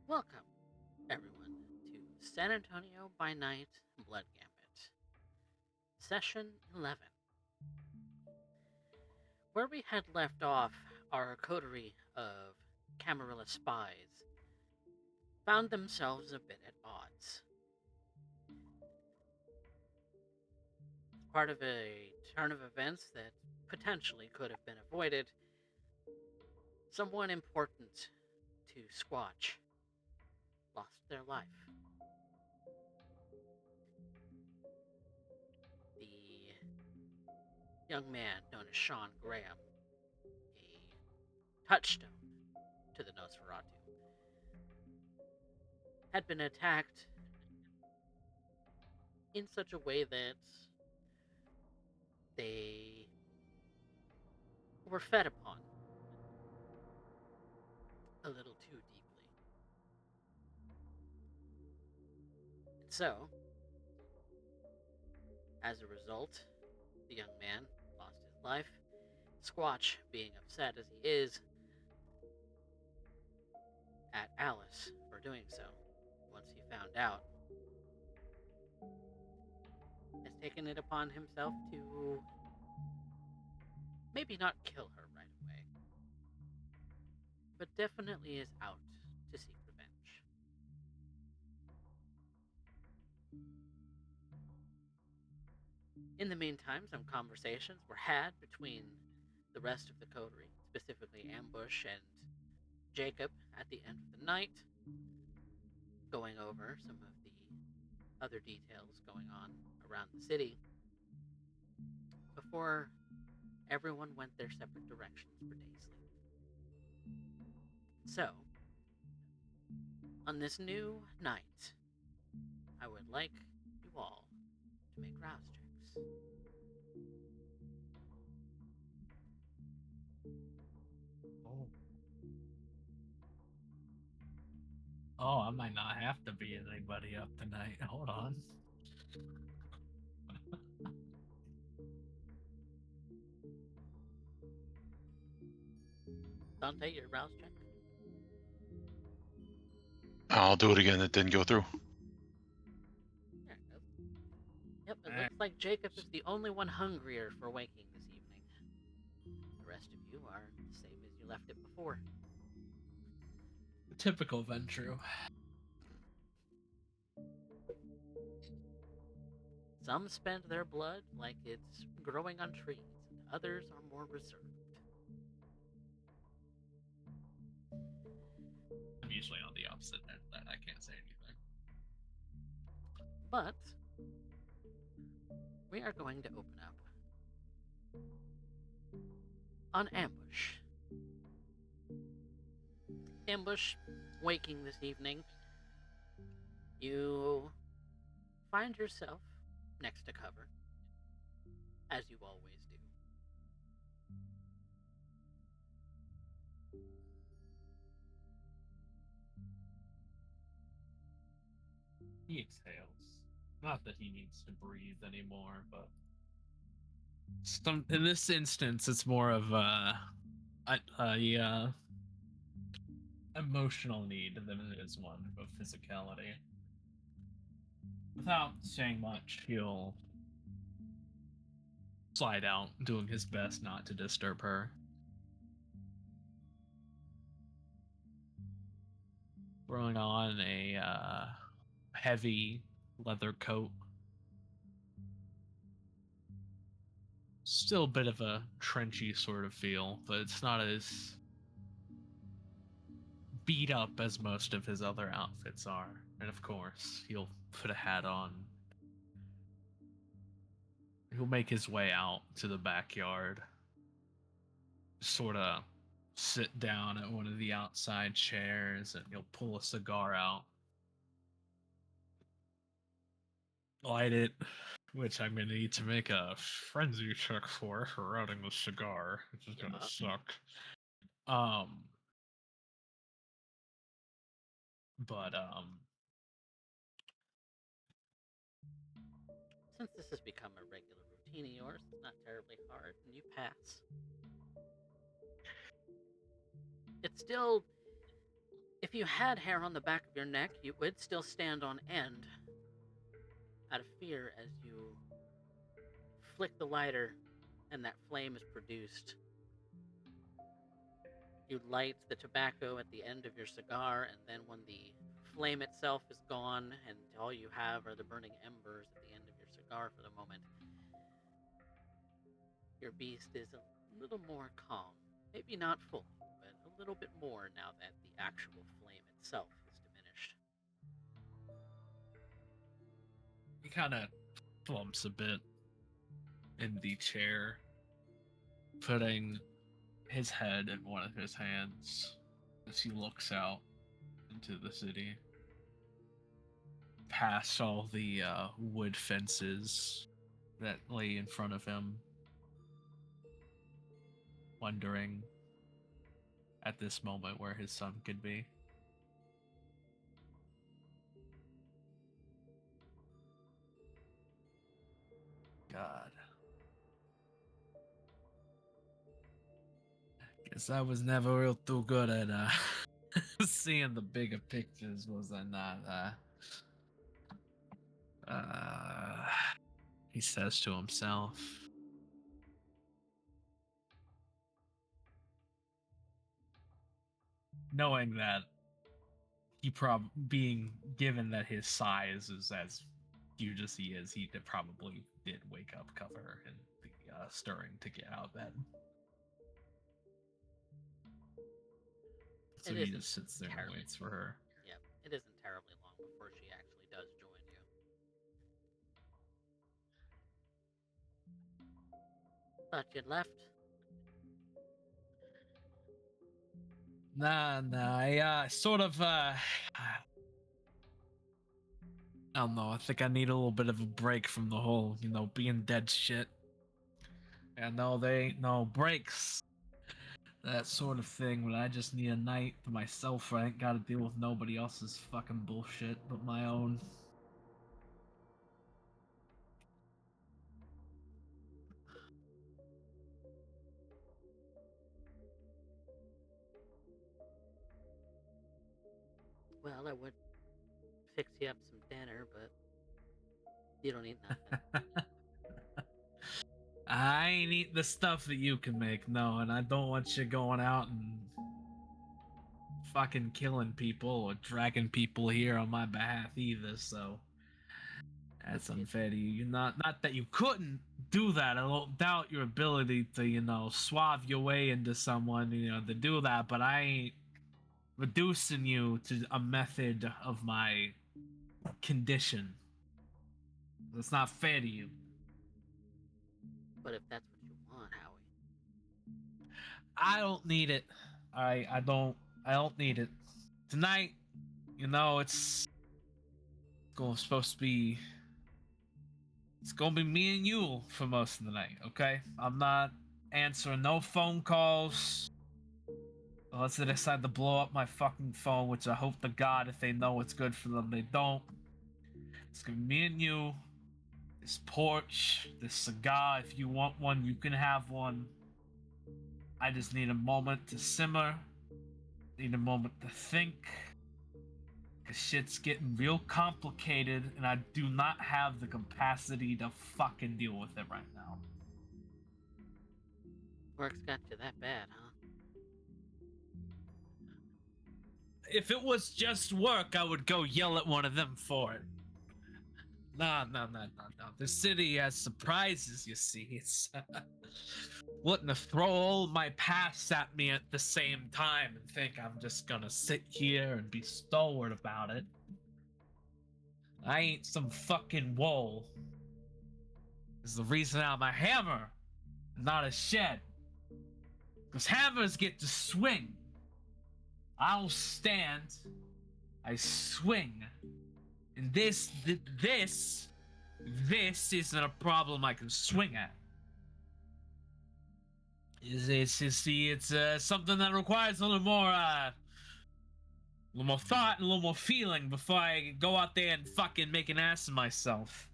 Welcome, everyone, to San Antonio by Night Blood Gambit, Session 11. Where we had left off, our coterie of Camarilla spies found themselves a bit at odds. Part of a turn of events that potentially could have been avoided, someone important to Squatch lost their life. The young man known as Sean Graham, a touchstone to the Nosferatu, had been attacked in such a way that they were fed upon a little too deeply. And so, as a result, the young man lost his life. Squatch, being upset as he is at Alysse for doing so, once he found out, has taken it upon himself to maybe not kill her right away, but definitely is out to seek revenge. In the meantime, some conversations were had between the rest of the coterie, specifically Ambush and Jacob, at the end of the night, going over some of the other details going on around the city before everyone went their separate directions for day's leave. So, on this new night, I would like you all to make rouse checks. Oh. Oh, I might not have to beat anybody up tonight. Hold on. Dante, your rouse check? I'll do it again. It didn't go through. There it goes. Yep, it looks like Jacob is the only one hungrier for waking this evening. The rest of you are the same as you left it before. Typical Ventru. Some spend their blood like it's growing on trees, and others are more reserved. I'm usually on the opposite end of that. I can't say anything. But we are going to open up on Ambush. Ambush, waking this evening, you find yourself next to cover, as you always do. He exhales. Not that he needs to breathe anymore, but in this instance, it's more of a emotional need than it is one of physicality. Without saying much, he'll slide out, doing his best not to disturb her. Throwing on a heavy leather coat. Still a bit of a trenchy sort of feel, but it's not as beat up as most of his other outfits are. And of course, he'll put a hat on. He'll make his way out to the backyard. Sort of sit down at one of the outside chairs and he'll pull a cigar out. Light it, which I'm going to need to make a frenzy check for routing the cigar, which is going to suck. But Since this has become a regular routine of yours, it's not terribly hard, and you pass. It's still, if you had hair on the back of your neck, you would still stand on end out of fear as you flick the lighter and that flame is produced. You light the tobacco at the end of your cigar, and then when the flame itself is gone and all you have are the burning embers at the end of your cigar for the moment, your beast is a little more calm. Maybe not fully, but a little bit more now that the actual flame itself is diminished. He kind of flumps a bit in the chair, putting his head in one of his hands as he looks out into the city, past all the wood fences that lay in front of him, wondering at this moment where his son could be. God. Guess I was never real too good at seeing the bigger pictures, was I not? He says to himself. Knowing that being given that his size is as huge as he is, he probably did wake up cover and be stirring to get out of bed. So he just sits there and waits for her. Yep, it isn't terribly long before she actually does join you. Thought you'd left. Nah, I sort of, I don't know, I think I need a little bit of a break from the whole, being dead shit. And no, they ain't no breaks. That sort of thing, when I just need a night to myself where I ain't gotta deal with nobody else's fucking bullshit but my own. Well, I would fix you up some dinner, but you don't eat nothing. I ain't eating the stuff that you can make, no, and I don't want you going out and fucking killing people or dragging people here on my behalf either, so that's unfair to you. Not that you couldn't do that. I don't doubt your ability to, suave your way into someone, to do that, but I ain't reducing you to a method of my condition. That's not fair to you. But if that's what you want, Howie. I don't need it. I don't need it. Tonight, it's supposed to be. It's gonna be me and you for most of the night, okay? I'm not answering no phone calls. Unless they decide to blow up my fucking phone, which I hope to God if they know what's good for them, they don't. It's gonna be me and you. This porch, this cigar, if you want one, you can have one. I just need a moment to simmer. Need a moment to think. Cause shit's getting real complicated and I do not have the capacity to fucking deal with it right now. Work's got you that bad, huh? If it was just work, I would go yell at one of them for it. No. The city has surprises, you see. It's wanting to throw all my past at me at the same time and think I'm just gonna sit here and be stalwart about it. I ain't some fucking wall. Is the reason I'm a hammer, not a shed. Because hammers get to swing. I don't stand. I swing. And this isn't a problem I can swing at. It's something that requires a little more thought and a little more feeling before I go out there and fucking make an ass of myself.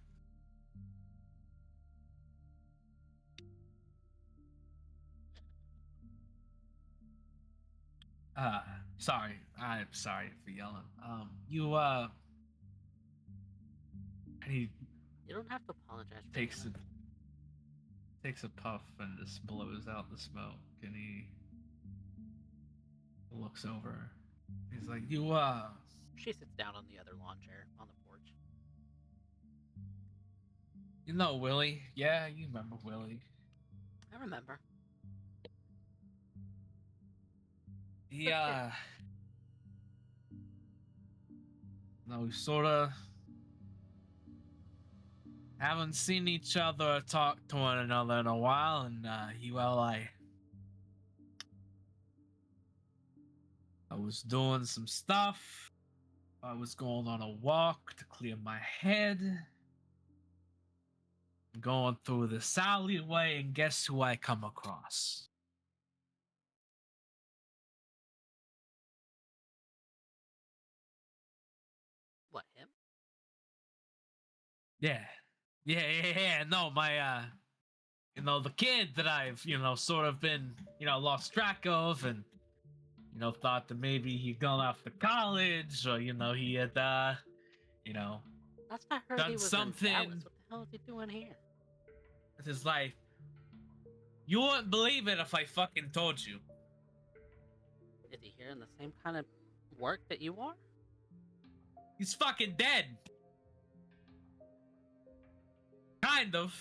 Sorry. I'm sorry for yelling. And he You don't have to apologize for takes yelling. takes a puff and just blows out the smoke, and he looks over. He's like, She sits down on the other lawn chair on the porch. you know Willie? Yeah, you remember Willie. I remember. He, no, we sorta haven't seen each other or talked to one another in a while, and, I was doing some stuff. I was going on a walk to clear my head. Going through this alleyway, and guess who I come across? What, him? Yeah. No, my, the kid that I've, sort of been, lost track of, and, thought that maybe he'd gone off to college, or, he had, Last I heard done he was something in Dallas. What the hell is he doing here? with his life. You wouldn't believe it if I fucking told you. Is he here in the same kind of work that you are? He's fucking dead. Kind of.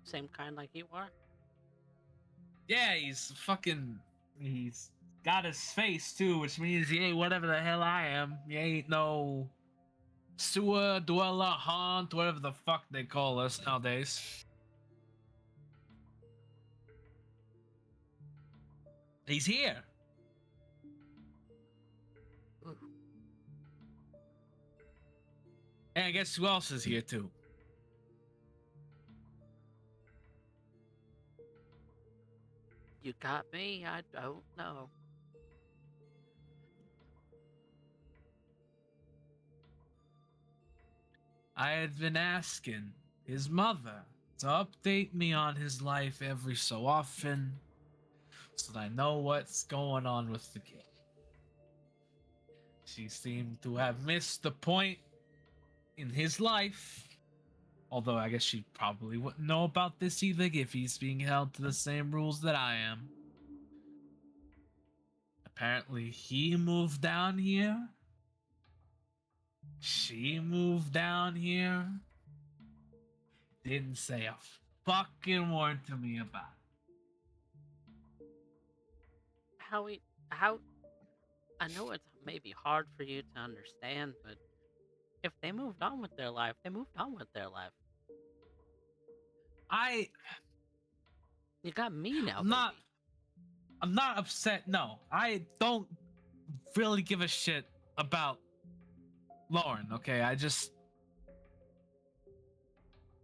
Same kind like you are? Yeah, he's got his face too, which means he ain't whatever the hell I am. He ain't no sewer dweller, haunt, whatever the fuck they call us nowadays. He's here. Ooh. And guess who else is here too? You got me? I don't know. I had been asking his mother to update me on his life every so often so that I know what's going on with the kid. She seemed to have missed the point in his life. Although I guess she probably wouldn't know about this either if he's being held to the same rules that I am. Apparently he moved down here. She moved down here. Didn't say a fucking word to me about it. How I know it's maybe hard for you to understand, but if they moved on with their life, they moved on with their life. You got me now, baby. I'm not upset. No, I don't really give a shit about Lauren. Okay,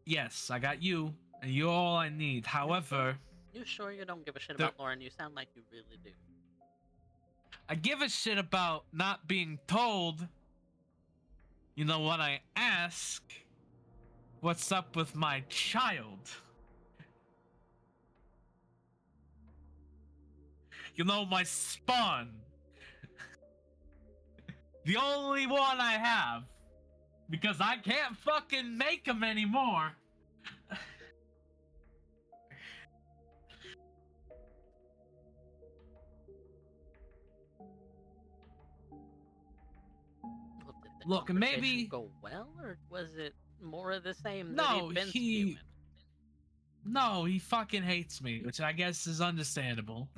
yes, I got you, and you're all I need. However, You sure you don't give a shit about Lauren? You sound like you really do. I give a shit about not being told. When I ask, what's up with my child? My spawn. The only one I have. Because I can't fucking make him anymore. Well, did the Look, conversation maybe go well, or was it more of the same? No, that he'd been spewing? No, he fucking hates me, which I guess is understandable.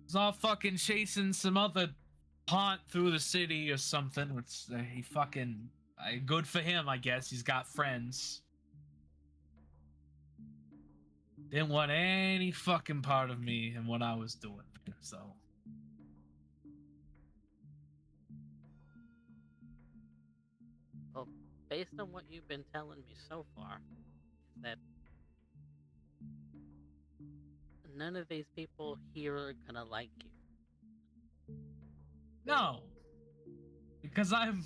He's all fucking chasing some other haunt through the city or something, which he fucking... good for him, I guess. He's got friends. Didn't want any fucking part of me and what I was doing, so... Well, based on what you've been telling me so far, that none of these people here are gonna like you. No. Because I'm...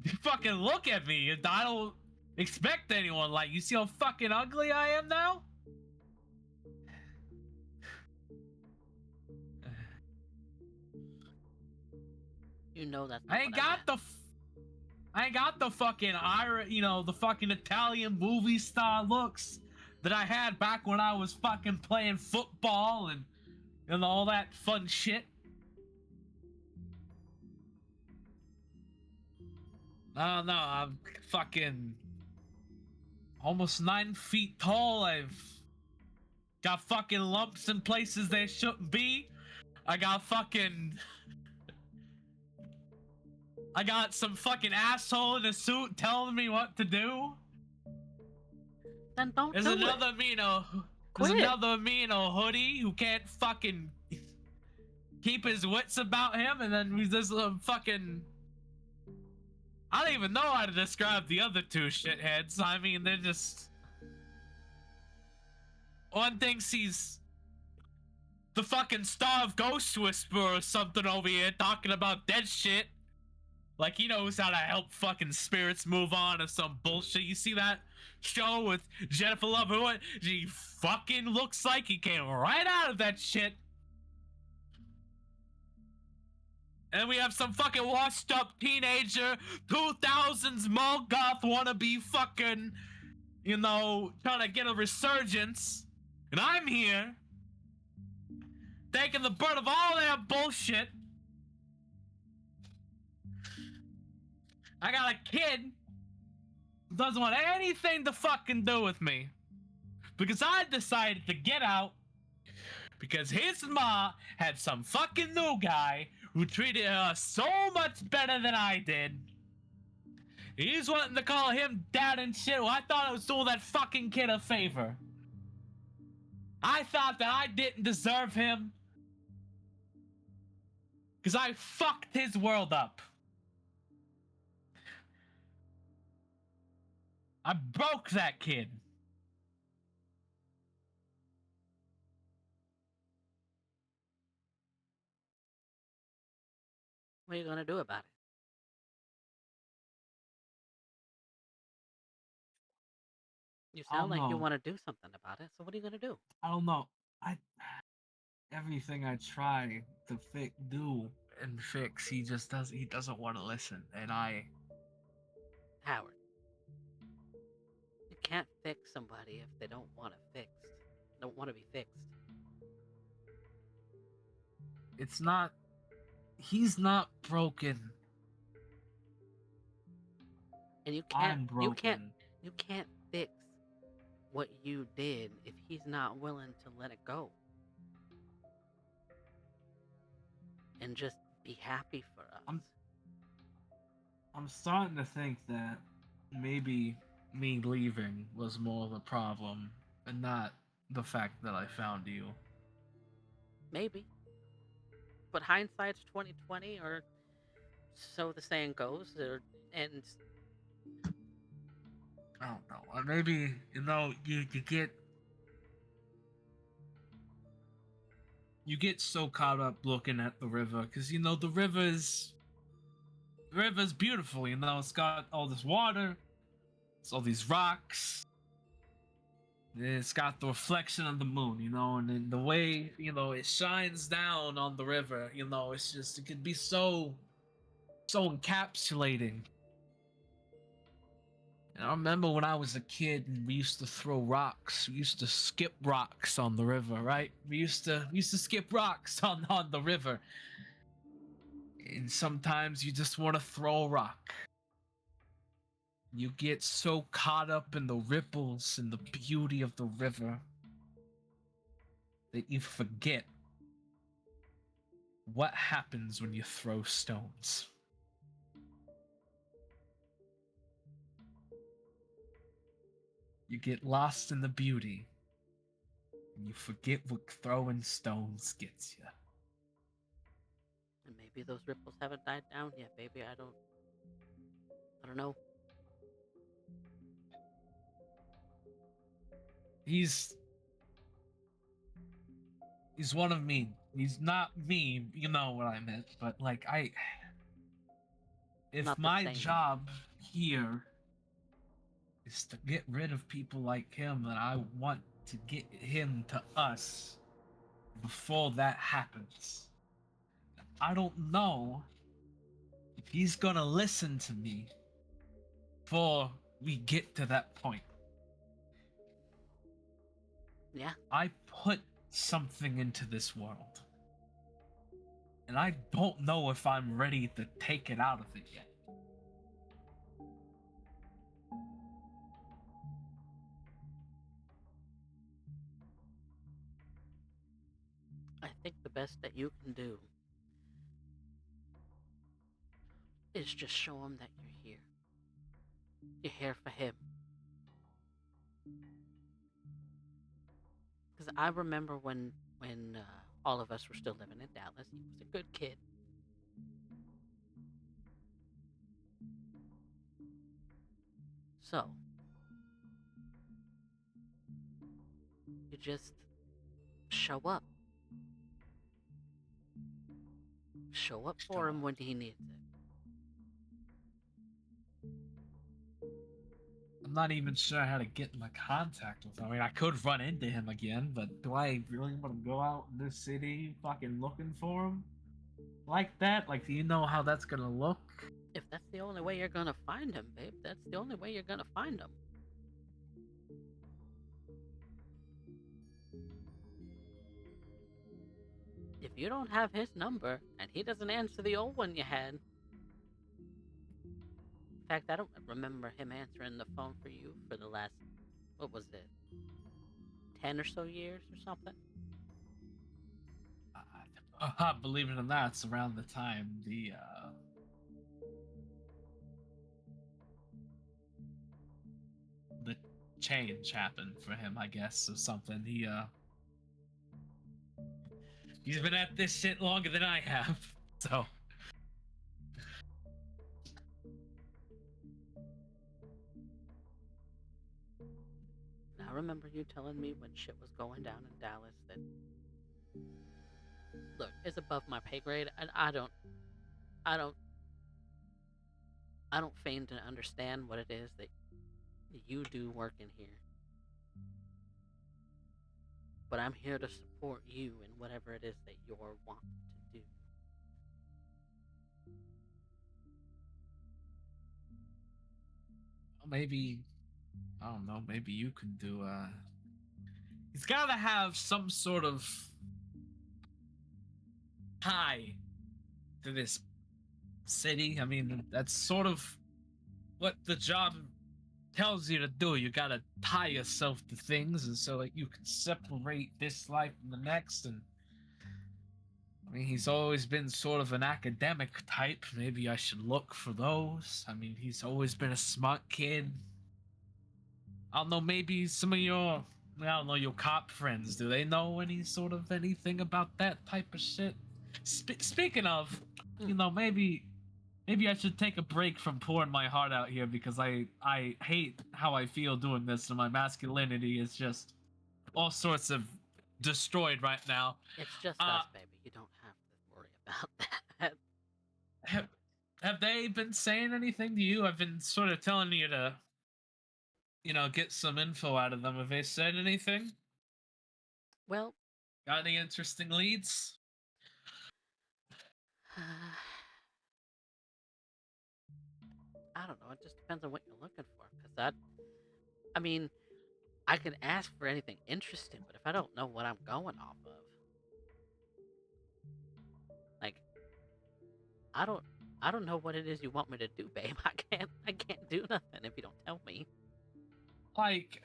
You fucking look at me. I don't expect anyone like you. See how fucking ugly I am now? You know that's not I ain't what I got meant. I ain't got the fucking the fucking Italian movie star looks that I had back when I was fucking playing football and all that fun shit. No, I'm fucking almost 9 feet tall. I've got fucking lumps in places they shouldn't be. I got some fucking asshole in a suit telling me what to do. Then don't There's do another it. There's Quit. another hoodie who can't fucking keep his wits about him, and then there's a fucking. I don't even know how to describe the other two shitheads. I mean, they're just. One thinks he's the fucking star of Ghost Whisperer or something over here talking about dead shit. Like he knows how to help fucking spirits move on or some bullshit. You see that show with Jennifer Love Hewitt? She fucking looks like he came right out of that shit. And we have some fucking washed up teenager, 2000s mall goth wannabe fucking, trying to get a resurgence. And I'm here, taking the brunt of all that bullshit. I got a kid who doesn't want anything to fucking do with me. Because I decided to get out because his ma had some fucking new guy who treated her so much better than I did. He's wanting to call him dad and shit. Well, I thought I was doing that fucking kid a favor. I thought that I didn't deserve him because I fucked his world up. I broke that kid. What are you gonna do about it? You sound like you want to do something about it. So what are you gonna do? I don't know. Everything I try to do and fix, he doesn't want to listen. And Howard, you can't fix somebody if they don't want to be fixed. It's not. He's not broken. And you I'm broken. you can't fix what you did if he's not willing to let it go. And just be happy for us. I'm starting to think that maybe me leaving was more the problem and not the fact that I found you. Maybe. But hindsight's 20/20, or so the saying goes, and I don't know. Or maybe you get so caught up looking at the river because the river's beautiful. It's got all this water, it's all these rocks. It's got the reflection of the moon, and then the way it shines down on the river. It's just, it could be so encapsulating. And I remember when I was a kid and we used to throw rocks. We used to skip rocks on the river, right? We used to skip rocks on the river. And sometimes you just want to throw a rock. You get so caught up in the ripples and the beauty of the river that you forget what happens when you throw stones. You get lost in the beauty, and you forget what throwing stones gets you. and maybe those ripples haven't died down yet, baby. I don't know. He's one of me. He's not me, you know what I meant, but if Not the my same. job here is to get rid of people like him, then I want to get him to us before that happens. I don't know he's gonna listen to me before we get to that point. Yeah. I put something into this world, and I don't know if I'm ready to take it out of it yet. I think the best that you can do is just show him that you're here. You're here for him. Because I remember when all of us were still living in Dallas, he was a good kid. So, you just show up. Show up for him when he needs it. I'm not even sure how to get in contact with him. I mean, I could run into him again, but do I really want to go out in this city fucking looking for him? Like that? Like, do you know how that's gonna look? If that's the only way you're gonna find him, babe, that's the only way you're gonna find him. If you don't have his number and he doesn't answer the old one you had. In fact, I don't remember him answering the phone for you for the last, what was it, 10 or so years or something? Believe it or not, it's around the time the change happened for him, I guess, or something. He's been at this shit longer than I have, so. I remember you telling me when shit was going down in Dallas that, look, it's above my pay grade, and I don't feign to understand what it is that you do working here. But I'm here to support you in whatever it is that you're wanting to do. Maybe, I don't know, maybe you can do, he's gotta have some sort of tie to this city. I mean, that's sort of what the job tells you to do. You gotta tie yourself to things, and so like you can separate this life from the next. And I mean, he's always been sort of an academic type. Maybe I should look for those. I mean, he's always been a smart kid. I don't know, maybe some of your, I don't know, your cop friends, do they know any sort of anything about that type of shit? Speaking of, you know, maybe I should take a break from pouring my heart out here, because I hate how I feel doing this, and my masculinity is just all sorts of destroyed right now. It's just us, baby. You don't have to worry about that. Have they been saying anything to you? I've been sort of telling you to, you know, get some info out of them. Have they said anything? Well, got any interesting leads? I don't know. It just depends on what you're looking for. Because I mean, I can ask for anything interesting, but if I don't know what I'm going off of, like, I don't know what it is you want me to do, babe. I can't do nothing if you don't tell me. Like,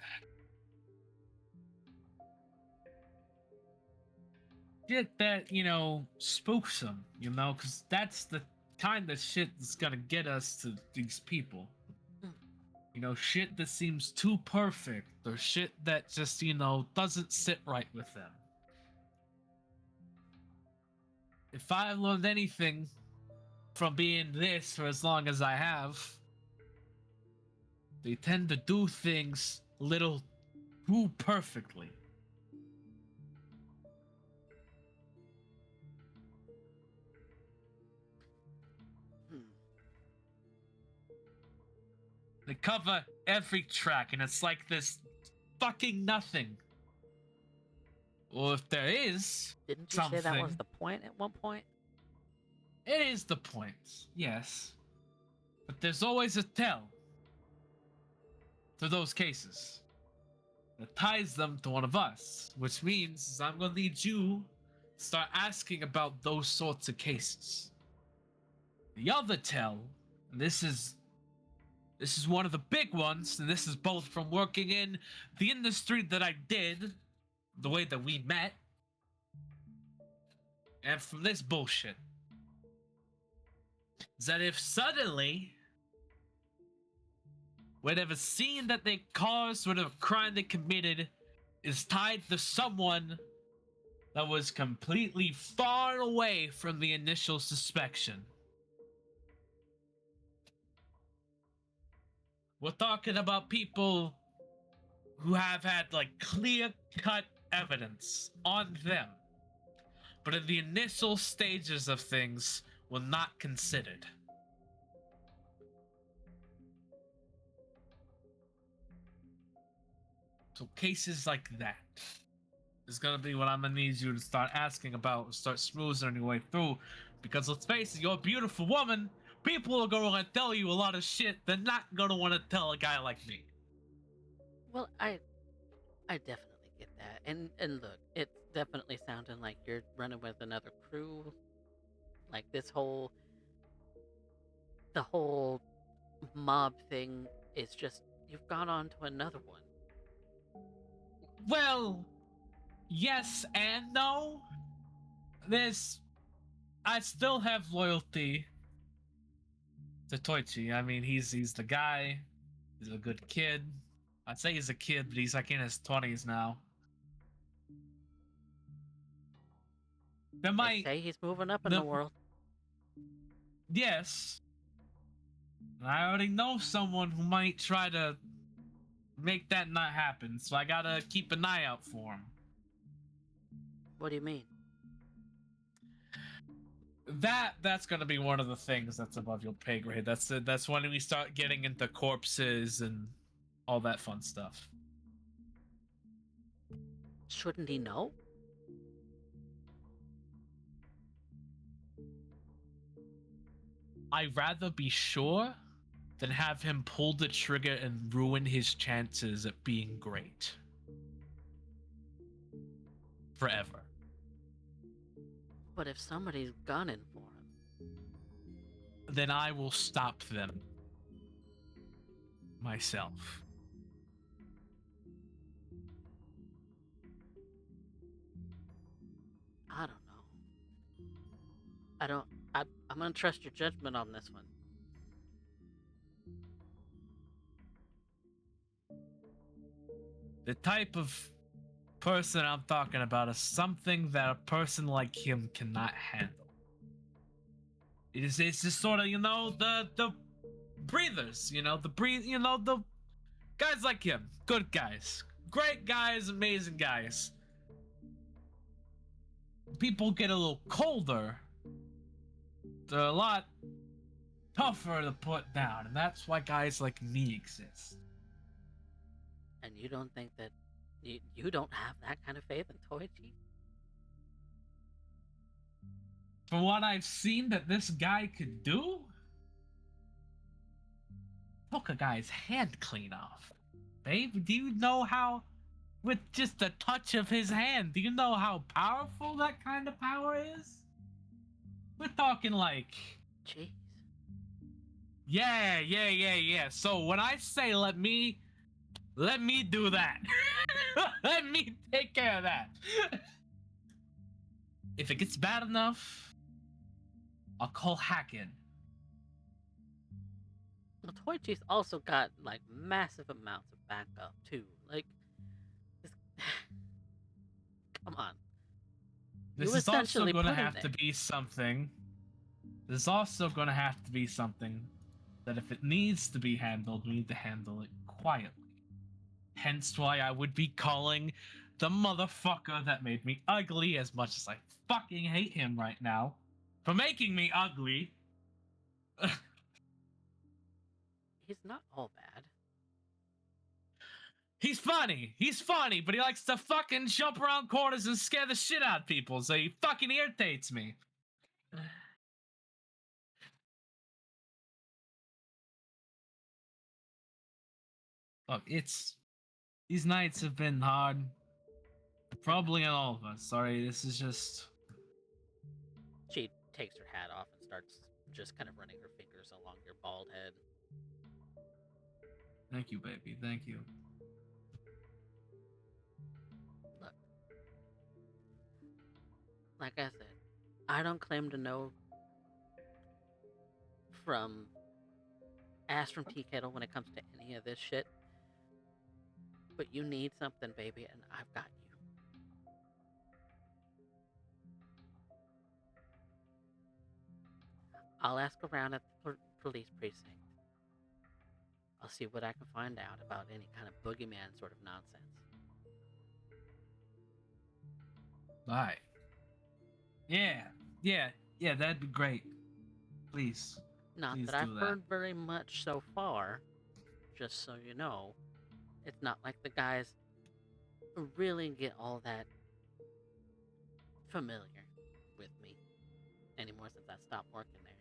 shit that, you know, spooks them, you know, because that's the kind of shit that's gonna get us to these people. You know, shit that seems too perfect, or shit that just, you know, doesn't sit right with them. If I've learned anything from being this for as long as I have, they tend to do things a little too perfectly. They cover every track, and it's like this fucking nothing. Or if there is Didn't you something, say that was the point at one point? It is the point, yes. But there's always a tell to those cases that ties them to one of us, which means I'm gonna need you to start asking about those sorts of cases. The other tell, and this is one of the big ones, and this is both from working in the industry that I did, the way that we met, and from this bullshit, is that if suddenly whatever scene that they caused, whatever crime they committed, is tied to someone that was completely far away from the initial suspicion. We're talking about people who have had like clear-cut evidence on them, but in the initial stages of things were not considered. So cases like that is gonna be what I'm gonna need you to start asking about, start smoozing your way through, because let's face it, you're a beautiful woman. People are gonna tell you a lot of shit they're not gonna want to tell a guy like me. Well, I definitely get that. And look, it's definitely sounding like you're running with another crew. Like the whole mob thing is just, you've gone on to another one. Well, yes and no. I still have loyalty to Toichi. I mean, he's the guy. He's a good kid. I'd say he's a kid, but he's like in his 20s now. They say he's moving up in the world. Yes. And I already know someone who might try to make that not happen, so I gotta keep an eye out for him. What do you mean? That's gonna be one of the things that's above your pay grade. That's when we start getting into corpses and all that fun stuff. Shouldn't he know? I'd rather be sure than have him pull the trigger and ruin his chances at being great. Forever. But if somebody's gunning for him, then I will stop them myself. I don't know. I'm gonna trust your judgment on this one. The type of person I'm talking about is something that a person like him cannot handle. It's just sort of, the breathers, the guys like him, good guys, great guys, amazing guys. People get a little colder. They're a lot tougher to put down, and that's why guys like me exist. And you don't think that you don't have that kind of faith in Toichi? From what I've seen that this guy could do, took a guy's hand clean off. Babe, do you know how, with just a touch of his hand, do you know how powerful that kind of power is? We're talking like... Jeez. Yeah. So when I say let me do that. Let me take care of that. If it gets bad enough, I'll call Hacken. Well, Toichi's also got like massive amounts of backup too. Like, come on. This is also going to have to be something. There's also going to have to be something that if it needs to be handled, we need to handle it quietly. Hence why I would be calling the motherfucker that made me ugly, as much as I fucking hate him right now for making me ugly. He's not all bad. He's funny, but he likes to fucking jump around corners and scare the shit out of people, so he fucking irritates me. Look, these nights have been hard. Probably on all of us. Sorry, this is just. She takes her hat off and starts just kind of running her fingers along your bald head. Thank you, baby. Thank you. Look, like I said, I don't claim to know from ass from tea kettle when it comes to any of this shit. But you need something, baby, and I've got you. I'll ask around at the police precinct. I'll see what I can find out about any kind of boogeyman sort of nonsense. Alright. Yeah, that'd be great. Please. Not Please that I've do that. heard very much so far, just so you know. It's not like the guys really get all that familiar with me anymore since I stopped working there.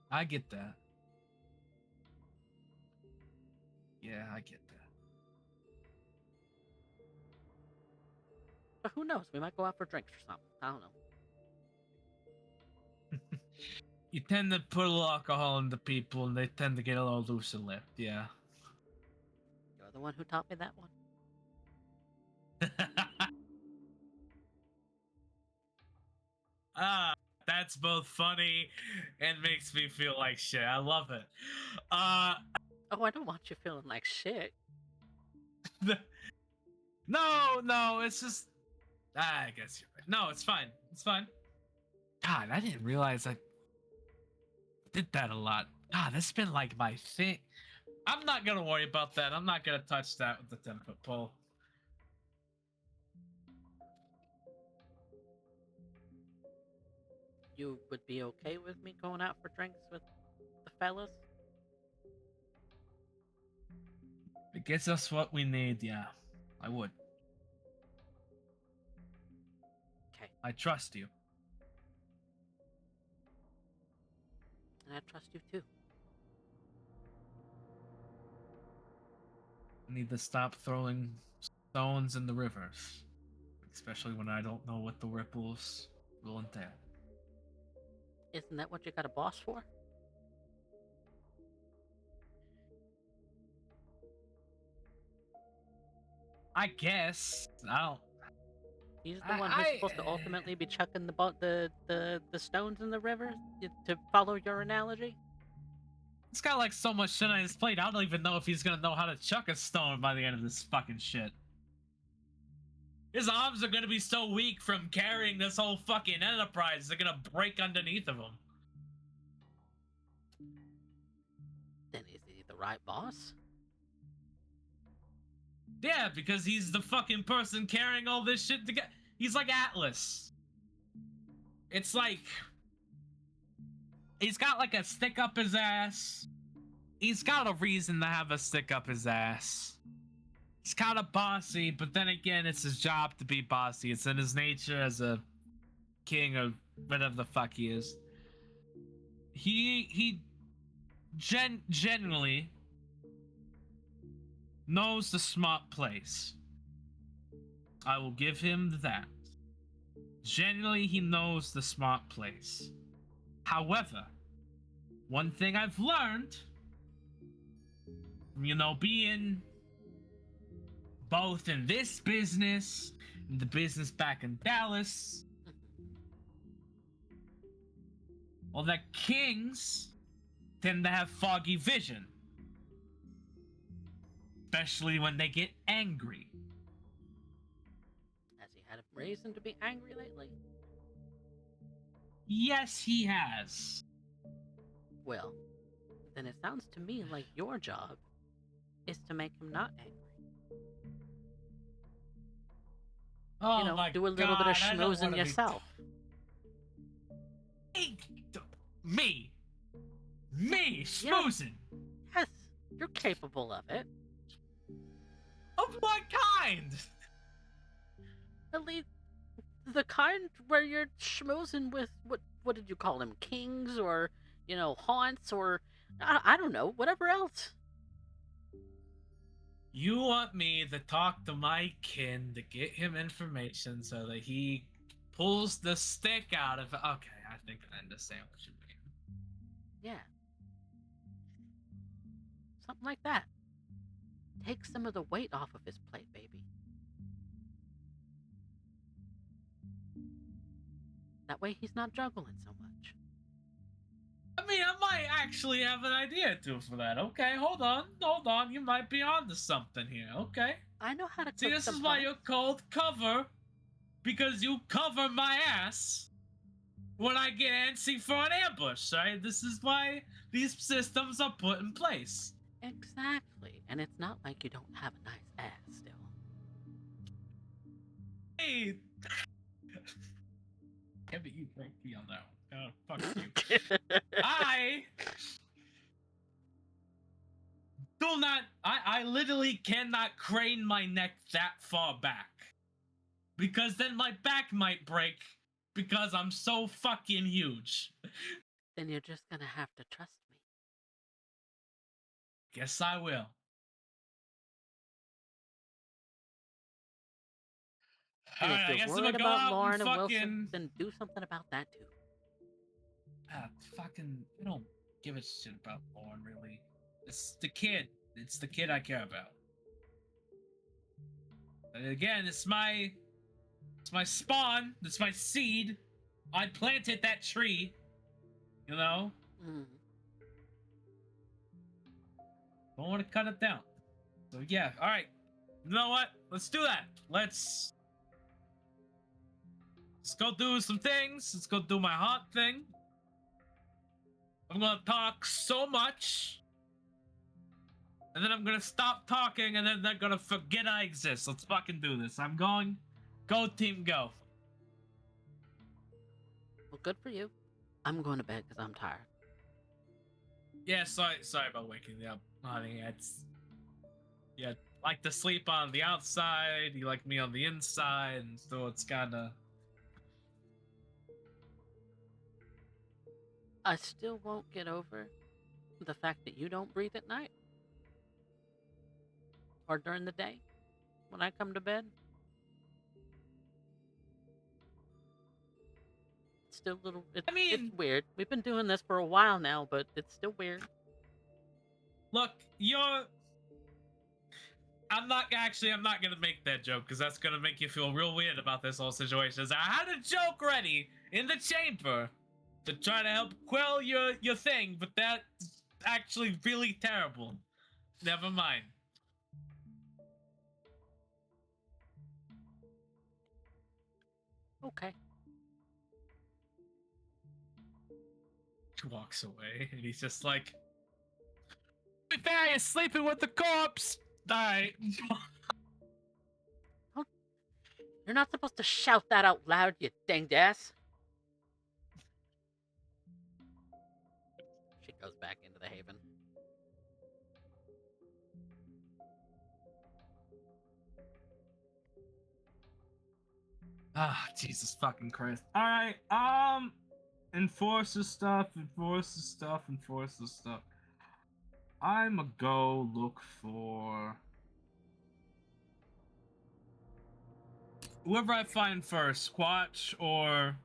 I get that. Yeah, I get that. But who knows? We might go out for drinks or something. I don't know. You tend to put a little alcohol into people and they tend to get a little loose and lipped, yeah. You're the one who taught me that one. That's both funny and makes me feel like shit. I love it. Oh, I don't want you feeling like shit. No, it's just. I guess you're right. No, it's fine. It's fine. God, I didn't realize I did that a lot. God, that's been like my thing. I'm not gonna worry about that. I'm not gonna touch that with the 10-foot pole. You would be okay with me going out for drinks with the fellas? It gets us what we need, yeah. I would. Okay. I trust you. And I trust you too. I need to stop throwing stones in the rivers. Especially when I don't know what the ripples will entail. Isn't that what you got a boss for? I guess. I don't. He's the one who's supposed to ultimately be chucking the stones in the river? To follow your analogy? He's got like so much shit on his plate, I don't even know if he's gonna know how to chuck a stone by the end of this fucking shit. His arms are gonna be so weak from carrying this whole fucking enterprise, they're gonna break underneath of him. Then is he the right boss? Yeah, because he's the fucking person carrying all this shit together. He's like Atlas. It's like... he's got like a stick up his ass. He's got a reason to have a stick up his ass. He's kind of bossy, but then again, it's his job to be bossy. It's in his nature as a king or whatever the fuck he is. He generally knows the smart place. I will give him that. Generally, he knows the smart place. However, one thing I've learned, being both in this business and the business back in Dallas, well, that kings tend to have foggy vision. Especially when they get angry. Has he had a reason to be angry lately? Yes, he has. Well, then it sounds to me like your job is to make him not angry. Oh my do a little God, bit of schmoozing yourself. Me, schmoozing. Yes, you're capable of it. Of what kind? At least the kind where you're schmoozing with what did you call them? Kings or haunts or I don't know, whatever else. You want me to talk to my kin to get him information so that he pulls the stick out of it. Okay, I think I understand what you mean. Yeah. Something like that. Take some of the weight off of his plate, baby. That way he's not juggling so much. I mean, I might actually have an idea too for that. Okay, hold on. You might be onto something here. Okay. I know how to cook See, this some is why pies. you're called cover, because you cover my ass when I get antsy for an ambush, right? This is why these systems are put in place. Exactly. And it's not like you don't have a nice ass still. Hey! Can't be you broke me on that one. Oh, fuck you. I literally cannot crane my neck that far back. Because then my back might break because I'm so fucking huge. Then you're just gonna have to trust me. Guess I will. And Alright, I if guess you're I'm worried gonna go about out Lauren and and fucking... Wilson, then do something about that too. I don't give a shit about Lauren, really. It's the kid. It's the kid I care about. And again, it's my spawn. It's my seed. I planted that tree. You know? Mm. Don't want to cut it down. So yeah, alright. You know what? Let's do that. Let's go do some things. Let's go do my haunt thing. I'm gonna talk so much. And then I'm gonna stop talking, and then they're gonna forget I exist. Let's fucking do this. I'm going. Go, team, go. Well, good for you. I'm going to bed because I'm tired. Yeah, sorry about waking you up, honey. Yeah, like to sleep on the outside. You like me on the inside, and so it's kinda. I still won't get over the fact that you don't breathe at night or during the day when I come to bed. It's still a little. It's weird. We've been doing this for a while now, but it's still weird. Look, I'm not gonna make that joke because that's gonna make you feel real weird about this whole situation. I had a joke ready in the chamber to try to help quell your thing, but that's actually really terrible. Never mind. Okay. He walks away and he's just like, "Be fair, you're sleeping with the corpse." Alright. You're not supposed to shout that out loud, you danged ass. She goes back into the haven. Ah, Jesus fucking Christ. Alright, enforcer stuff. I'ma go look for whoever I find first, Squatch or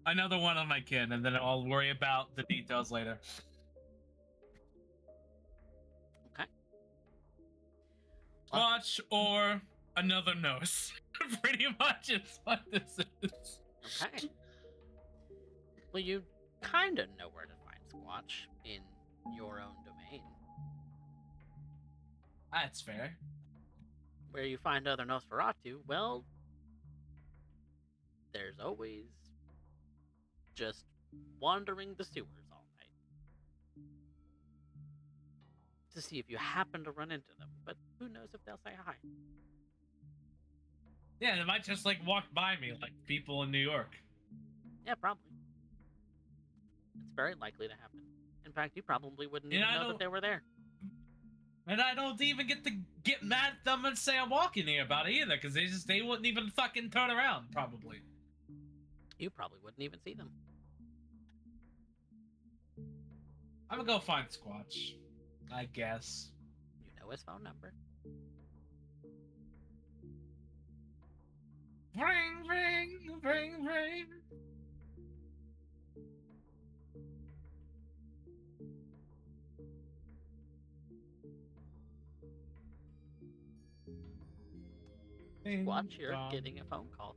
another one of my kin, and then I'll worry about the details later. Okay. Squatch or another nose. Pretty much is what this is. Okay. Well, you kind of know where to find Squatch in your own domain. That's fair. Where you find other Nosferatu, well, there's always just wandering the sewers all night to see if you happen to run into them. But who knows if they'll say hi. Yeah, they might just like walk by me like people in New York. Yeah, probably. It's very likely to happen. In fact, you probably wouldn't even know that they were there. And I don't even get to get mad at them and say I'm walking here about it either, because they wouldn't even fucking turn around, probably. You probably wouldn't even see them. I'm gonna go find Squatch. I guess. You know his phone number. Ring, ring, ring, ring. Ding, Squatch, you're dong. getting a phone call.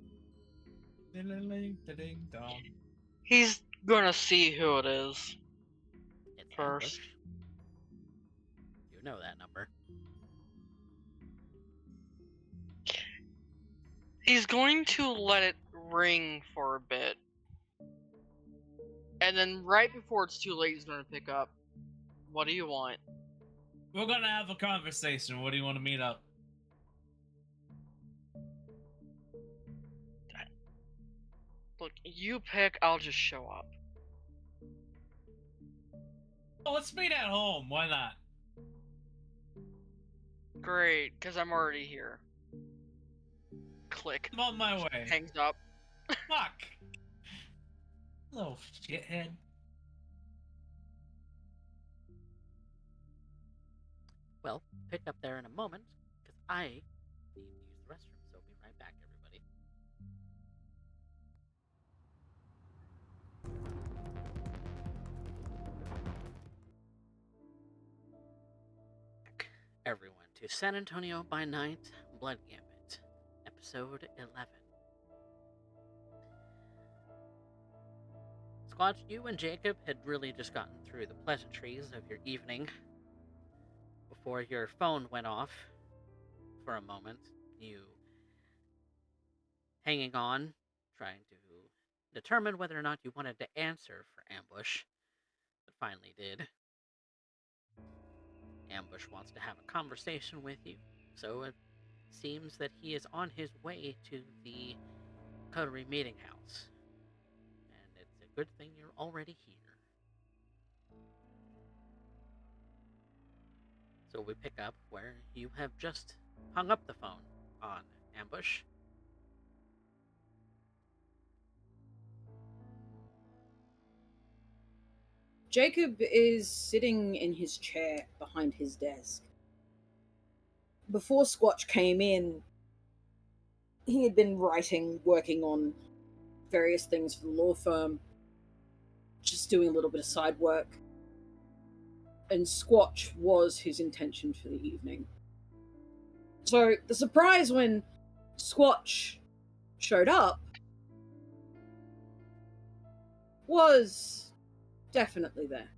Ding, dong. He's gonna see who it is. It's First. Ambush. You know that number. He's going to let it ring for a bit. And then right before it's too late, he's gonna pick up. What do you want? We're gonna have a conversation. What do you want to meet up? Look, you pick, I'll just show up. Oh, let's meet at home. Why not? Great, because I'm already here. Click. I'm on my way. Hangs up. Fuck. Little shithead. Well, pick up there in a moment, because I need to use the restroom, so be right back, everybody. Back, everyone, to San Antonio by Night, Blood Gambit, episode 11. Squatch, you and Jacob had really just gotten through the pleasantries of your evening before your phone went off for a moment. You hanging on, trying to determine whether or not you wanted to answer for Ambush, but finally did. Ambush wants to have a conversation with you, so it seems that he is on his way to the Coterie Meeting House. And it's a good thing you're already here. So we pick up where you have just hung up the phone on Ambush. Jacob is sitting in his chair behind his desk. Before Squatch came in, he had been working on various things for the law firm, just doing a little bit of side work. And Squatch was his intention for the evening. So the surprise when Squatch showed up was definitely there.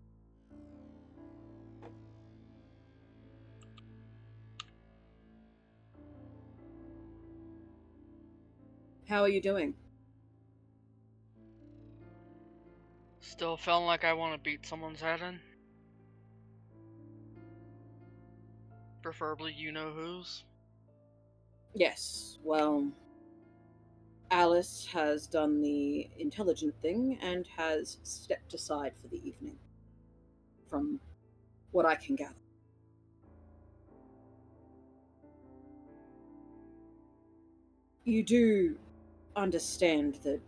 How are you doing? Still feeling like I want to beat someone's head in? Preferably you know whose? Yes, well, Alice has done the intelligent thing and has stepped aside for the evening, from what I can gather. You do understand that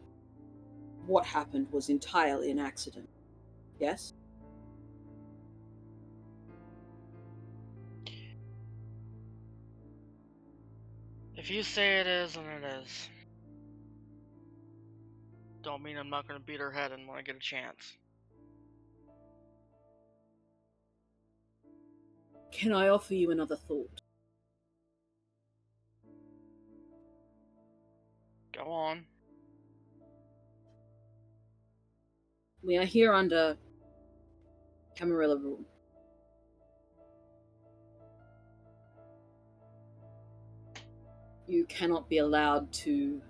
what happened was entirely an accident, yes? If you say it is, then it is. Don't mean I'm not gonna beat her head in when I get a chance. Can I offer you another thought? Go on. We are here under Camarilla rule. You cannot be allowed to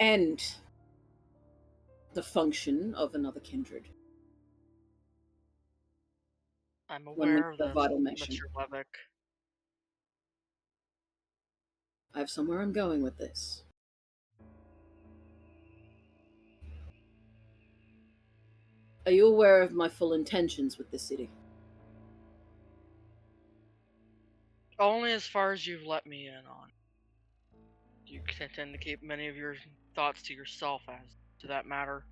end the function of another kindred. I'm When we aware of have a this, vital mission. Mr. Levick. I have somewhere I'm going with this. Are you aware of my full intentions with the city? Only as far as you've let me in on. You tend to keep many of your thoughts to yourself as to that matter.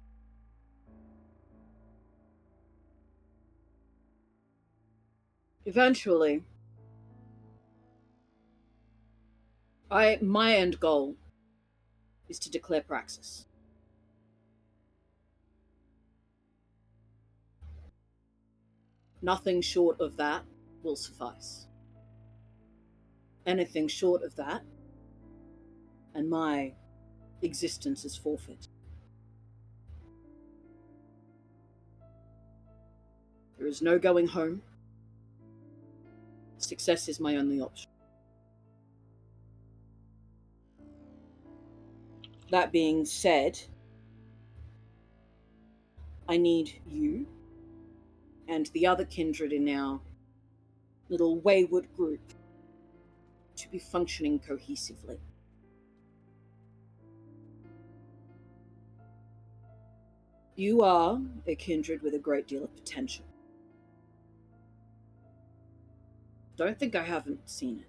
Eventually, my end goal is to declare praxis. Nothing short of that will suffice. Anything short of that, and my existence is forfeit. There is no going home. Success is my only option. That being said, I need you and the other kindred in our little wayward group to be functioning cohesively. You are a kindred with a great deal of potential. Don't think I haven't seen it.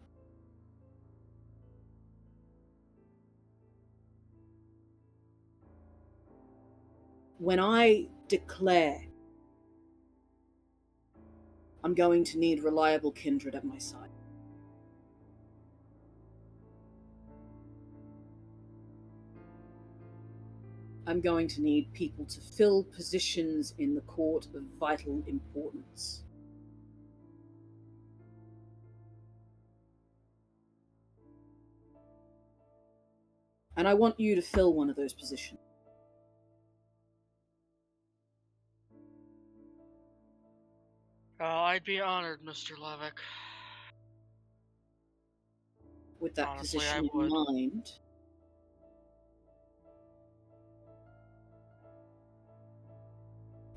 When I declare, I'm going to need reliable kindred at my side. I'm going to need people to fill positions in the court of vital importance. And I want you to fill one of those positions. Oh, I'd be honored, Mr. Levick. With that Honestly, position I would. in mind,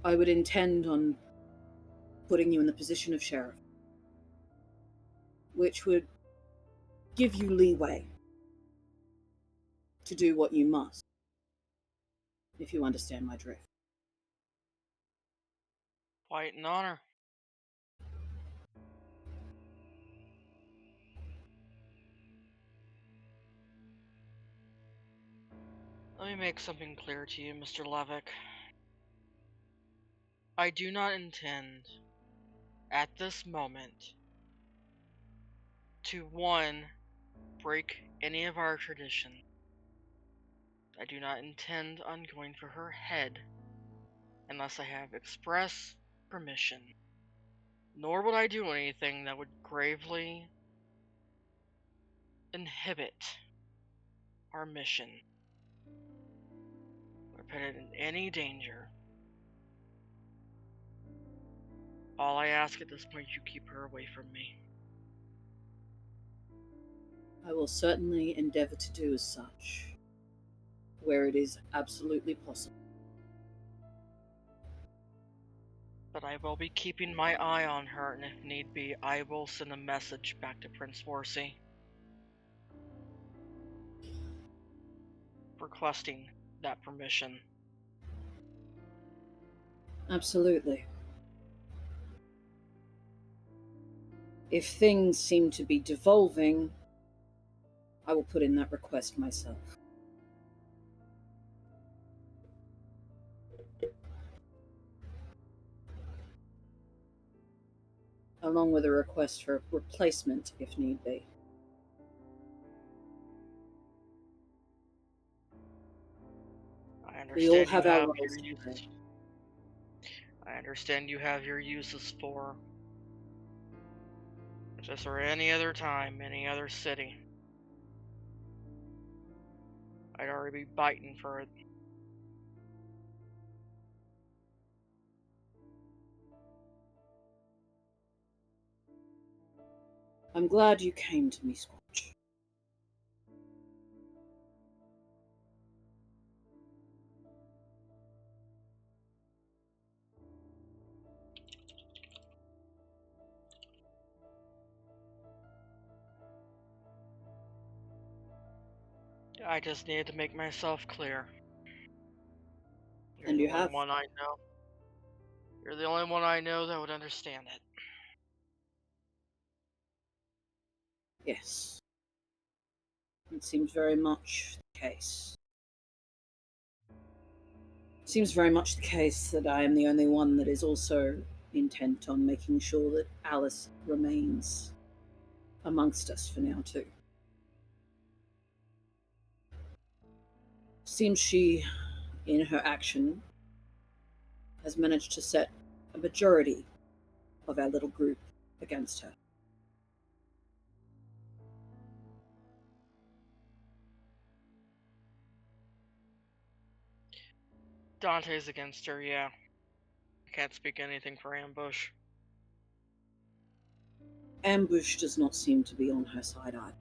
I would intend on putting you in the position of sheriff, which would give you leeway to do what you must, if you understand my drift. Quite an honor. Let me make something clear to you, Mr. Levick. I do not intend, at this moment, to, one, break any of our traditions. I do not intend on going for her head unless I have express permission. Nor would I do anything that would gravely inhibit our mission or put it in any danger. All I ask at this point, you keep her away from me. I will certainly endeavor to do as such, where it is absolutely possible. But I will be keeping my eye on her, and if need be, I will send a message back to Prince Worsey requesting that permission. Absolutely. If things seem to be devolving, I will put in that request myself. Along with a request for replacement, if need be. I We all understand have you our have roles your to play. uses. I understand you have your uses for just or any other time, any other city. I'd already be biting for it. I'm glad you came to me, Squatch. I just needed to make myself clear. You're And the you only have. one I know. You're the only one I know that would understand it. Yes. It seems very much the case. It seems very much the case that I am the only one that is also intent on making sure that Alysse remains amongst us for now, too. Seems she, in her action, has managed to set a majority of our little group against her. Dante's against her, yeah. I can't speak anything for Ambush. Ambush does not seem to be on her side either.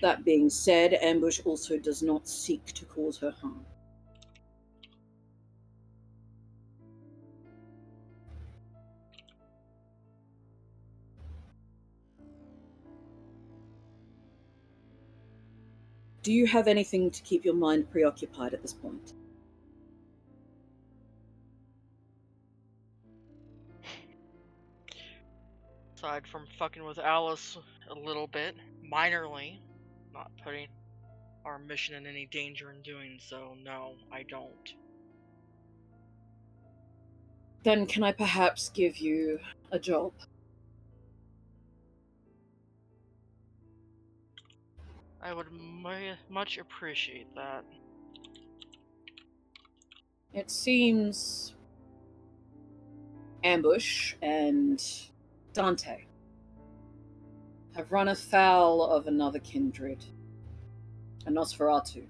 That being said, Ambush also does not seek to cause her harm. Do you have anything to keep your mind preoccupied at this point? Aside from fucking with Alysse a little bit, minorly, not putting our mission in any danger in doing so, no, I don't. Then can I perhaps give you a job? I would much appreciate that. It seems Ambush and Dante have run afoul of another kindred, a Nosferatu.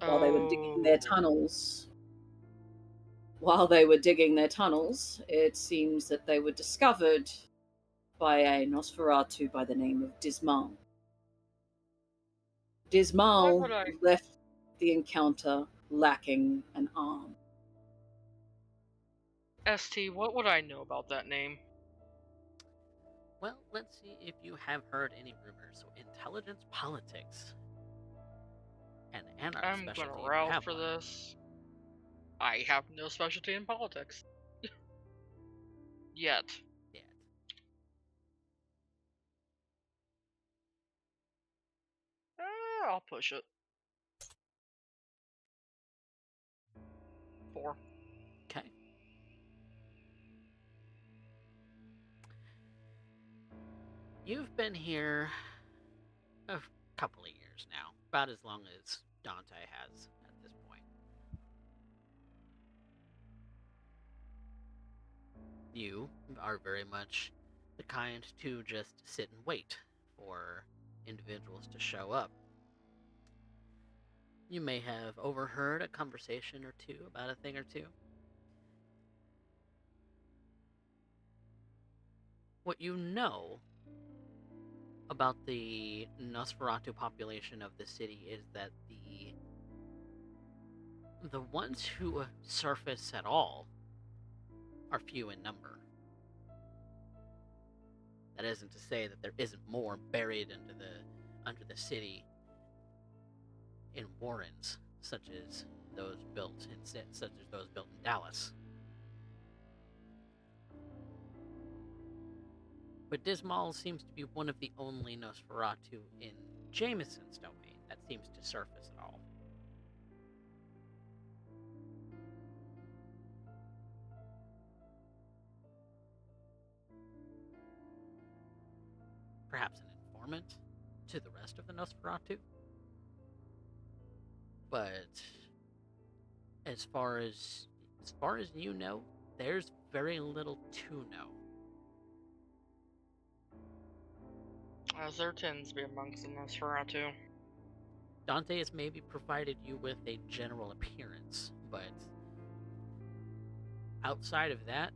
While they were digging their tunnels, it seems that they were discovered by a Nosferatu by the name of Dismal. Dismal left the encounter lacking an arm. ST, what would I know about that name? Well, let's see if you have heard any rumors. So, intelligence politics. And our I'm specialty. gonna route for this. I have no specialty in politics. Yet. I'll push it. 4. Okay. You've been here a couple of years now, about as long as Dante has at this point. You are very much the kind to just sit and wait for individuals to show up. You may have overheard a conversation or two about a thing or two. What you know about the Nosferatu population of the city is that the ones who surface at all are few in number. That isn't to say that there isn't more buried under the city in warrens, such as those built in Dallas. But Dismal seems to be one of the only Nosferatu in Jameson's domain that seems to surface at all. Perhaps an informant to the rest of the Nosferatu. But as far as you know, there's very little to know. As there tends to be amongst the Nosferatu. Dante has maybe provided you with a general appearance, but outside of that,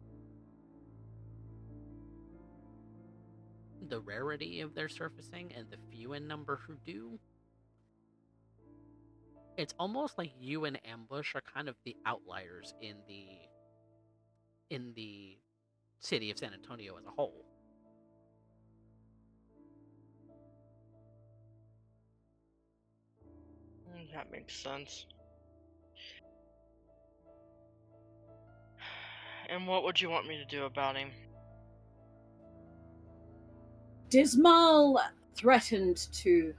the rarity of their surfacing and the few in number who do, it's almost like you and Ambush are kind of the outliers in the city of San Antonio as a whole. That makes sense. And what would you want me to do about him? Dismal threatened to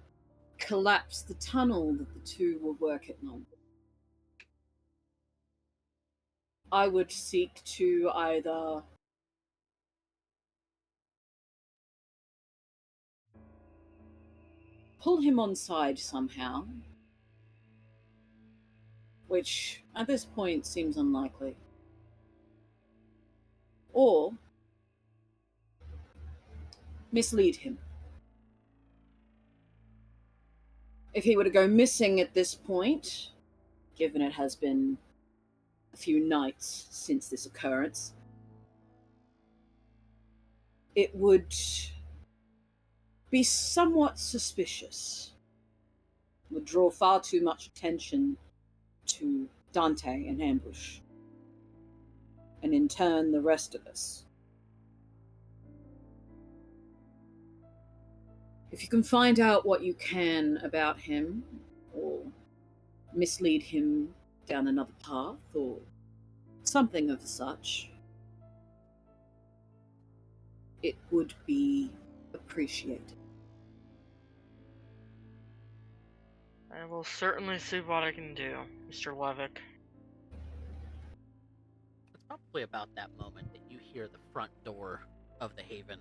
collapse the tunnel that the two were working on. I would seek to either pull him on side somehow, which at this point seems unlikely, or mislead him. If he were to go missing at this point, given it has been a few nights since this occurrence, it would be somewhat suspicious. Would draw far too much attention to Dante and Ambush, and in turn the rest of us. If you can find out what you can about him, or mislead him down another path, or something of such, it would be appreciated. I will certainly see what I can do, Mr. Levitt. It's probably about that moment that you hear the front door of the Haven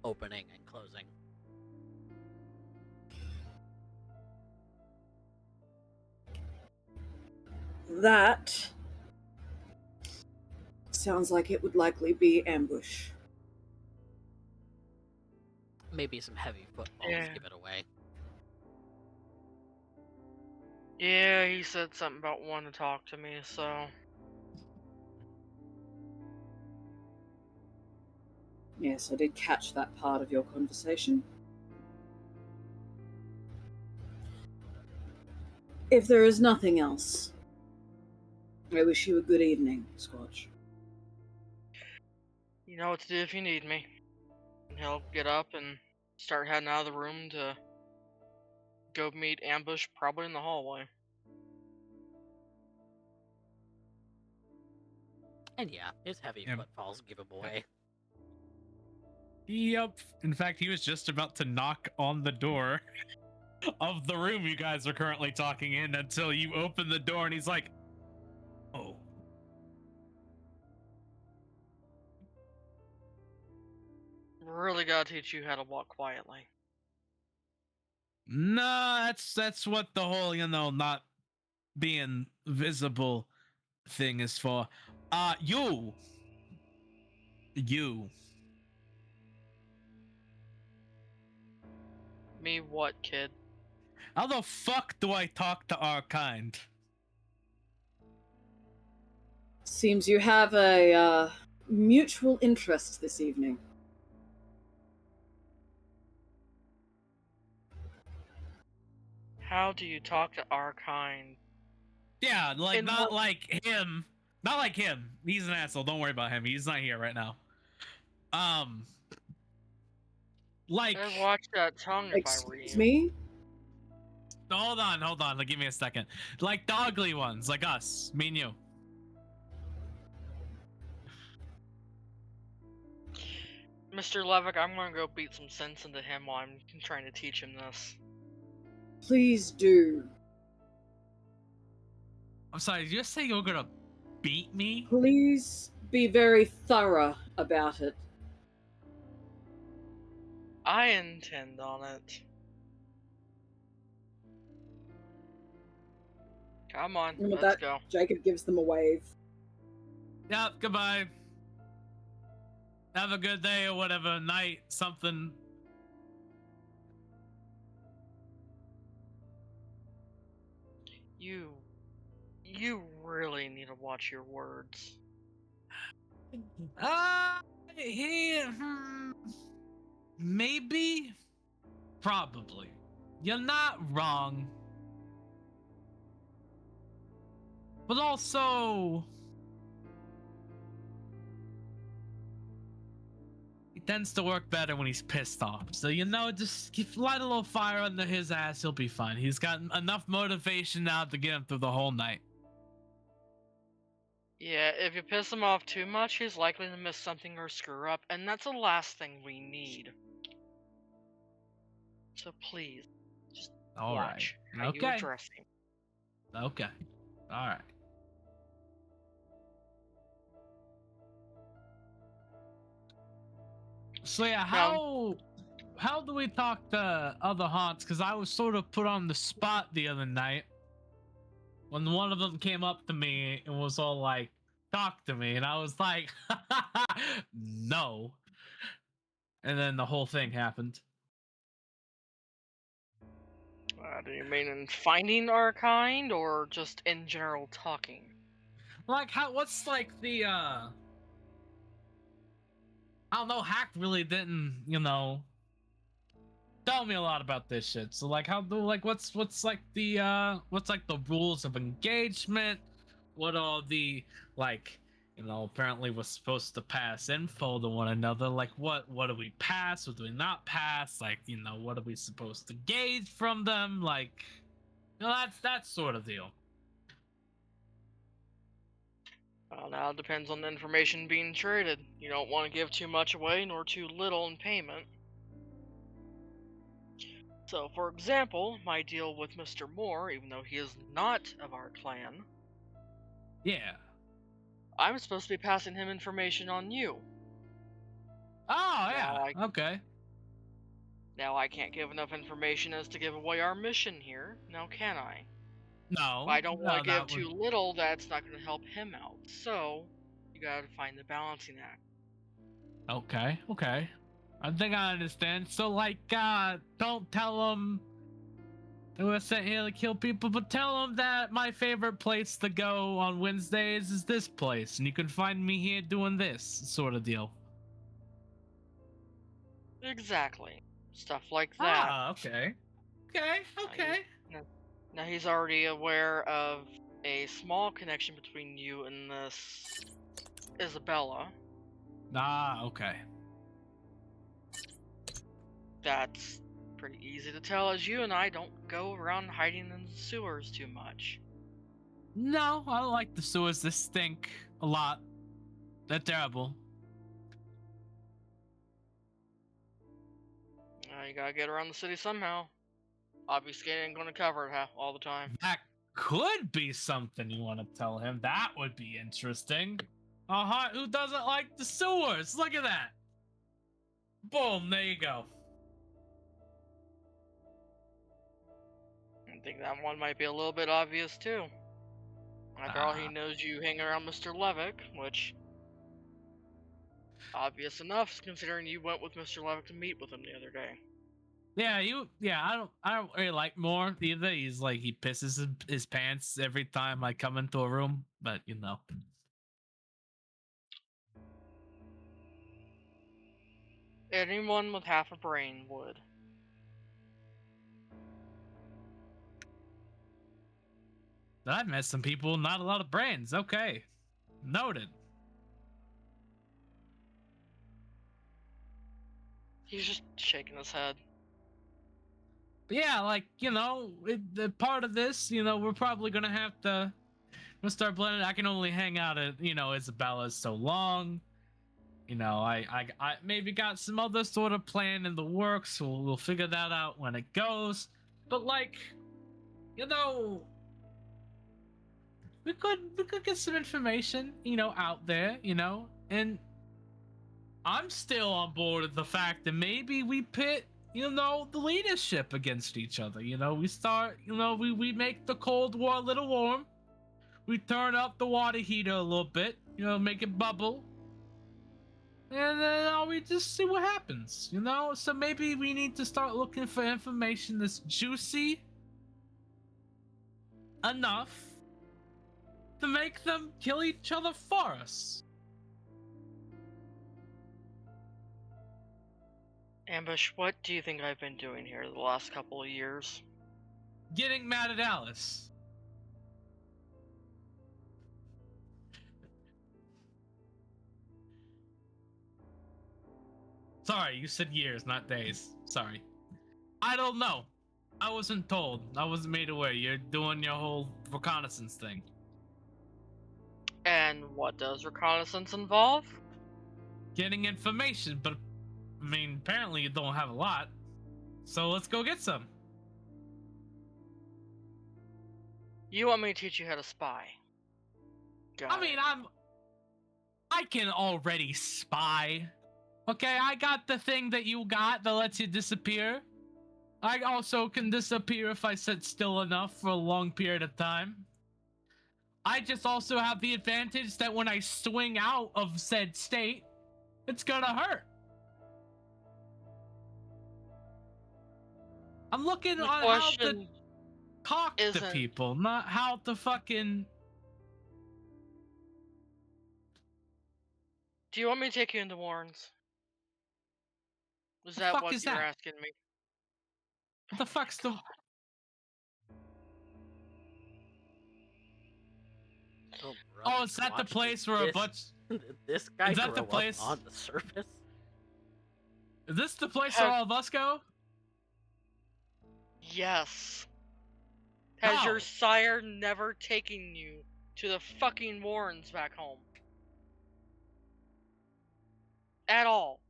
opening and closing. That sounds like it would likely be Ambush. Maybe some heavy footfalls give it away. Yeah, he said something about wanting to talk to me, so... Yes, I did catch that part of your conversation. If there is nothing else, I wish you a good evening, Squatch. You know what to do if you need me. And he'll get up and start heading out of the room to go meet Ambush, probably in the hallway. And yeah, his heavy footfalls give him away. Yep. In fact, he was just about to knock on the door of the room you guys are currently talking in until you open the door and he's like, oh. Really gotta teach you how to walk quietly. No, that's what the whole, not being visible thing is for. You. Me what, kid? How the fuck do I talk to our kind? Seems you have a mutual interest this evening. How do you talk to our kind? Yeah, like not like him. Not like him. He's an asshole. Don't worry about him. He's not here right now. Like, I'd watch that tongue if I were you. Excuse me? Hold on. Like, give me a second. Like the ugly ones, like us, me and you. Mr. Levick, I'm gonna go beat some sense into him while I'm trying to teach him this. Please do. I'm sorry, did you just say you're gonna beat me? Please be very thorough about it. I intend on it. Come on, And with let's that, go. Jacob gives them a wave. Yep, goodbye. Have a good day or whatever, night, something. You really need to watch your words. Maybe, probably. You're not wrong. But also, he tends to work better when he's pissed off. So, just light a little fire under his ass, he'll be fine. He's got enough motivation now to get him through the whole night. Yeah, if you piss him off too much, he's likely to miss something or screw up, and that's the last thing we need. So please, just All right. Watch how you Okay. address him. Okay. All right. So yeah, how do we talk to other haunts? Because I was sort of put on the spot the other night when one of them came up to me and was all like, "Talk to me," and I was like, "No," and then the whole thing happened. Do you mean in finding our kind, or just in general talking? Like, what's like the I don't know, Hack really didn't, tell me a lot about this shit. So like what's like the rules of engagement? What are the like, apparently we're supposed to pass info to one another. Like what do we pass? What do we not pass? Like, what are we supposed to gauge from them? Like, that's that sort of deal. Well, now it depends on the information being traded. You don't want to give too much away, nor too little in payment. So, for example, my deal with Mr. Moore, even though he is not of our clan, Yeah. I'm supposed to be passing him information on you. Oh, Now yeah. Okay. Now I can't give enough information as to give away our mission here, now can I? No. I don't want to that give too little, that's not going to help him out. So, you gotta find the balancing act. Okay. I think I understand. So, like, don't tell them that we're sent here to kill people, but tell them that my favorite place to go on Wednesdays is this place, and you can find me here doing this sort of deal. Exactly. Stuff like that. Ah, okay. Okay. Now he's already aware of a small connection between you and this Isabella. Ah, okay. That's pretty easy to tell, as you and I don't go around hiding in the sewers too much. No, I don't like the sewers. They stink a lot. They're terrible. You gotta get around the city somehow. Obviously, ain't gonna cover it all the time. That could be something you want to tell him. That would be interesting. Who doesn't like the sewers? Look at that. Boom, there you go. I think that one might be a little bit obvious too. After all, he knows you hang around Mr. Levick, which obvious enough considering you went with Mr. Levick to meet with him the other day. Yeah, I don't really like Moore either. He's like, he pisses his pants every time I come into a room, but Anyone with half a brain would. I've met some people, not a lot of brains. Okay. Noted. He's just shaking his head. But yeah, like, the part of this, we're probably gonna have to start blending. I can only hang out at, Isabella's so long. I maybe got some other sort of plan in the works, so we'll figure that out when it goes. But like, we could get some information, out there, and I'm still on board with the fact that maybe we pit, the leadership against each other. We start, we make the Cold War a little warm. We turn up the water heater a little bit, make it bubble. And then we just see what happens, So maybe we need to start looking for information that's juicy enough to make them kill each other for us. Ambush, what do you think I've been doing here the last couple of years? Getting mad at Alice. Sorry, you said years, not days. Sorry. I don't know. I wasn't told. I wasn't made aware. You're doing your whole reconnaissance thing. And what does reconnaissance involve? Getting information, but I mean, apparently you don't have a lot. So let's go get some. You want me to teach you how to spy? I mean, I can already spy. Okay, I got the thing that you got that lets you disappear. I also can disappear if I sit still enough for a long period of time. I just also have the advantage that when I swing out of said state, it's gonna hurt. I'm looking The on how to question talk to isn't- people, not how to fucking... Do you want me to take you into Warrens? Is The that fuck what is you're that? asking me? What the fuck's the... Oh, Oh, is that the Squatch, place did where a this- bunch... did this guy Is that the grow up place- on the surface? Is this the place where all of us go? Yes. Has How? your sire never taken you to the fucking Warrens back home? At all?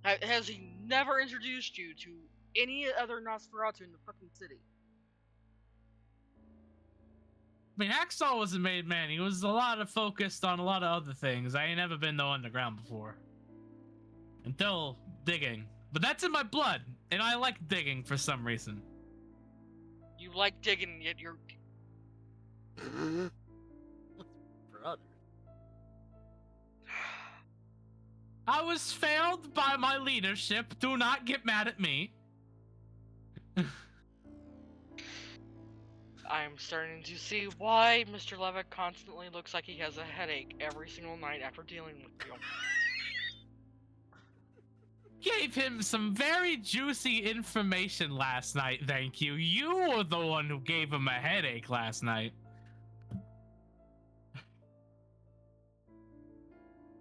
Has he never introduced you to any other Nosferatu in the fucking city? I mean, Hacksaw was a made man. He was a lot of focused on a lot of other things. I ain't never been no underground before. Until digging. But that's in my blood, and I like digging for some reason. You like digging, yet you're... Brother. I was failed by my leadership. Do not get mad at me. I'm starting to see why Mr. Levit constantly looks like he has a headache every single night after dealing with you. Gave him some very juicy information last night, thank you. You were the one who gave him a headache last night.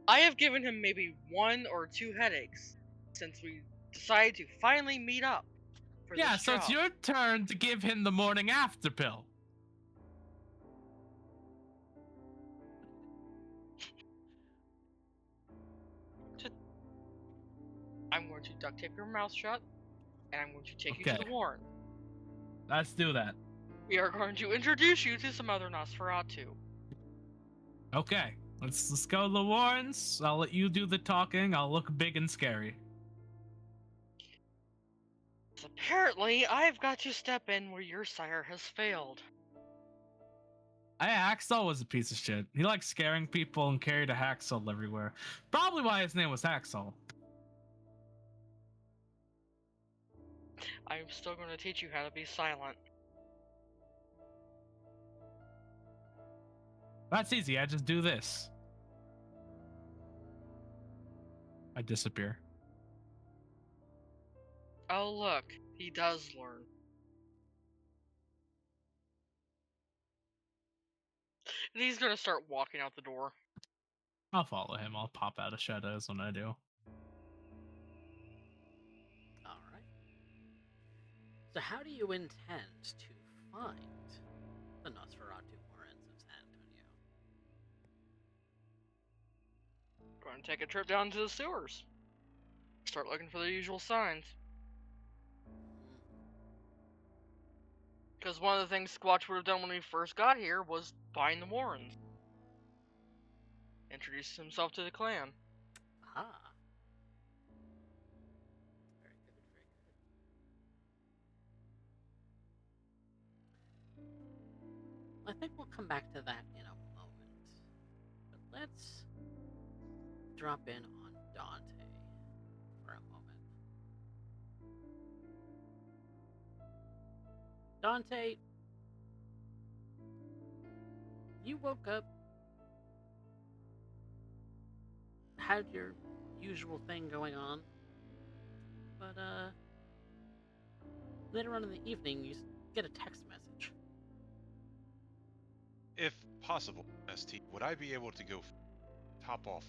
I have given him maybe 1 or 2 headaches since we decided to finally meet up for Yeah, this so it's job. your turn to give him the morning after pill. I'm going to duct tape your mouth shut, and I'm going to take you to Okay. the Warren. Let's do that. We are going to introduce you to some other Nosferatu. Okay, let's go to the Warrens. I'll let you do the talking. I'll look big and scary. So apparently, I've got to step in where your sire has failed. Hacksaw was a piece of shit. He liked scaring people and carried a hacksaw everywhere. Probably why his name was Hacksaw. I'm still going to teach you how to be silent. That's easy. I just do this. I disappear. Oh look, he does learn. And he's gonna start walking out the door. I'll follow him. I'll pop out of shadows when I do. Alright. So how do you intend to find the Nosferatu Warrens of San Antonio? Going to take a trip down to the sewers. Start looking for the usual signs. Because one of the things Squatch would have done when we first got here was find the Warrens. Introduce himself to the clan. Aha. Very good, very good. I think we'll come back to that in a moment. But let's drop in on Dante for a moment. Dante, you woke up, had your usual thing going on, but later on in the evening you get a text message. If possible, ST, would I be able to go top off?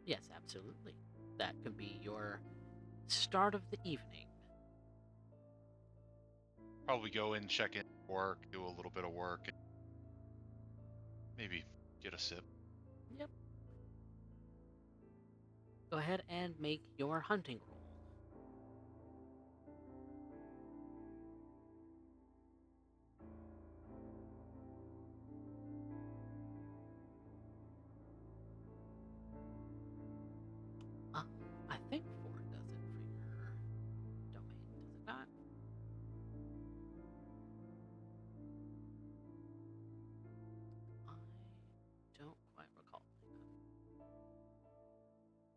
Yes, absolutely. That could be your start of the evening. Probably go in, check in, work, do a little bit of work, and maybe get a sip. Yep. Go ahead and make your hunting roll.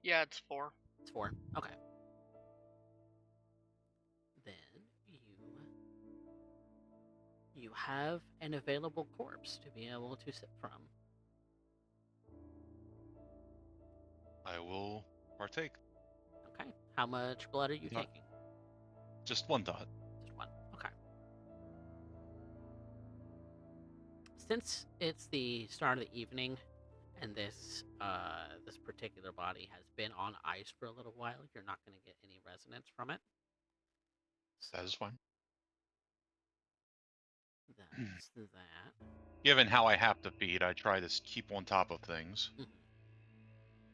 Yeah, it's 4. It's 4. Okay. Then you have an available corpse to be able to sip from. I will partake. Okay. How much blood are you Not- taking? Just one dot. Just 1. Okay. Since it's the start of the evening, and this particular body has been on ice for a little while, you're not going to get any resonance from it. So That is fine. that's that. Given how I have to feed, I try to keep on top of things. Mhm.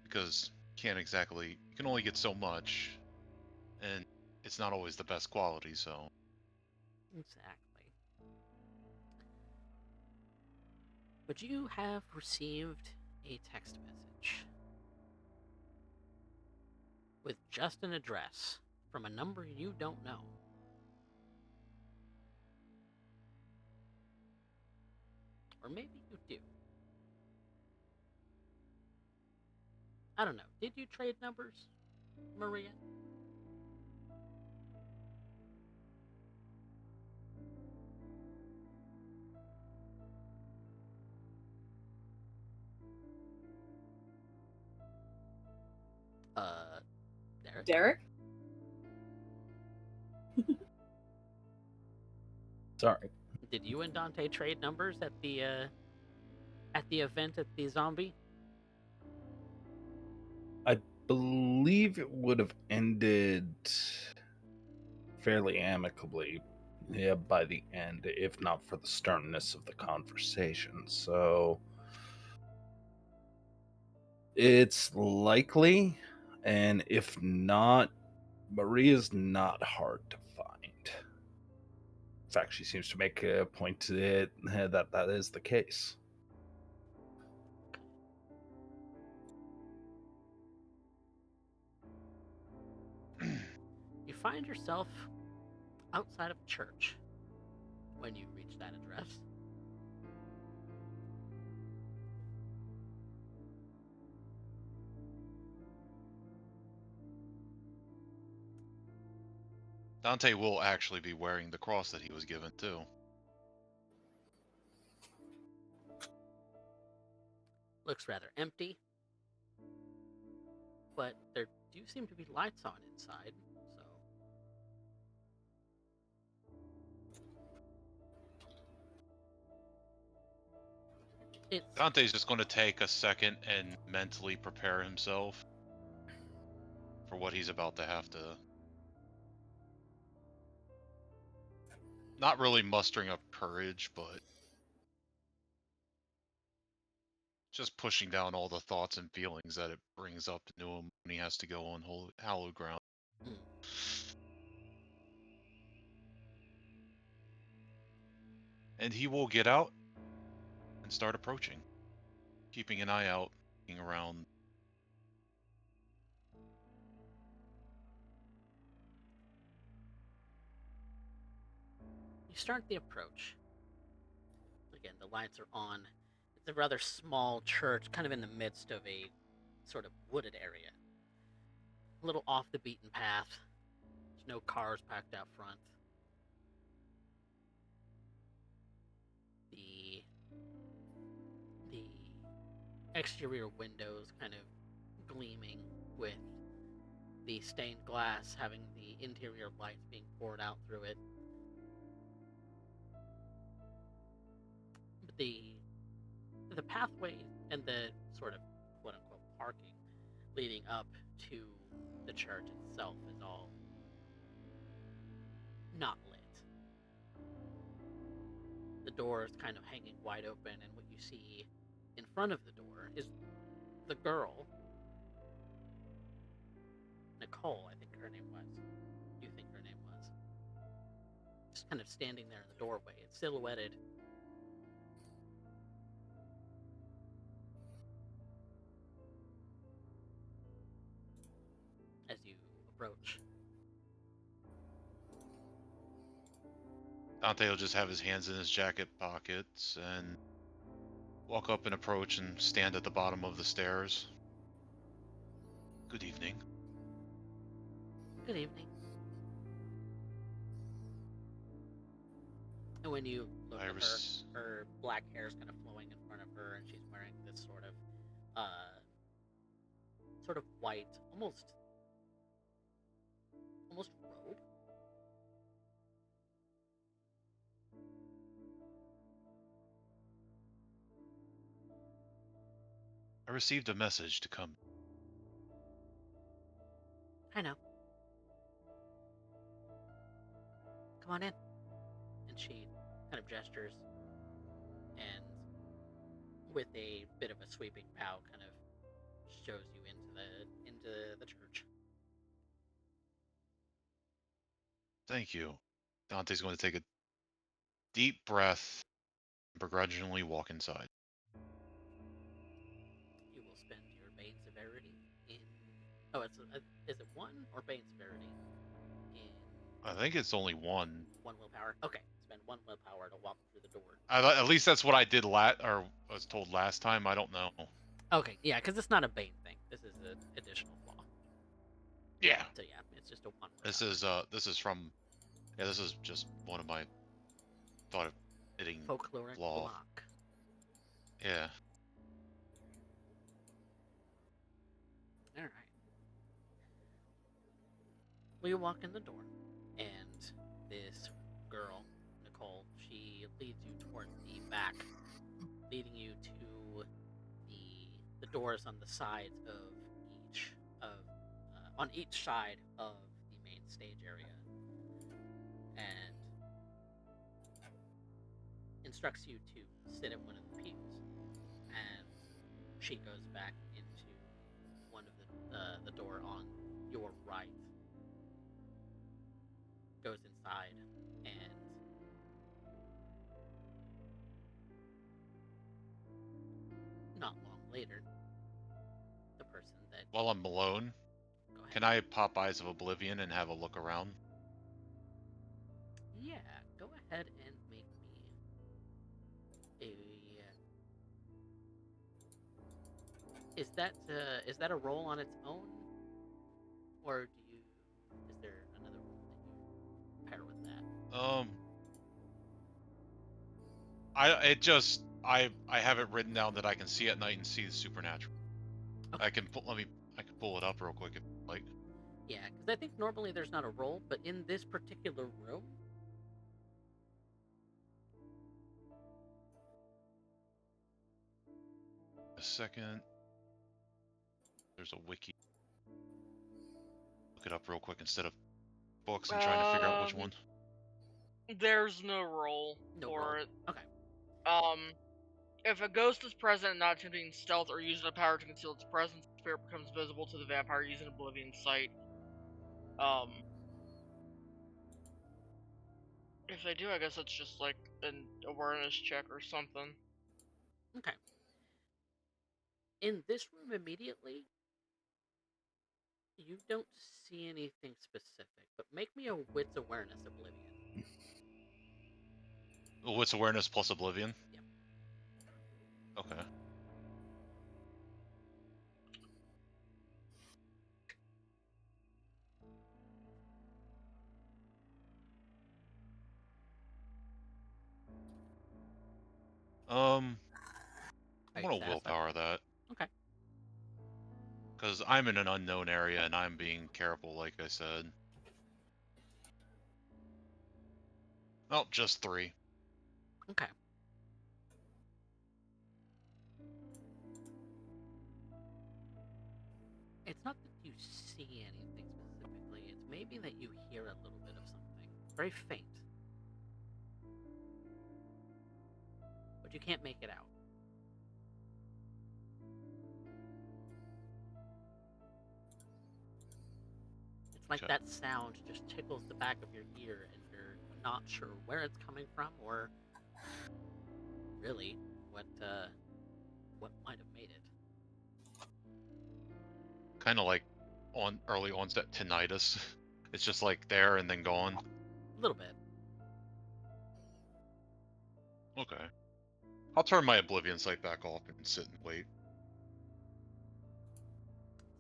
Because you can only get so much. And it's not always the best quality, so. Exactly. Would you have received a text message with just an address from a number you don't know? Or maybe you do. I don't know. Did you trade numbers, Maria? Derek? Derek? Sorry. Did you and Dante trade numbers at the event at the zombie? I believe it would have ended fairly amicably, yeah, by the end, if not for the sternness of the conversation. So it's likely, and if not, Maria's not hard to find. In fact, she seems to make a point to it that that is the case. You find yourself outside of church when you reach that address. Dante will actually be wearing the cross that he was given, too. Looks rather empty, but there do seem to be lights on inside, so it's Dante's just going to take a second and mentally prepare himself for what he's about to have to. Not really mustering up courage, but just pushing down all the thoughts and feelings that it brings up into him when he has to go on hallowed ground. Mm. And he will get out and start approaching, keeping an eye out, looking around. You start the approach. Again, the lights are on. It's a rather small church, kind of in the midst of a sort of wooded area. A little off the beaten path. There's no cars packed out front. The exterior windows kind of gleaming with the stained glass having the interior lights being poured out through it. But the pathway and the sort of quote unquote parking leading up to the church itself is all not lit. The door is kind of hanging wide open, and what you see in front of the door is the girl, Nicole, I think her name was. You think her name was. Just kind of standing there in the doorway. It's silhouetted. As you approach. Dante will just have his hands in his jacket pockets and walk up and approach and stand at the bottom of the stairs. Good evening. Good evening. And when you look at her, her black hair is kind of flowing in front of her, and she's wearing this sort of white, almost robe. I received a message to come. I know. Come on in. And she kind of gestures, and with a bit of a sweeping bow, kind of shows you into the church. Thank you. Dante's going to take a deep breath and begrudgingly walk inside. You will spend your bane severity in. Oh, is it 1 or bane severity? In I think it's only 1. 1 willpower. Okay, spend 1 willpower to walk through the door. At least that's what I did or was told last time. I don't know. Okay, yeah, because it's not a bane thing. This is an additional flaw. Yeah. So yeah, it's just a 1 willpower. This is from. Yeah, this is just one of my thought of hitting folkloric law. block. Yeah. All right. Well, you walk in the door, and this girl, Nicole, she leads you towards the back, leading you to the doors on the sides of on each side of the main stage area, and instructs you to sit at one of the pews. And she goes back into one of the door on your right, goes inside, and not long later, the person that... While I'm alone, can I pop Eyes of Oblivion and have a look around? Yeah, go ahead and make me a... Is that a roll on its own? Or is there another roll that you pair with that? I have it written down that I can see at night and see the supernatural. Okay. I can pull it up real quick if like. Yeah, because I think normally there's not a roll, but in this particular room, A second. There's a wiki. Look it up real quick instead of books and trying to figure out which one. There's no roll for it. Okay. If a ghost is present and not attempting stealth or using a power to conceal its presence, the spirit becomes visible to the vampire using Oblivion sight. If they do, I guess it's just like an awareness check or something. Okay. In this room immediately, you don't see anything specific, but make me a Wits Awareness Oblivion. Wits Awareness plus Oblivion? Yep. Okay. I'm gonna willpower that. Okay. Because I'm in an unknown area and I'm being careful, like I said. Oh, just 3. Okay. It's not that you see anything specifically, it's maybe that you hear a little bit of something. Very faint. But you can't make it out. It's like that sound just tickles the back of your ear and you're not sure where it's coming from or really what might have made it. Kind of like early onset tinnitus. It's just like there and then gone. A little bit. Okay. I'll turn my Oblivion sight back off and sit and wait.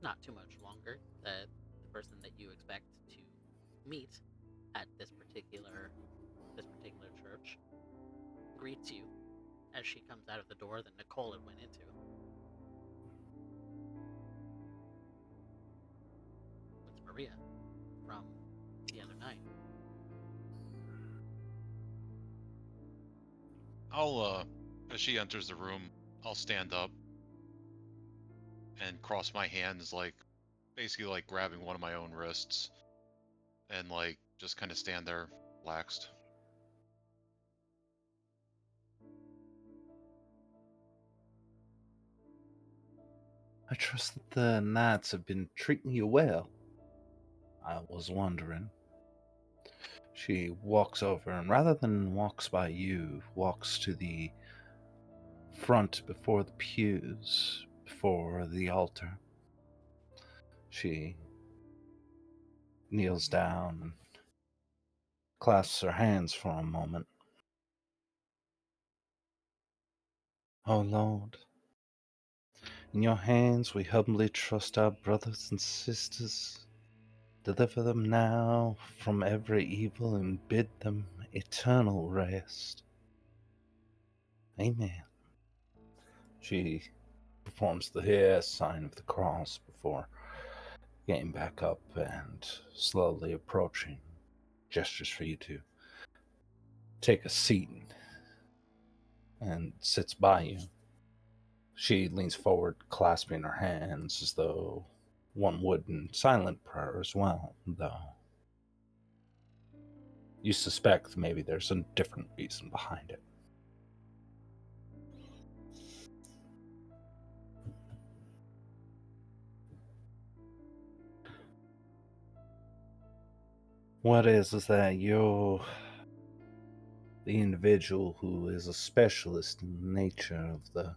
not too much longer, the person that you expect to meet at this particular church greets you as she comes out of the door that Nicole had went into. It's Maria from the other night. As she enters the room, I'll stand up and cross my hands, like, basically like grabbing one of my own wrists, and like, just kind of stand there, relaxed. I trust that the knights have been treating you well. I was wondering. She walks over and rather than walks by you, walks to the front before the pews, before the altar. She kneels down and clasps her hands for a moment. Oh Lord, in your hands we humbly trust our brothers and sisters. Deliver them now from every evil and bid them eternal rest. Amen. She performs the sign of the cross before getting back up and slowly approaching. Gestures for you to take a seat and sits by you. She leans forward, clasping her hands as though one would in silent prayer as well, though you suspect maybe there's a different reason behind it. What is that you're the individual who is a specialist in the nature of the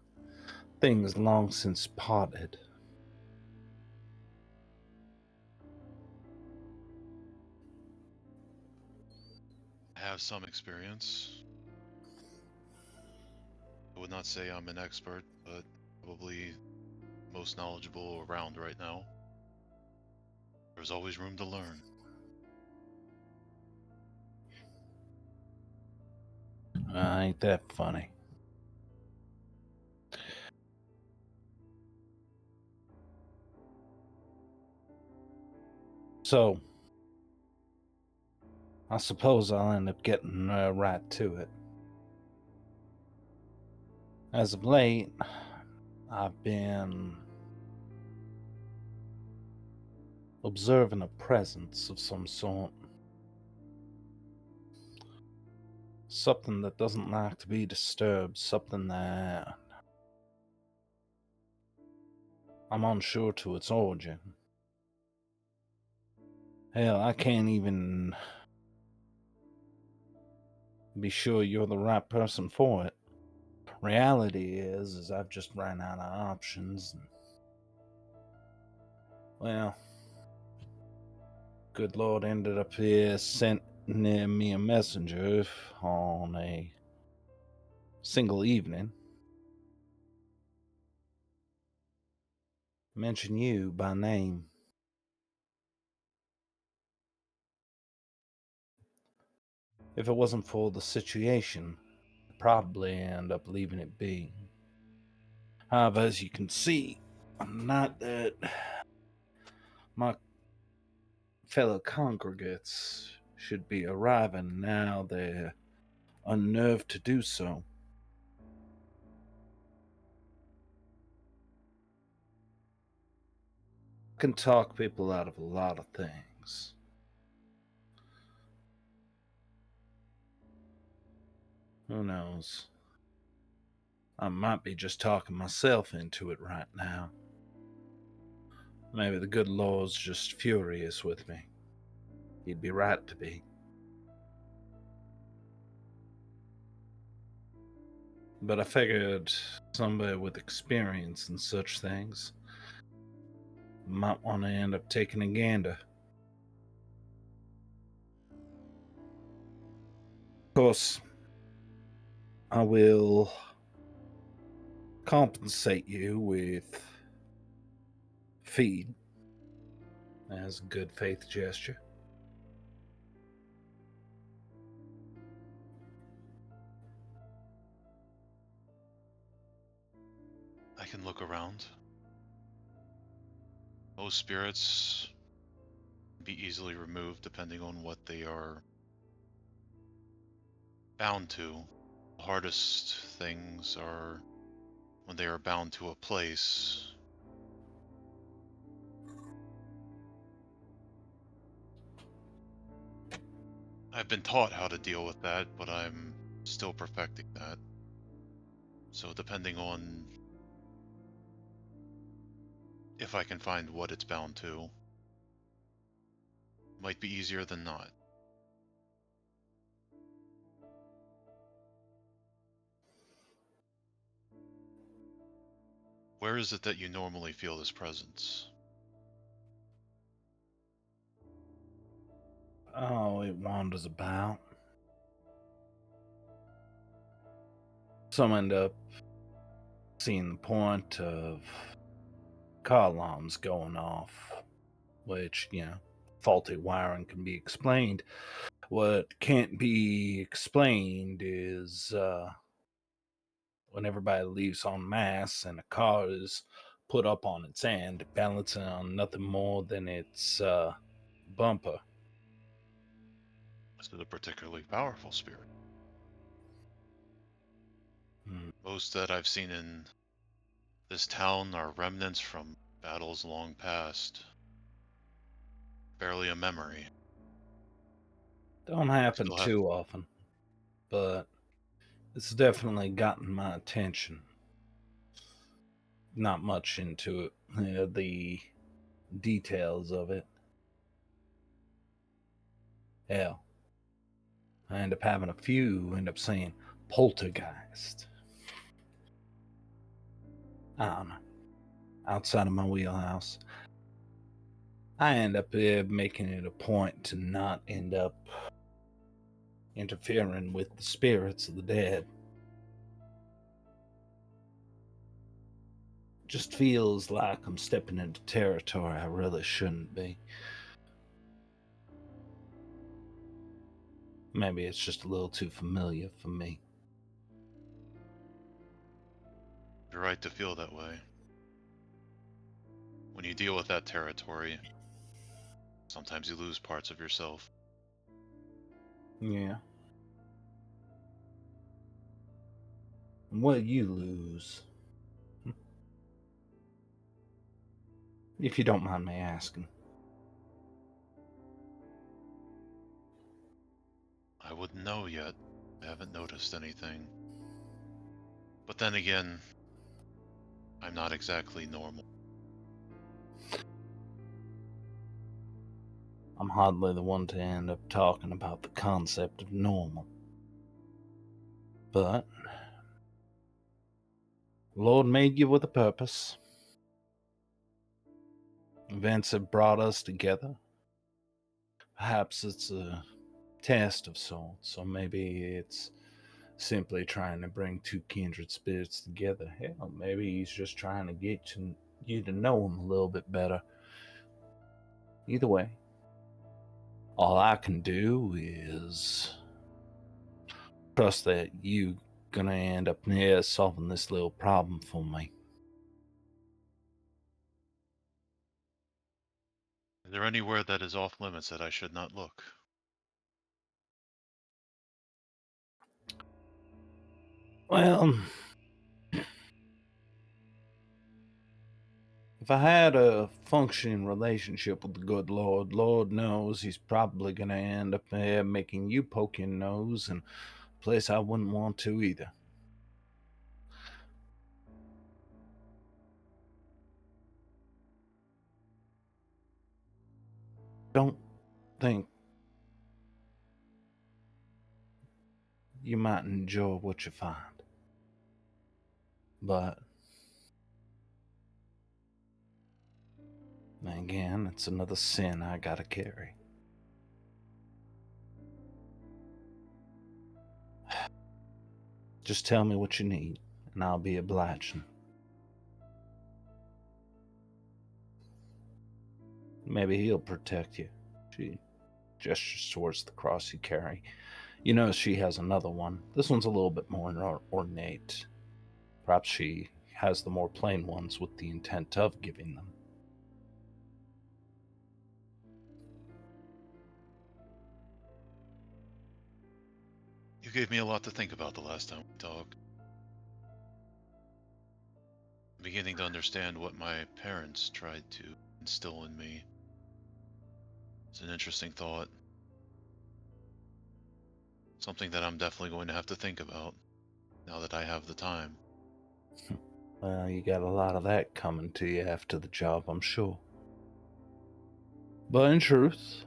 things long since potted. I have some experience. I would not say I'm an expert, but probably most knowledgeable around right now. There's always room to learn. Ain't that funny? So, I suppose I'll end up getting right to it. As of late, I've been observing a presence of some sort. Something that doesn't like to be disturbed, something that I'm unsure to its origin. Hell, I can't even be sure you're the right person for it. Reality is I've just ran out of options. And, well, good Lord ended up here sending me a messenger on a single evening. Mention you by name. If it wasn't for the situation, I'd probably end up leaving it be. However, as you can see, not that my fellow congregates should be arriving now they're unnerved to do so. I can talk people out of a lot of things. Who knows? I might be just talking myself into it right now. Maybe the good Lord's just furious with me. He'd be right to be. But I figured somebody with experience in such things might want to end up taking a gander. Of course, I will compensate you with feed as a good faith gesture. I can look around. Most spirits can be easily removed depending on what they are bound to. The hardest things are when they are bound to a place. I've been taught how to deal with that, but I'm still perfecting that. So depending on if I can find what it's bound to, might be easier than not. Where is it that you normally feel this presence? Oh, it wanders about. Some end up seeing the point of car alarms going off, which, faulty wiring can be explained. What can't be explained is when everybody leaves en masse and a car is put up on its end, balancing on nothing more than its bumper. This is a particularly powerful spirit. Most that I've seen in this town are remnants from battles long past. Barely a memory. Don't happen Still have too often, but it's definitely gotten my attention. Not much into it, the details of it. Hell, I end up having a few end up saying poltergeist. I don't know. Outside of my wheelhouse. I end up making it a point to not end up interfering with the spirits of the dead. Just feels like I'm stepping into territory I really shouldn't be. Maybe it's just a little too familiar for me. You're right to feel that way. When you deal with that territory, sometimes you lose parts of yourself. Yeah. What you lose? If you don't mind me asking. I wouldn't know yet. I haven't noticed anything. But then again, I'm not exactly normal. I'm hardly the one to end up talking about the concept of normal. But Lord made you with a purpose. Events have brought us together. Perhaps it's a test of sorts, or maybe it's simply trying to bring two kindred spirits together. Hell, maybe he's just trying to get you to know him a little bit better. Either way, all I can do is trust that you gonna end up solving this little problem for me. Is there anywhere that is off limits that I should not look? Well, if I had a functioning relationship with the good Lord, Lord knows he's probably going to end up making you poke your nose in a place I wouldn't want to either. Don't think you might enjoy what you find. But again, it's another sin I gotta carry. Just tell me what you need, and I'll be obliging. Maybe he'll protect you. She gestures towards the cross you carry. You know she has another one. This one's a little bit more ornate. Perhaps she has the more plain ones with the intent of giving them. You gave me a lot to think about the last time we talked. I'm beginning to understand what my parents tried to instill in me. It's an interesting thought. Something that I'm definitely going to have to think about now that I have the time. Well, you got a lot of that coming to you after the job, I'm sure. But in truth,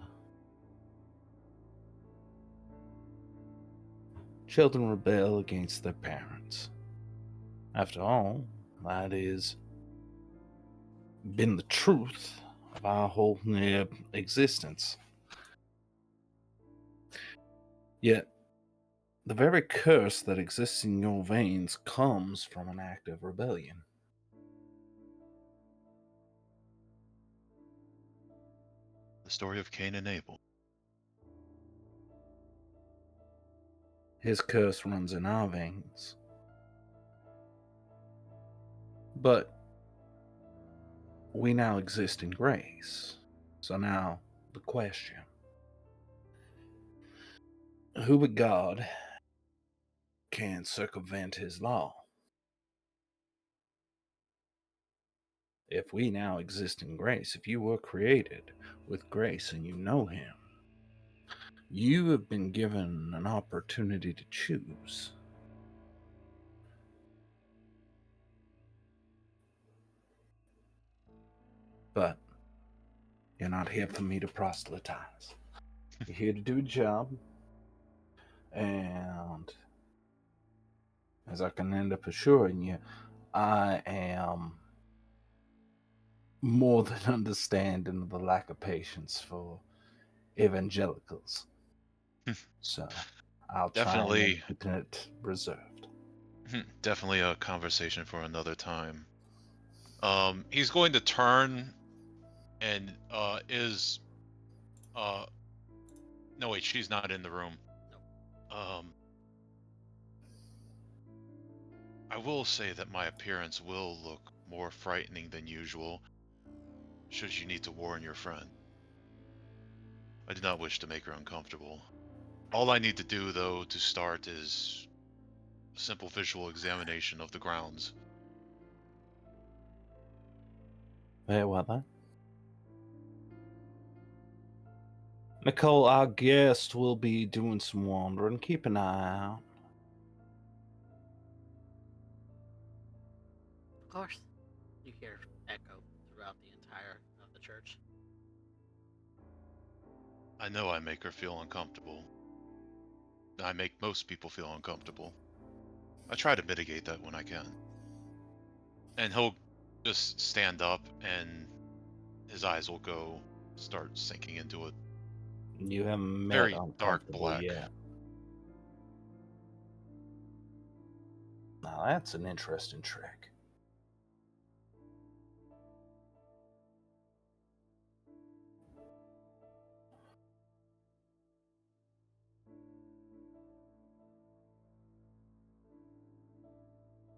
children rebel against their parents. After all, that is been the truth of our whole existence. Yet, the very curse that exists in your veins comes from an act of rebellion. The story of Cain and Abel. His curse runs in our veins. But we now exist in grace. So now, the question. Who but God can circumvent his law? If we now exist in grace, if you were created with grace and you know him, you have been given an opportunity to choose. But you're not here for me to proselytize. You're here to do a job. And as I can end up assuring you, I am more than understanding of the lack of patience for evangelicals. So I'll try Definitely. and keep it reserved. Definitely a conversation for another time. He's going to turn and no wait, she's not in the room. I will say that my appearance will look more frightening than usual, should you need to warn your friend. I do not wish to make her uncomfortable. All I need to do, though, to start is a simple visual examination of the grounds. Very well then. Nicole, our guest will be doing some wandering. Keep an eye out. Of course. You hear echo throughout the entire of the church. I know I make her feel uncomfortable. I make most people feel uncomfortable. I try to mitigate that when I can. And he'll just stand up and his eyes will start sinking into it. You haven't met Very dark uncomfortable black. yet. Now that's an interesting trick.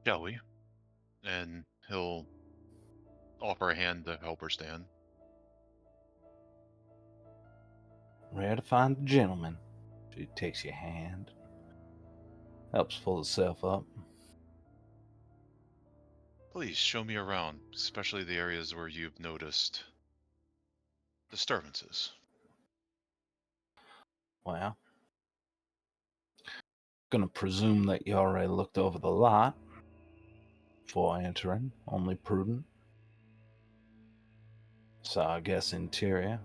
Shall we? And he'll offer a hand to help her stand. Rare to find a gentleman. She takes your hand, helps pull herself up. Please show me around, especially the areas where you've noticed disturbances. Well, gonna presume that you already looked over the lot before entering. Only prudent. So I guess interior.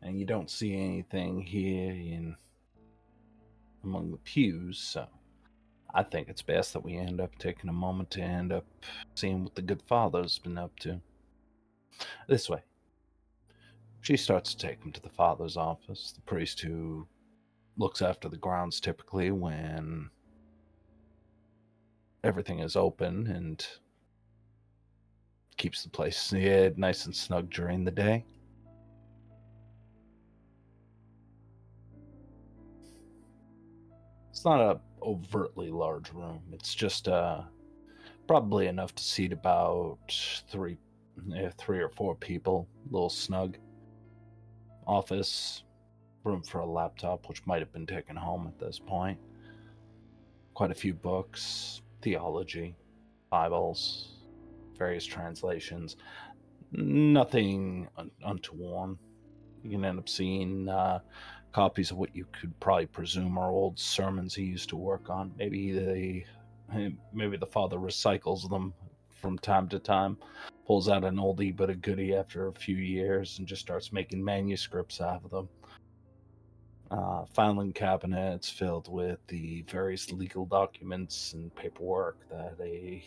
And you don't see anything here among the pews, so I think it's best that we end up taking a moment to end up seeing what the good father's been up to. This way. She starts to take him to the father's office, the priest who looks after the grounds typically when everything is open and keeps the place nice and snug during the day. It's not a overtly large room. It's just probably enough to seat about three or four people. A little snug. Office, room for a laptop, which might have been taken home at this point. Quite a few books, theology, Bibles, various translations. Nothing untoward. You can end up seeing copies of what you could probably presume are old sermons he used to work on. Maybe the father recycles them from time to time, pulls out an oldie but a goodie after a few years and just starts making manuscripts out of them. Filing cabinets filled with the various legal documents and paperwork that a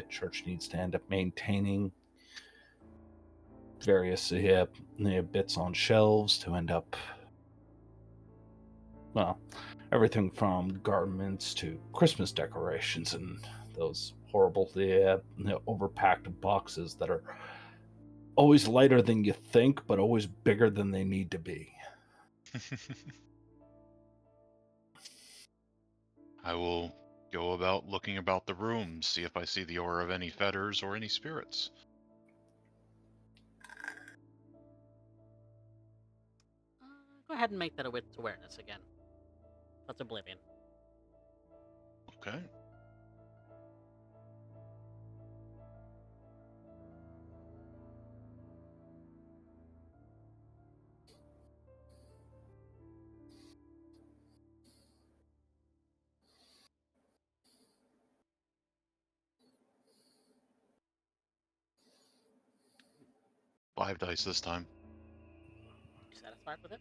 church needs to end up maintaining. Various bits on shelves to end up, well, everything from garments to Christmas decorations and those horrible overpacked boxes that are always lighter than you think, but always bigger than they need to be. I will go about looking about the room, see if I see the aura of any fetters or any spirits. Go ahead and make that a wits awareness again. That's Oblivion. Okay. Five dice this time. You satisfied with it?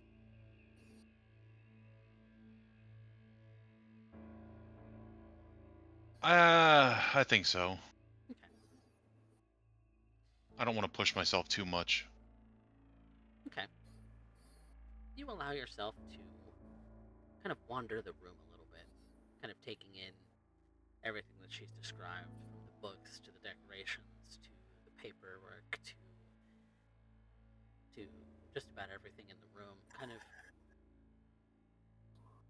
I think so. Okay. I don't want to push myself too much. Okay. You allow yourself to kind of wander the room a little bit, kind of taking in everything that she's described, from the books to the decorations to the paperwork to just about everything in the room, kind of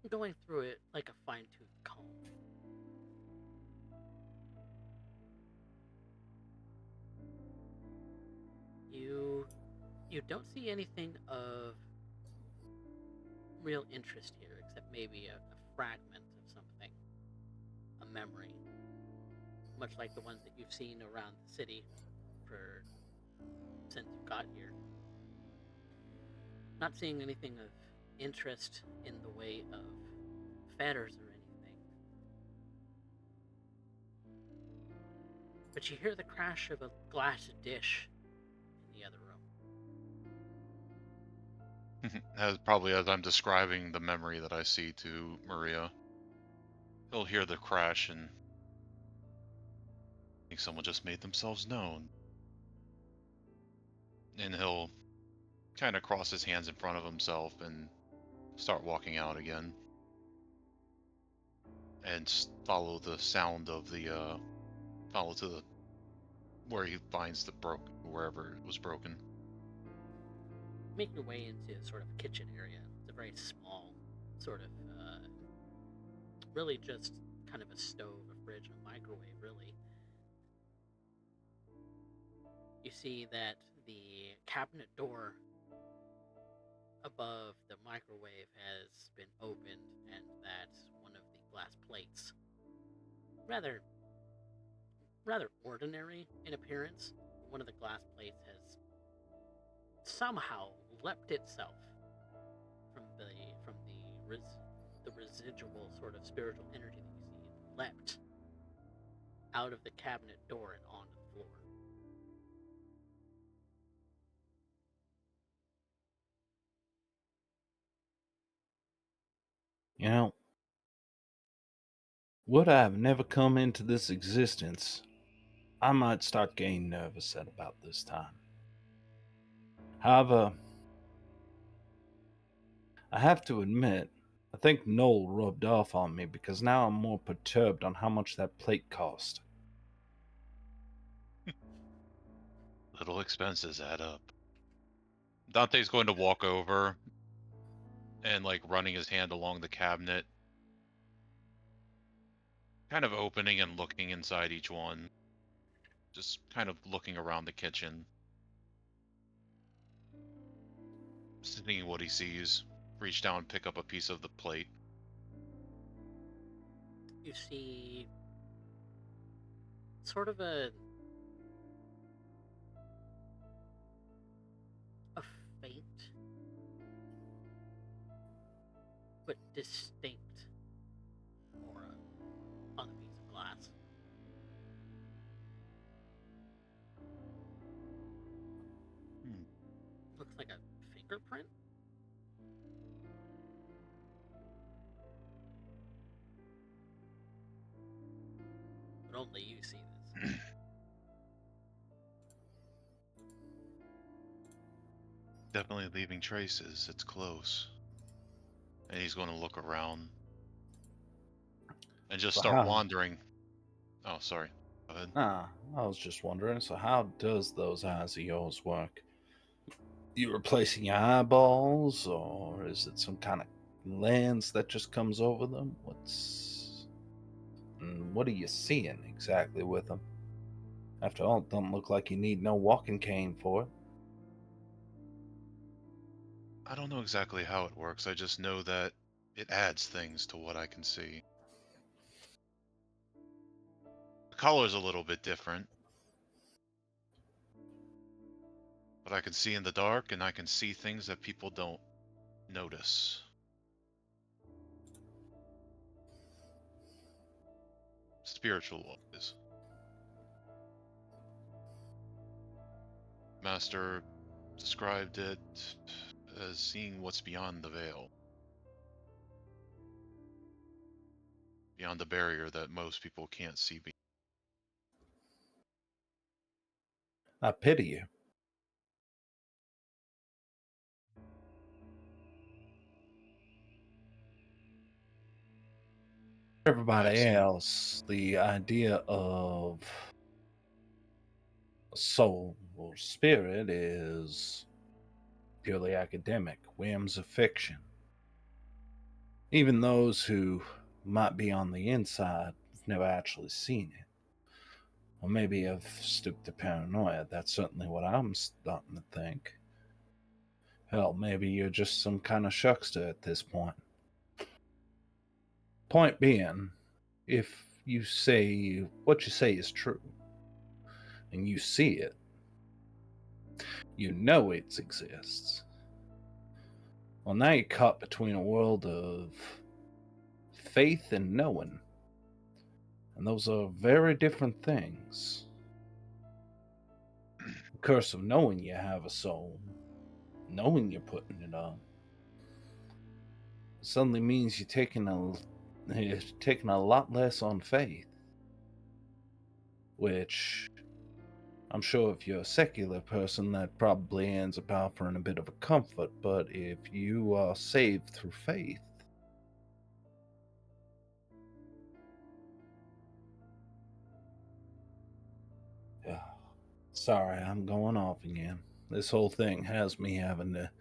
going through it like a fine-tooth comb. You don't see anything of real interest here, except maybe a fragment of something, a memory, much like the ones that you've seen around the city since you got here. Not seeing anything of interest in the way of fetters or anything. But you hear the crash of a glass dish in the other room. Probably as I'm describing the memory that I see to Maria, he'll hear the crash and think someone just made themselves known. And he'll kind of cross his hands in front of himself and start walking out again. And follow the sound of follow to the where he finds wherever it was broken. Make your way into sort of a kitchen area. It's a very small, sort of, really just kind of a stove, a fridge, and a microwave, really. You see that the cabinet door above the microwave has been opened, and that one of the glass plates, rather ordinary in appearance, one of the glass plates has somehow leapt itself from the residual sort of spiritual energy that you see. It leapt out of the cabinet door and onto the floor. You know, would I have never come into this existence, I might start getting nervous at about this time. However, I have to admit, I think Noel rubbed off on me because now I'm more perturbed on how much that plate cost. Little expenses add up. Dante's going to walk over and, like, running his hand along the cabinet, kind of opening and looking inside each one. Just kind of looking around the kitchen. Seeing what he sees. Reach down and pick up a piece of the plate. You see sort of a faint but distinct aura on the piece of glass. Looks like a fingerprint. But only you see this. Definitely leaving traces. It's close. And he's going to look around. And just start wandering. Oh, sorry. Go ahead. I was just wondering, so how does those eyes of yours work? You replacing your eyeballs, or is it some kind of lens that just comes over them? What are you seeing exactly with them? After all, it don't look like you need no walking cane for it. I don't know exactly how it works. I just know that it adds things to what I can see. The color's a little bit different. But I can see in the dark, and I can see things that people don't notice. Spiritual wise. Master described it as seeing what's beyond the veil. Beyond the barrier that most people can't see. I pity you. Everybody else, the idea of a soul or spirit is purely academic, whims of fiction. Even those who might be on the inside have never actually seen it. Or maybe have stooped to paranoia. That's certainly what I'm starting to think. Hell, maybe you're just some kind of shuckster at this point. Point being, if you say what you say is true, and you see it, you know it exists. Well, now you're caught between a world of faith and knowing. And those are very different things. The curse of knowing you have a soul, knowing you're putting it on, suddenly means you're taking a lot less on faith. Which, I'm sure if you're a secular person, that probably ends up offering a bit of a comfort. But if you are saved through faith, sorry, I'm going off again. This whole thing has me having to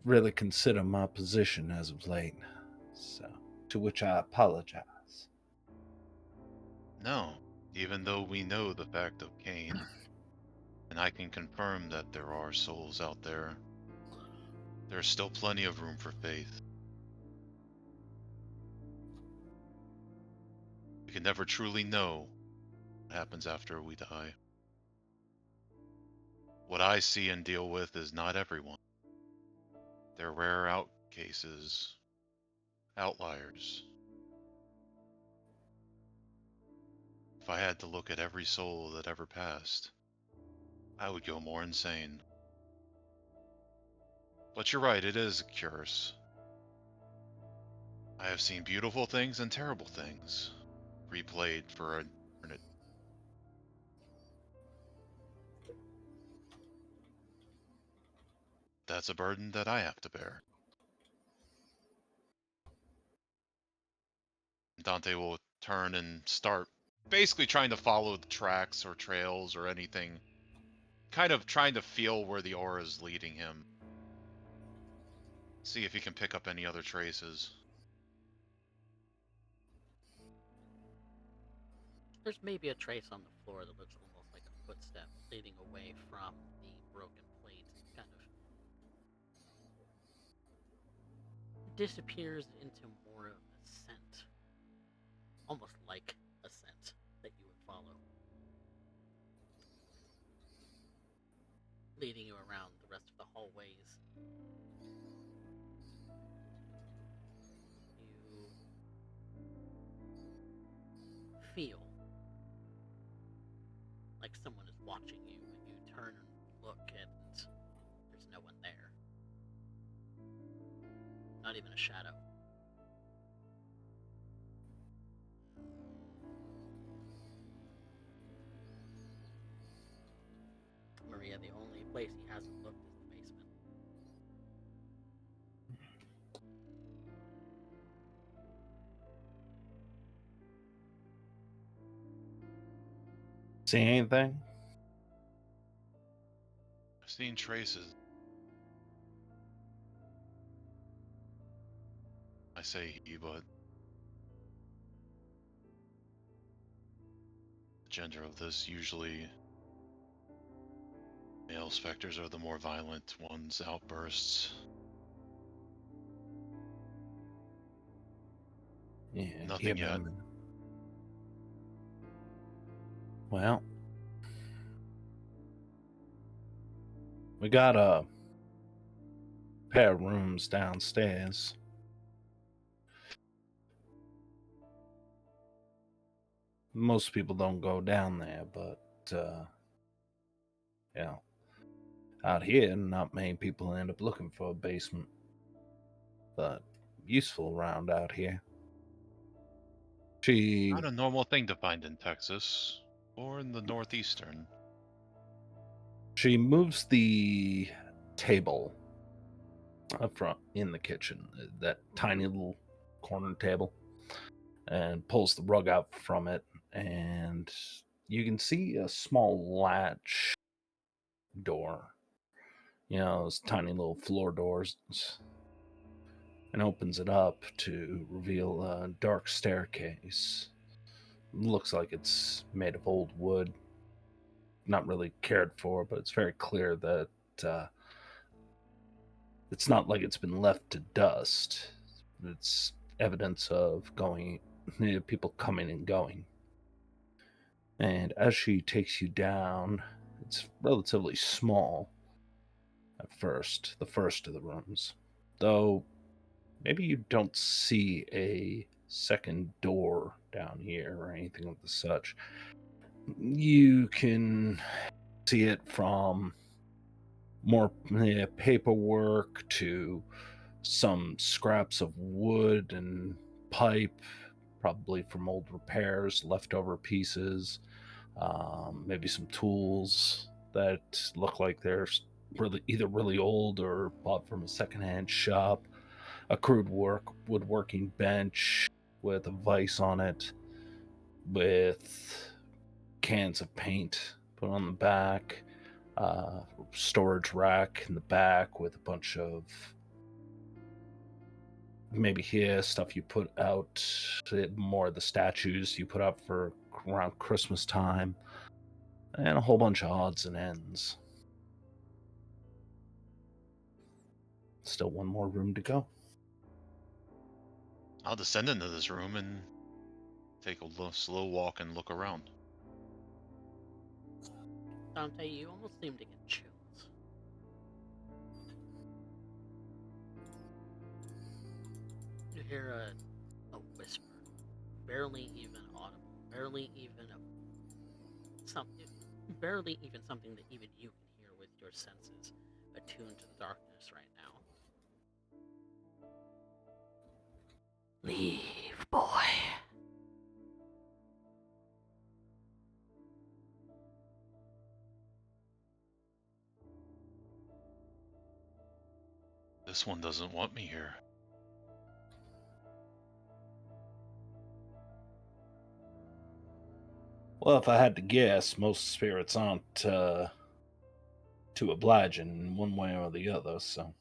really consider my position as of late. So, to which I apologize. No, even though we know the fact of Cain, and I can confirm that there are souls out there, there's still plenty of room for faith. We can never truly know what happens after we die. What I see and deal with is not everyone. They're rare cases, outliers. If I had to look at every soul that ever passed, I would go more insane. But you're right, it is a curse. I have seen beautiful things and terrible things replayed for an eternity. That's a burden that I have to bear. Dante will turn and start basically trying to follow the tracks or trails or anything kind of trying to feel where the aura is leading him. See if he can pick up any other traces. There's maybe a trace on the floor that looks almost like a footstep leading away from the broken plate. Kind of disappears into more of a scent. Almost like a scent that you would follow. Leading you around the rest of the hallways. You feel like someone is watching you, and you turn and look, and there's no one there. Not even a shadow. Maria, the only place he hasn't looked is the basement. See anything? I've seen traces. I say he, but the gender of this, usually male specters are the more violent ones, outbursts. Yeah, Nothing give yet. him. Well, we got a pair of rooms downstairs. Most people don't go down there, but yeah, out here, not many people end up looking for a basement, but useful around out here. She Not a normal thing to find in Texas or in the Northeastern. She moves the table up front in the kitchen, that tiny little corner table, and pulls the rug out from it, and you can see a small latch door. You know, those tiny little floor doors, and opens it up to reveal a dark staircase. Looks like it's made of old wood. Not really cared for, but it's very clear that it's not like it's been left to dust. It's evidence of people coming and going. And as she takes you down, it's relatively small at first, the first of the rooms. Though maybe you don't see a second door down here or anything of the such. You can see it from more paperwork to some scraps of wood and pipe, probably from old repairs, leftover pieces, maybe some tools that look like they're either really old or bought from a secondhand shop, a crude woodworking bench with a vise on it, with cans of paint put on the back, storage rack in the back with a bunch of maybe here stuff you put out, more of the statues you put up for around Christmas time, and a whole bunch of odds and ends. Still one more room to go. I'll descend into this room and take a slow walk and look around. Dante, you almost seem to get chills. You hear a whisper, barely even audible, barely even something that even you can hear with your senses attuned to the darkness right now. Leave, boy. This one doesn't want me here. Well, if I had to guess, most spirits aren't to oblige in one way or the other, so.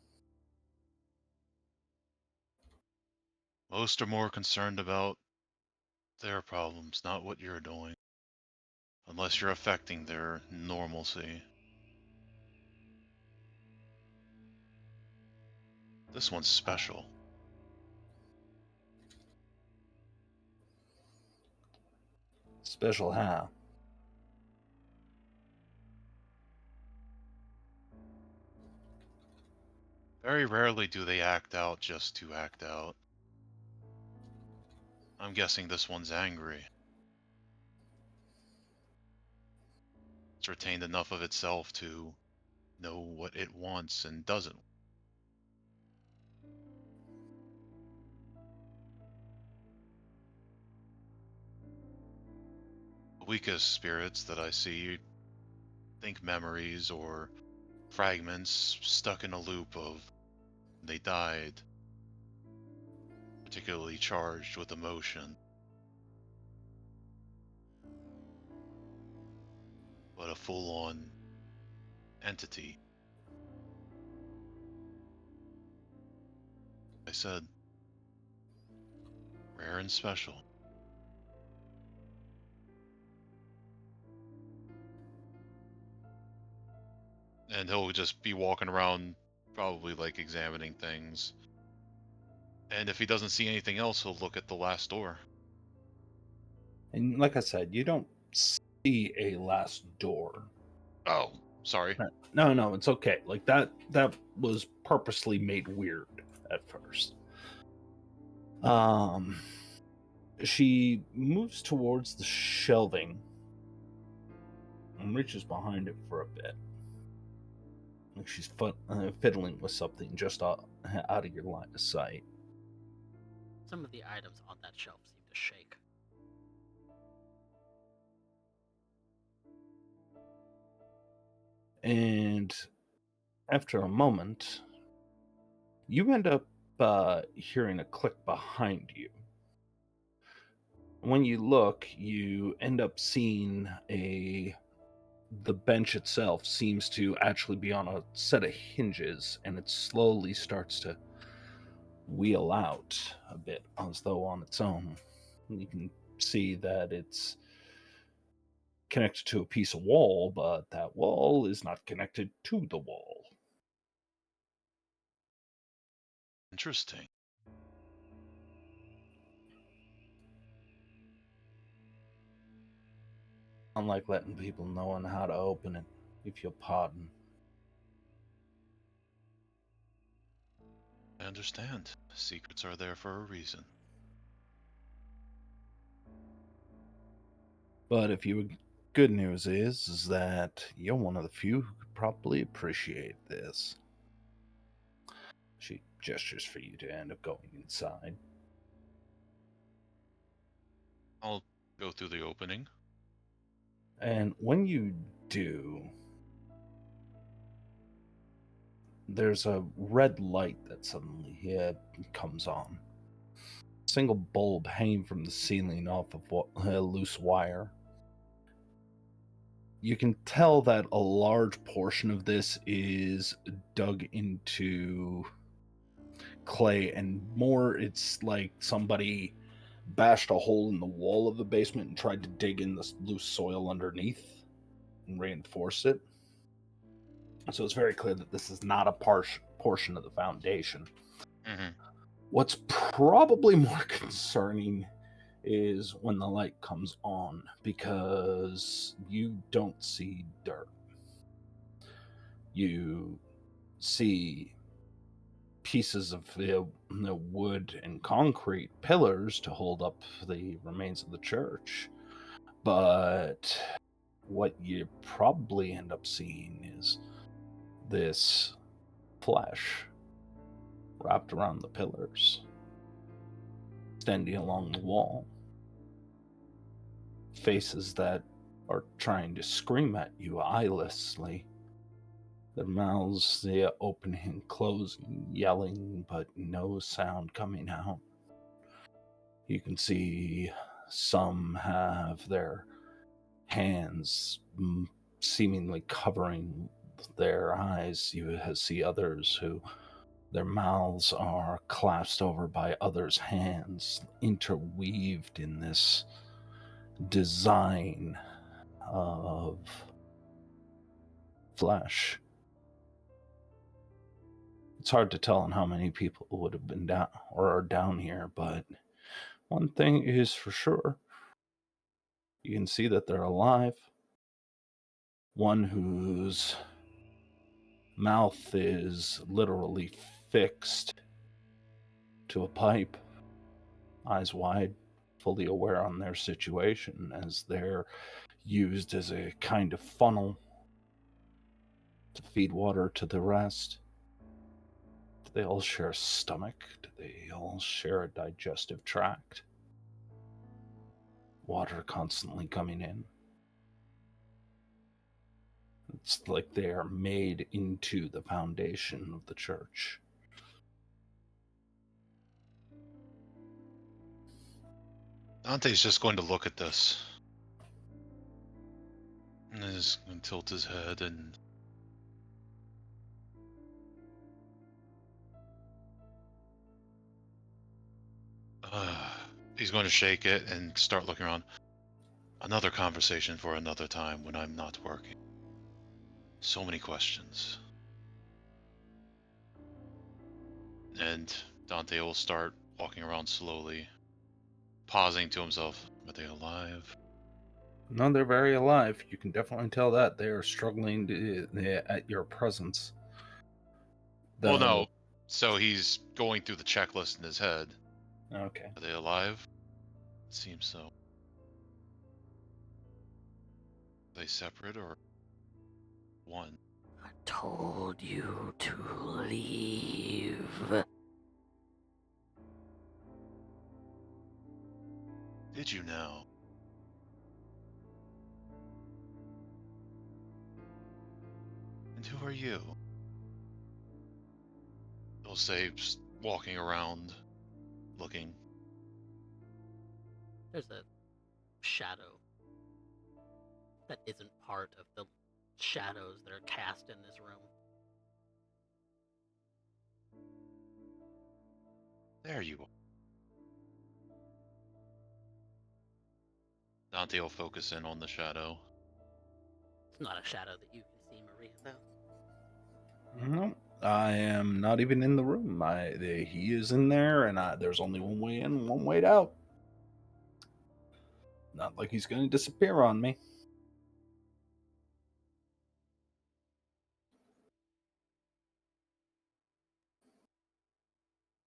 Most are more concerned about their problems, not what you're doing. Unless you're affecting their normalcy. This one's special. Special how? Very rarely do they act out just to act out. I'm guessing this one's angry. It's retained enough of itself to know what it wants and doesn't. The weakest spirits that I see think memories or fragments stuck in a loop of they died, particularly charged with emotion. But a full-on entity. I said, rare and special. And he'll just be walking around, probably like examining things. And if he doesn't see anything else, he'll look at the last door. And like I said, you don't see a last door. Oh, sorry. No, it's okay. Like that was purposely made weird at first. She moves towards the shelving and reaches behind it for a bit. Like she's fiddling with something just out of your line of sight. Some of the items on that shelf seem to shake. And after a moment, you end up hearing a click behind you. When you look, you end up seeing the bench itself seems to actually be on a set of hinges, and it slowly starts to wheel out a bit as though on its own. You can see that it's connected to a piece of wall, but that wall is not connected to the wall. Interesting. Unlike letting people know how to open it, if you'll pardon. I understand. Secrets are there for a reason. But if you good news is that you're one of the few who could probably appreciate this. She gestures for you to end up going inside. I'll go through the opening. And when you do, there's a red light that suddenly comes on. A single bulb hanging from the ceiling off of a loose wire. You can tell that a large portion of this is dug into clay, and more it's like somebody bashed a hole in the wall of the basement and tried to dig in the loose soil underneath and reinforce it. So it's very clear that this is not a portion of the foundation. Mm-hmm. What's probably more concerning is when the light comes on, because you don't see dirt. You see pieces of the wood and concrete pillars to hold up the remains of the church. But what you probably end up seeing is this flesh wrapped around the pillars, extending along the wall. Faces that are trying to scream at you eyelessly. Their mouths opening and closing, yelling, but no sound coming out. You can see some have their hands seemingly covering their eyes, you see others who their mouths are clasped over by others' hands, interweaved in this design of flesh. It's hard to tell on how many people would have been down or are down here, but one thing is for sure. You can see that they're alive. One whose mouth is literally fixed to a pipe, eyes wide, fully aware on their situation as they're used as a kind of funnel to feed water to the rest. Do they all share a stomach? Do they all share a digestive tract? Water constantly coming in. It's like they are made into the foundation of the church. Dante's just going to look at this. And he's going to tilt his head and... he's going to shake it and start looking around. Another conversation for another time when I'm not working. So many questions. And Dante will start walking around slowly, pausing to himself. Are they alive? No, they're very alive. You can definitely tell that. They are struggling at your presence. Well, no. So he's going through the checklist in his head. Okay. Are they alive? It seems so. Are they separate or one? I told you to leave. Did you now? And who are you? He'll say, just walking around, looking. There's a shadow that isn't part of the shadows that are cast in this room. There you are. Dante will focus in on the shadow. It's not a shadow that you can see, Maria, though. No, I am not even in the room. He is in there, and there's only one way in, one way out. Not like he's going to disappear on me.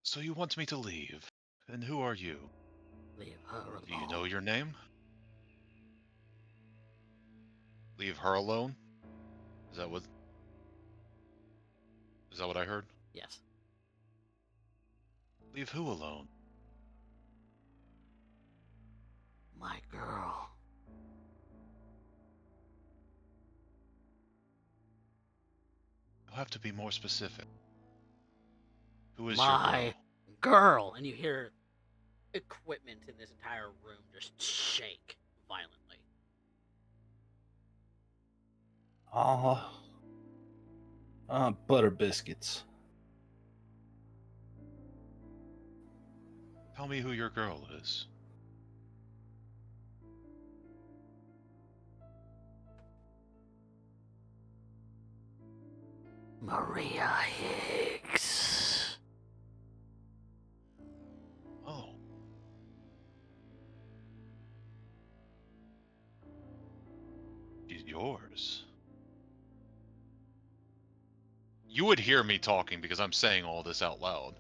So you want me to leave? And who are you? Leave her alone. Do you know your name? Leave her alone? Is that what I heard? Yes. Leave who alone? My girl. You'll have to be more specific. Who is My your girl. And you hear equipment in this entire room just shake violently. Butter biscuits. Tell me who your girl is. Maria Higgs. Oh. She's yours. You would hear me talking because I'm saying all this out loud.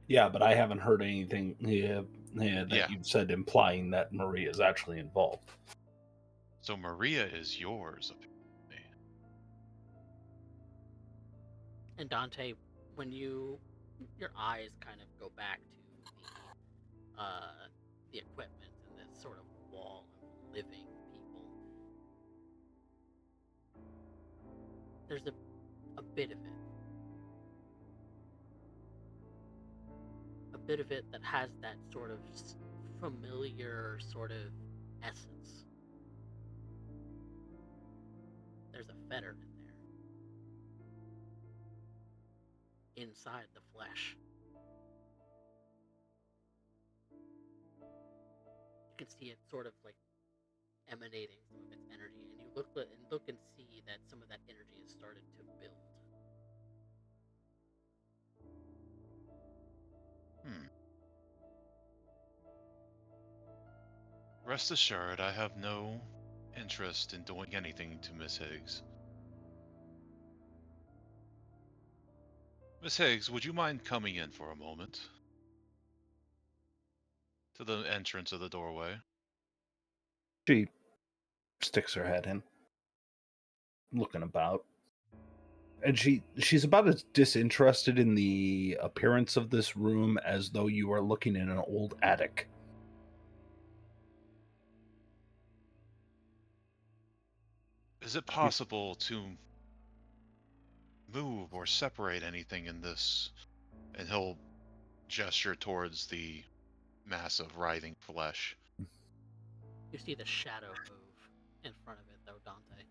Yeah, but I haven't heard anything that you've said implying that Maria is actually involved. So Maria is yours, apparently. And Dante, when your eyes kind of go back to the equipment and this sort of wall of living people, there's a bit of it. A bit of it that has that sort of familiar sort of essence. There's a fetter in there. inside the flesh. You can see it sort of like emanating some of its energy, and you look and see that some of that energy has started to build. Rest assured, I have no interest in doing anything to Miss Higgs. Miss Higgs, would you mind coming in for a moment? To the entrance of the doorway. She sticks her head in, looking about. And she's about as disinterested in the appearance of this room as though you are looking in an old attic. Is it possible to move or separate anything in this? And he'll gesture towards the mass of writhing flesh. You see the shadow move in front of it, though, Dante.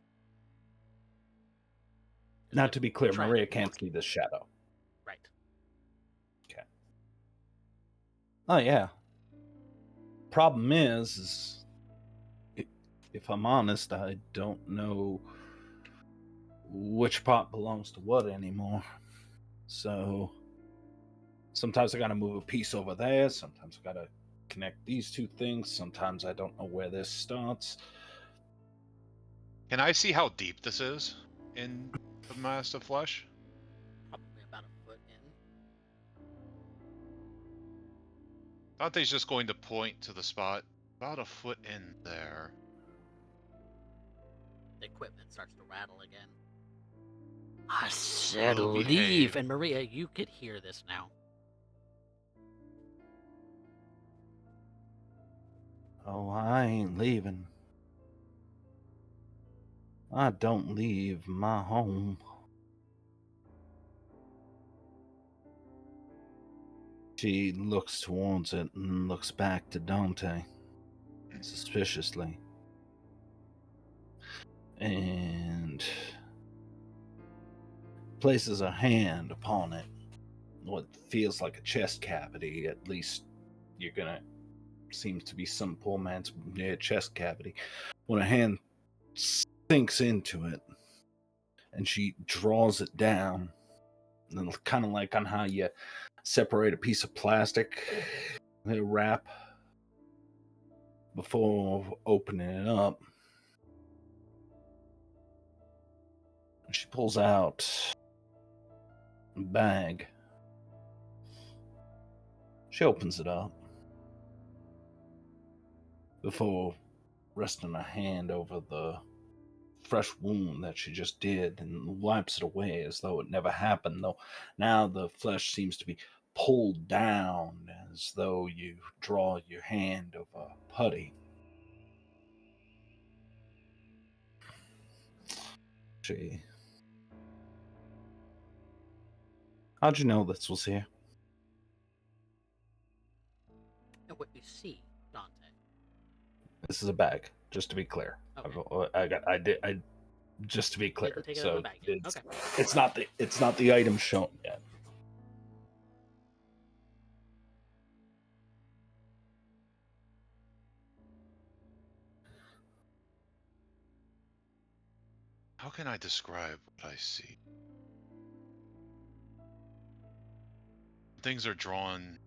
As Now, if to be clear, trying Maria to can't walk- see this shadow. Right. Okay. Oh, yeah. Problem is if I'm honest, I don't know which pot belongs to what anymore. So sometimes I gotta move a piece over there, sometimes I gotta connect these two things, sometimes I don't know where this starts. Can I see how deep this is in the mass of flesh? Probably about a foot in. Dante's just going to point to the spot about a foot in there. The equipment starts to rattle again. I said Will leave! behave. And Maria, you could hear this now. Oh, I ain't leaving. I don't leave my home. She looks towards it and looks back to Dante suspiciously. And places a hand upon it. What feels like a chest cavity, at least you're gonna seems to be some poor man's chest cavity. When a hand sinks into it and she draws it down, and kind of like on how you separate a piece of plastic wrap before opening it up. She pulls out a bag. She opens it up before resting a hand over the fresh wound that she just did and wipes it away as though it never happened, though now the flesh seems to be pulled down as though you draw your hand over putty. How'd you know this was here? And what you see, Dante. This is a bag, just to be clear. Okay. Just to be You clear. get to take it out So of the bag. Yeah. Okay. it's not the item shown yet. How can I describe what I see? Things are drawn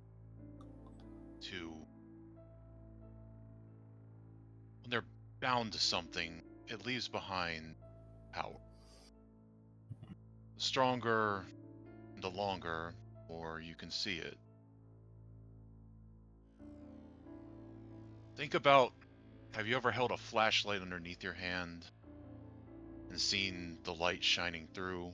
to... When they're bound to something, it leaves behind power. The stronger, the longer, or you can see it. Think about, have you ever held a flashlight underneath your hand and seen the light shining through?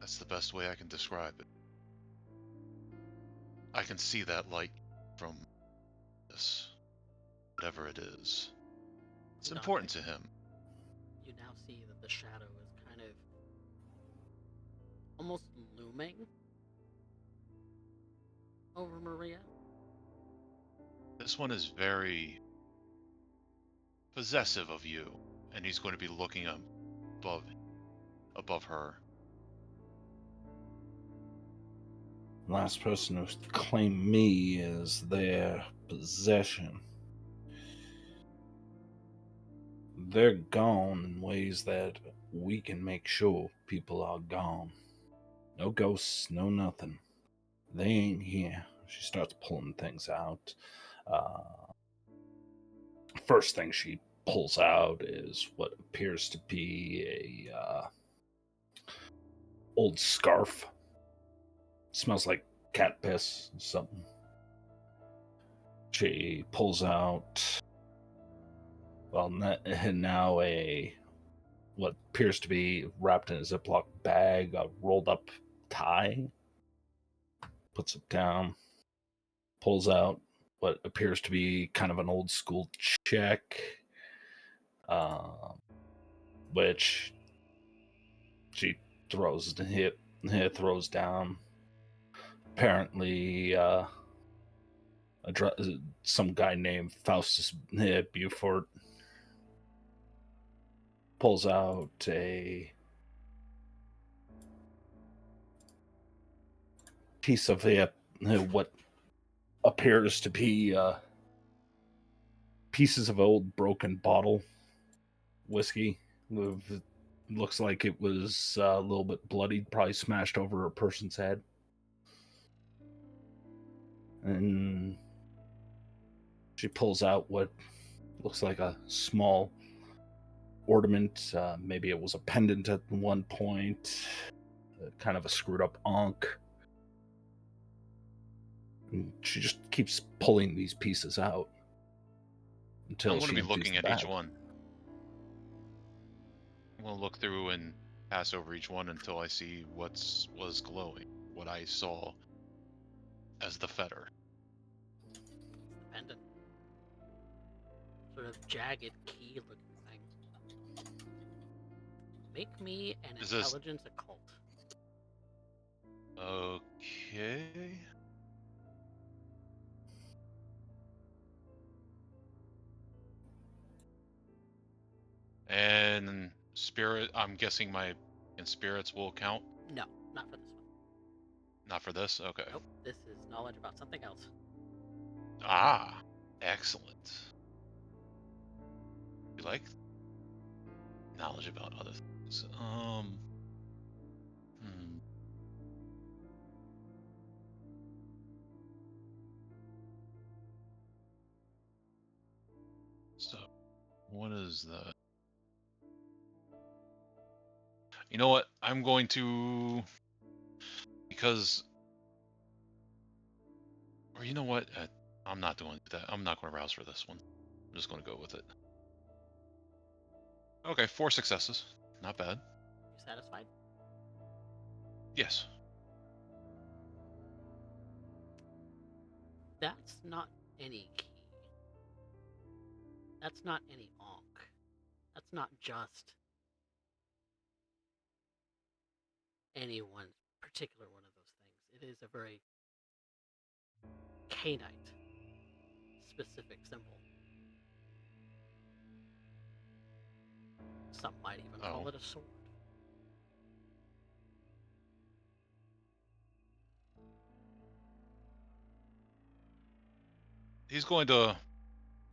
That's the best way I can describe it. I can see that light from this, whatever it is. It's Dante, important to him. You now see that the shadow is kind of almost looming over Maria. This one is very possessive of you, and he's going to be looking above her. Last person who claimed me as their possession. They're gone in ways that we can make sure people are gone. No ghosts, no nothing. They ain't here. She starts pulling things out. First thing she pulls out is what appears to be a old scarf. Smells like cat piss or something. She pulls out, well, now what appears to be wrapped in a Ziploc bag, a rolled up tie. Puts it down. Pulls out what appears to be kind of an old school check, which she throws down. Apparently, some guy named Faustus Beaufort pulls out a piece of what appears to be pieces of old broken bottle whiskey. Looks like it was a little bit bloodied, probably smashed over a person's head. And she pulls out what looks like a small ornament. Maybe it was a pendant at one point. Kind of a screwed up ankh. And she just keeps pulling these pieces out until I'm going to she be looking empties at the each bag. one. I'm going to look through and pass over each one until I see was glowing, what I saw as the fetter. Pendant. Sort of jagged key looking thing. Make me an Is this- intelligence occult. Okay. And spirit, I'm guessing my spirits will count? No, not for this one. Not for this? Okay. Nope, this is knowledge about something else. Ah, excellent. You like knowledge about other things? So, what is that? You know what? I'm going to, because, or you know what? I'm not doing that. I'm not going to rouse for this one. I'm just going to go with it. Okay, 4 successes. Not bad. You satisfied? Yes. That's not any key. That's not any ankh. That's not just any one particular one of those things. It is a very canite specific symbol. Some might even call Oh. it a sword. He's going to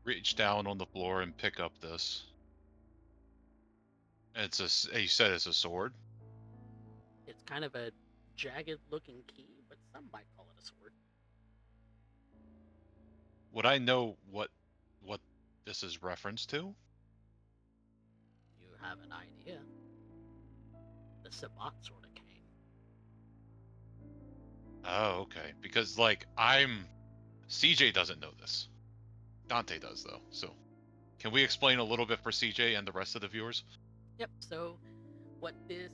reach down on the floor and pick up this. You said it's a sword? It's kind of a jagged looking key, but some might call it a sword. Would I know what this is reference to? You have an idea. The Sabbat sort of came. Oh, okay. Because, CJ doesn't know this. Dante does, though. So, can we explain a little bit for CJ and the rest of the viewers? Yep, so what this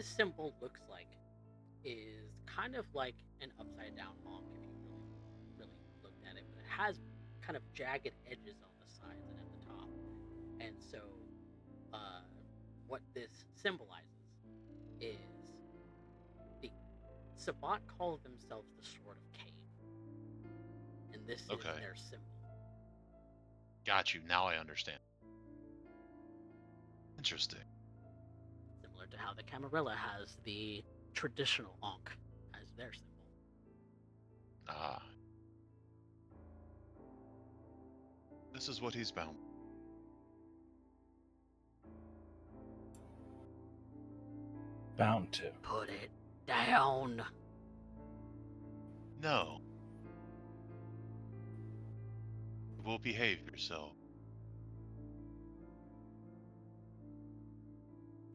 symbol looks like is kind of like an upside down ankh if you really looked at it, but it has kind of jagged edges on the sides and at the top. And so what this symbolizes is the Sabbat call themselves the Sword of Cain. And this is their symbol. Got you. Now I understand. Interesting. similar to how the Camarilla has the traditional Ankh as their symbol. Ah. This is what he's bound. Bound to. Put it down. No. You will behave yourself.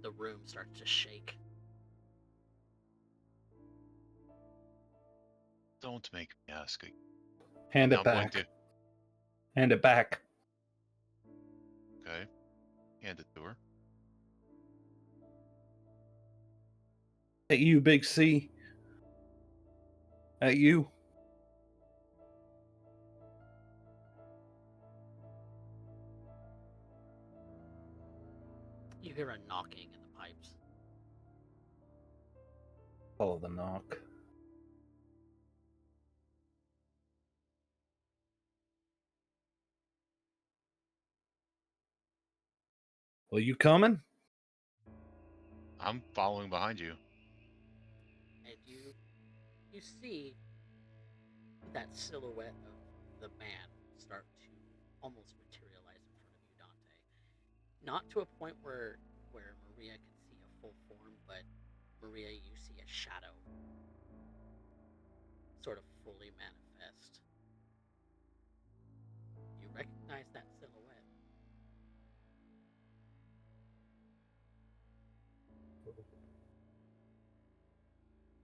The room starts to shake. Don't make me ask again. Hand Now it I'm going back. to. Hand it back. Okay. Hand it to her. At you, Big C. At you. You hear a knocking in the pipes. Follow the knock. Well, you coming? I'm following behind you. And you see that silhouette of the man start to almost materialize in front of you, Dante. Not to a point where Maria can see a full form, but Maria, you see a shadow sort of fully manifest. You recognize that silhouette.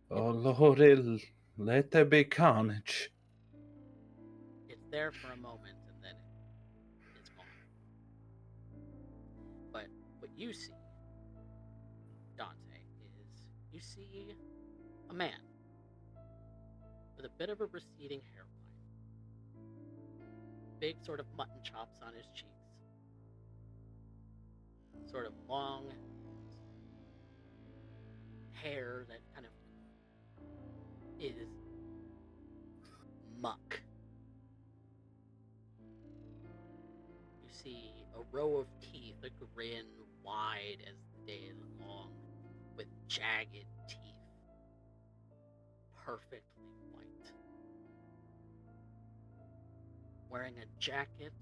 Oh, Lord, let there be carnage. It's there for a moment and then it's gone. But what you see, Dante, is you see a man with a bit of a receding hairline, big sort of mutton chops on his cheeks, sort of long hair that kind of is muck. You see a row of teeth, a grin wide as the day is long, with jagged teeth, perfectly white. Wearing a jacket,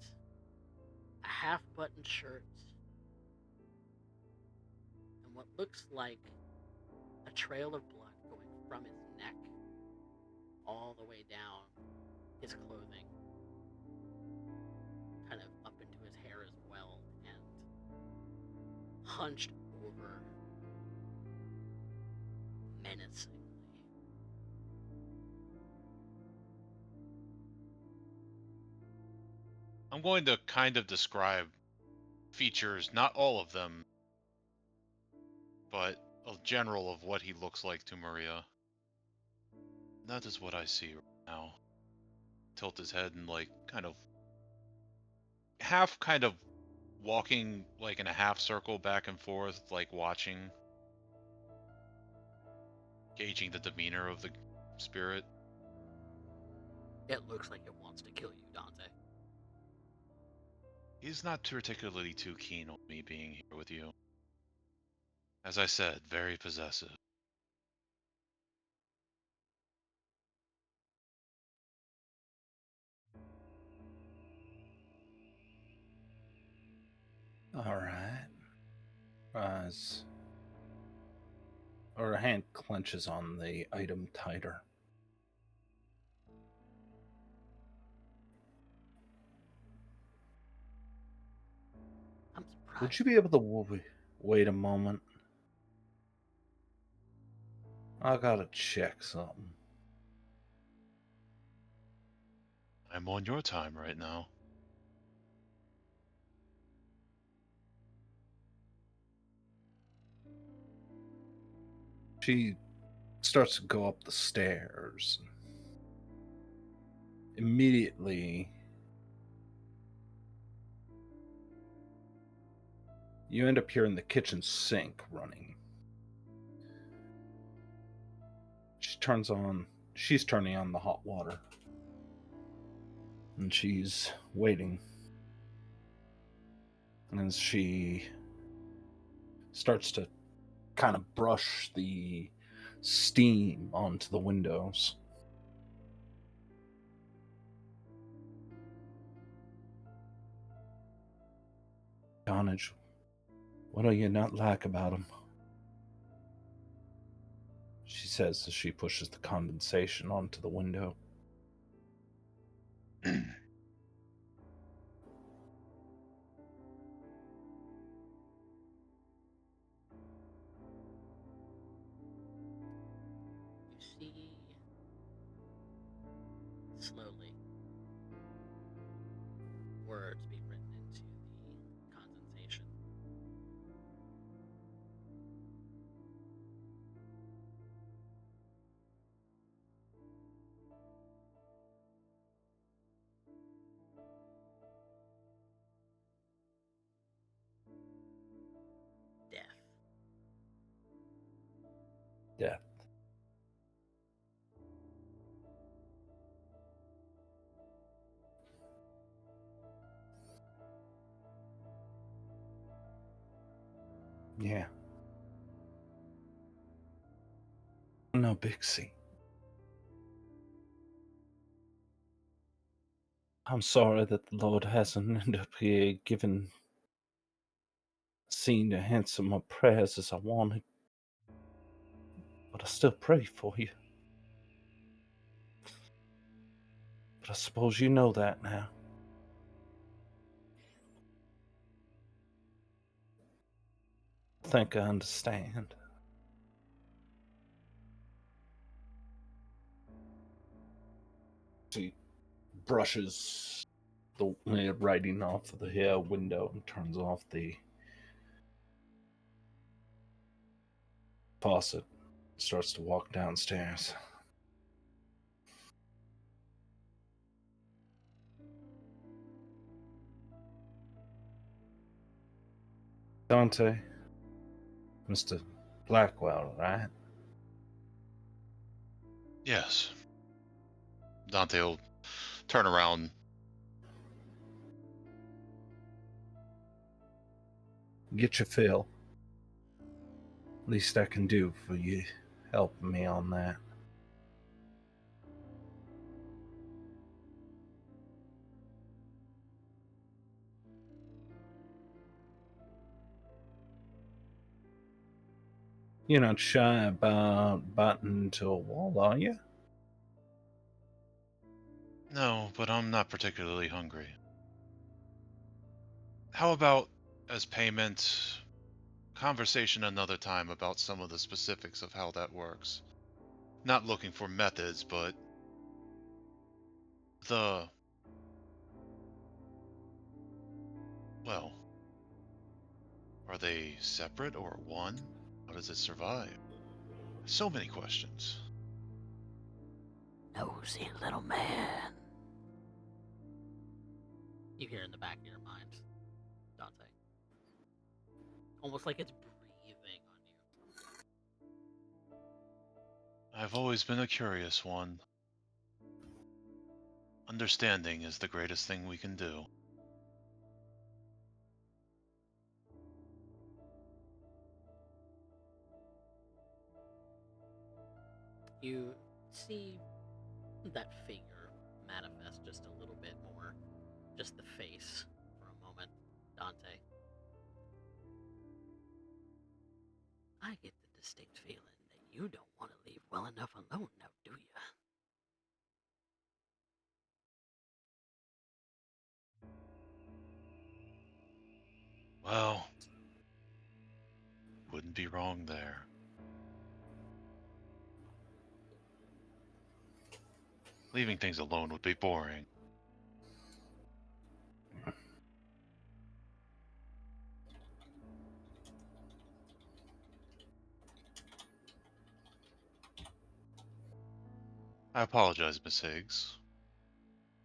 a half-buttoned shirt, and what looks like a trail of blood going from his neck all the way down his clothing, kind of up into his hair as well, and hunched over menacingly. I'm going to kind of describe features, not all of them, but a general of what he looks like to Maria. That is what I see right now. Tilt his head and like kind of walking like in a half circle back and forth, like watching, gauging the demeanor of the spirit. It looks like it wants to kill you, Dante. He's not particularly too keen on me being here with you. As I said, very possessive. All right. Her hand clenches on the item tighter. I'm surprised. Would you be able to wait a moment? I gotta check something. I'm on your time right now. She starts to go up the stairs. Immediately, you end up hearing the kitchen sink running. She's turning on the hot water. And she's waiting. And as she starts to kind of brush the steam onto the windows. Carnage, what do you not like about him? She says as she pushes the condensation onto the window. You see slowly words being written into the condensation. Death. Death. Yeah. No, Bixie. I'm sorry that the Lord hasn't ended up here giving seeing to answer my prayers as I wanted. But I still pray for you. But I suppose you know that now. I think I understand. She brushes the writing off of the window and turns off the faucet. Starts to walk downstairs. Dante, Mr. Blackwell, right? Yes. Dante will turn around. Get your fill. Least I can do for you helping me on that. You're not shy about butting into a wall, are you? No, but I'm not particularly hungry. How about, as payment, conversation another time about some of the specifics of how that works? Not looking for methods, but the... well, are they separate or one? How does it survive? So many questions. Nosy little man. You hear in the back of your mind, Dante. Almost like it's breathing on you. I've always been a curious one. Understanding is the greatest thing we can do. You see that figure manifest just a little bit more. Just the face for a moment, Dante. I get the distinct feeling that you don't want to leave well enough alone now, do you? Well, wouldn't be wrong there. Leaving things alone would be boring. I apologize, Miss Higgs.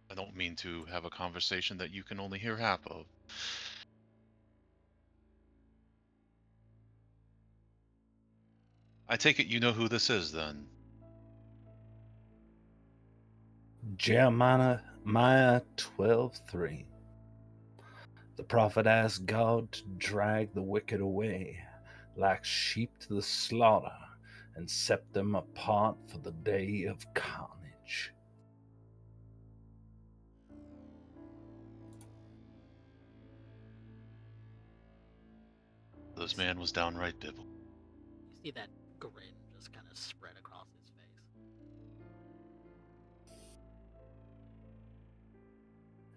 I don't mean to have a conversation that you can only hear half of. I take it you know who this is, then? Jeremiah 12:3. The prophet asked God to drag the wicked away, like sheep to the slaughter, and set them apart for the day of carnage. This man was downright biblical. You see that grin just kind of spread across his face.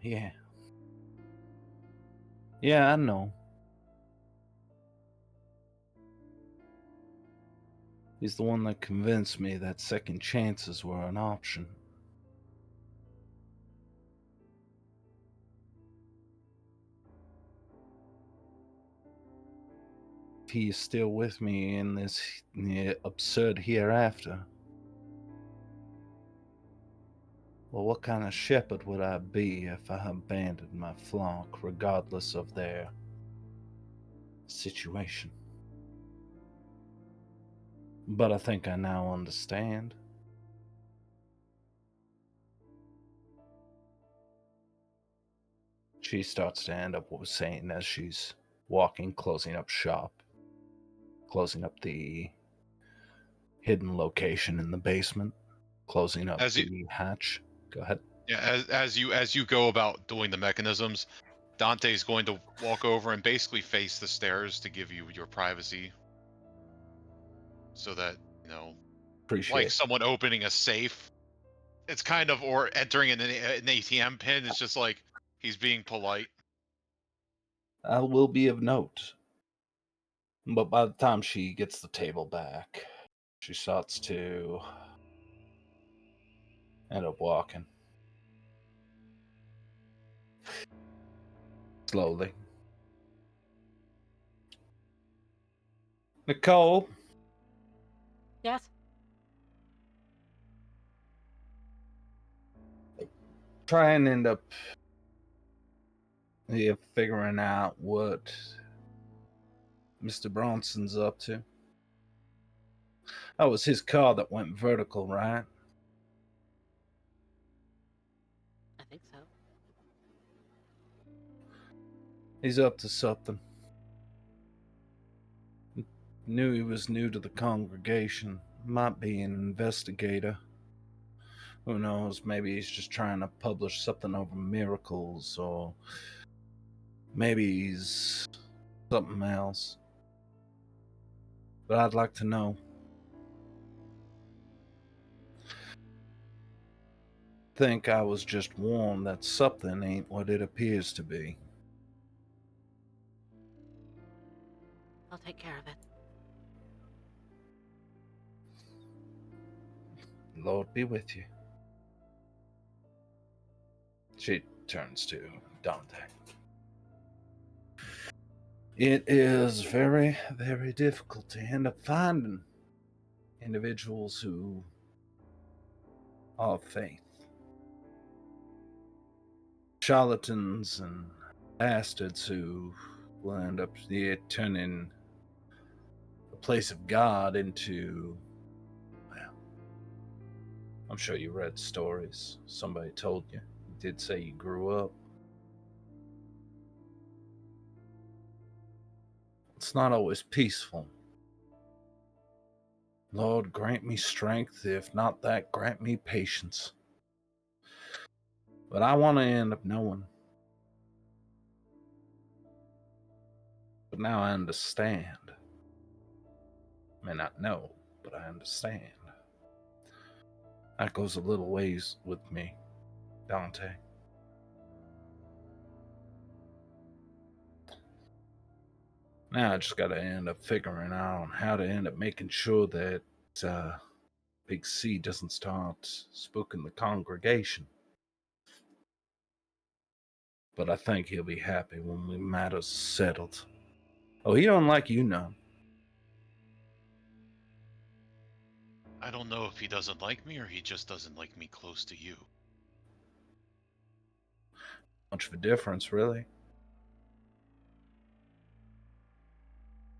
Yeah. Yeah, I know. He's the one that convinced me that second chances were an option. If he is still with me in this absurd hereafter, well, what kind of shepherd would I be if I abandoned my flock regardless of their situation? But I think I now understand. She starts to end up what was saying as she's walking, closing up shop, closing up the hidden location in the basement, closing up the hatch. Go ahead. Yeah, as you go about doing the mechanisms, Dante's going to walk over and basically face the stairs to give you your privacy, so that Appreciate like someone opening a safe. It's kind of, or entering an ATM pin. It's just like he's being polite. I will be of note. But by the time she gets the table back, she starts to end up walking. Slowly. Nicole? Yes? Try and end up figuring out what Mr. Bronson's up to. That was his car that went vertical, right? I think so. He's up to something. Knew he was new to the congregation. Might be an investigator. Who knows? Maybe he's just trying to publish something over miracles, or maybe he's something else. But I'd like to know. Think I was just warned that something ain't what it appears to be. I'll take care of it. Lord be with you. She turns to Dante. It is very, very difficult to end up finding individuals who are of faith. Charlatans and bastards who will end up turning a place of God into, well, I'm sure you read stories. Somebody told you. You did say you grew up. It's not always peaceful. Lord, grant me strength. If not that, grant me patience. But I want to end up knowing. But now I understand. I may not know, but I understand. That goes a little ways with me, Dante. Now I just got to end up figuring out how to end up making sure that Big C doesn't start spooking the congregation. But I think he'll be happy when the matter's settled. Oh, he don't like you none. I don't know if he doesn't like me or he just doesn't like me close to you. Much of a difference, really.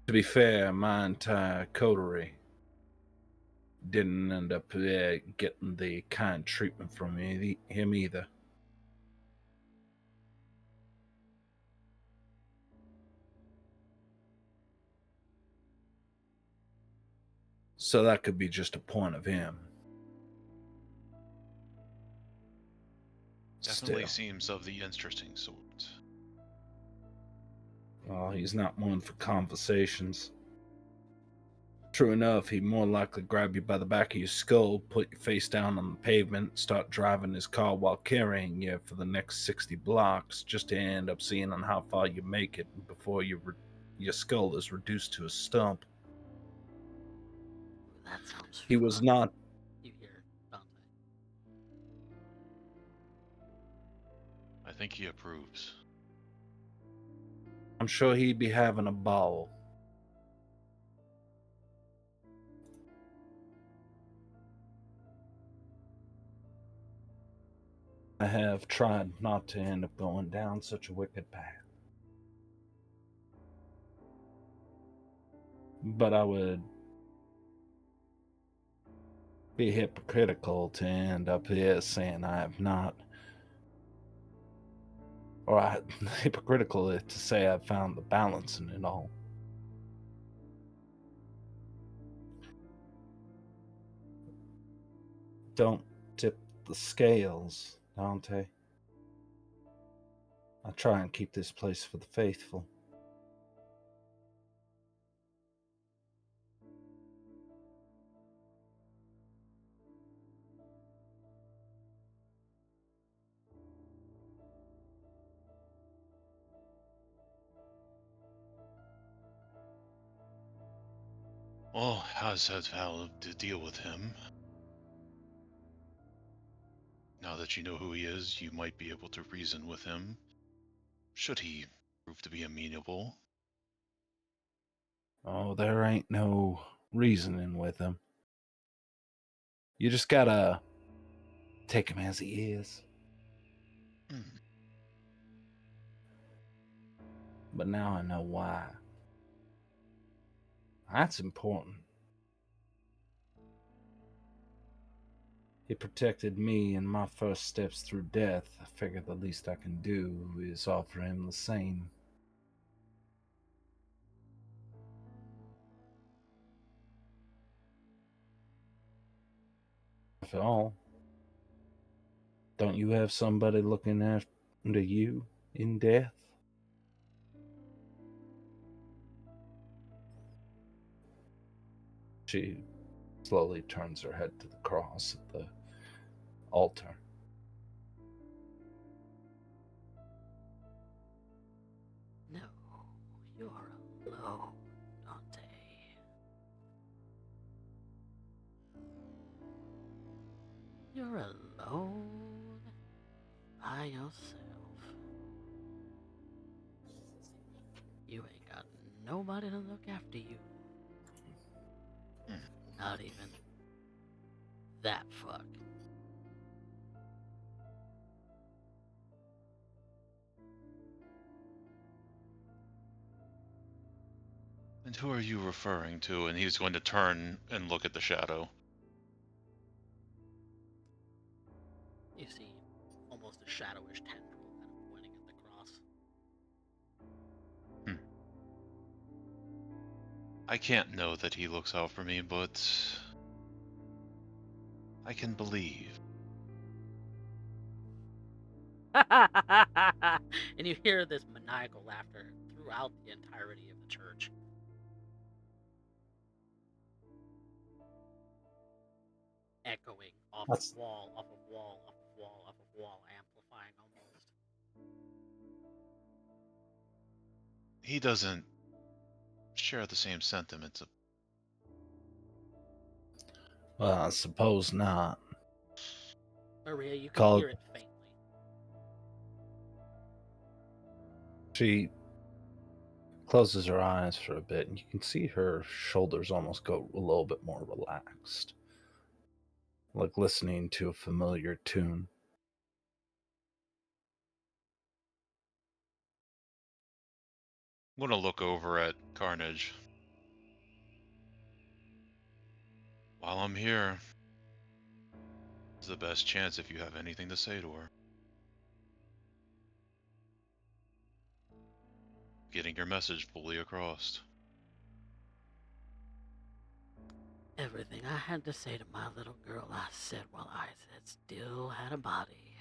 To be fair, my entire coterie didn't end up getting the kind treatment from him either. So that could be just a point of him. Definitely Still. seems of the interesting sort. Well, he's not one for conversations. True enough, he'd more likely grab you by the back of your skull, put your face down on the pavement, start driving his car while carrying you for the next 60 blocks, just to end up seeing on how far you make it before your skull is reduced to a stump. That sounds He was fun. not. You hear Dante. I think he approves. I'm sure he'd be having a ball. I have tried not to end up going down such a wicked path. But I would be hypocritical to end up here saying I have not, or hypocritical to say I've found the balance in it all. Don't tip the scales, Dante. I try and keep this place for the faithful. Well, as has vowed to deal with him. Now that you know who he is, you might be able to reason with him. Should he prove to be amenable? Oh, there ain't no reasoning with him. You just gotta take him as he is. But now I know why. That's important. He protected me in my first steps through death. I figure the least I can do is offer him the same. After all, don't you have somebody looking after you in death? She slowly turns her head to the cross at the altar. No, you're alone, Dante. You're alone by yourself. You ain't got nobody to look after you. Not even that fuck. And who are you referring to? And he's going to turn and look at the shadow. You see almost a shadowish tendril kind of pointing at the cross. I can't know that he looks out for me, but I can believe. And you hear this maniacal laughter throughout the entirety of the church. Echoing off of wall, off of wall, off of wall, off of wall, amplifying almost. He doesn't share the same sentiments of... Well, I suppose not. Maria, you can hear it faintly. She closes her eyes for a bit, and you can see her shoulders almost go a little bit more relaxed, like listening to a familiar tune. I'm going to look over at Carnage. While I'm here, it's the best chance if you have anything to say to her. Getting your message fully across. Everything I had to say to my little girl, I said while I still had a body.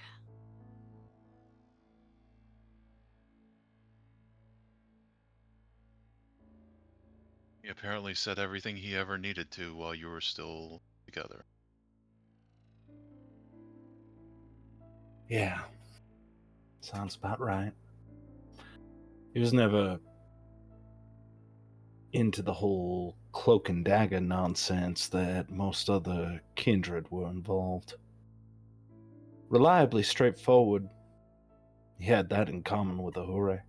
He apparently said everything he ever needed to while you were still together. Yeah. Sounds about right. He was never into the whole cloak and dagger nonsense that most other kindred were involved. Reliably straightforward. He had that in common with Ahure.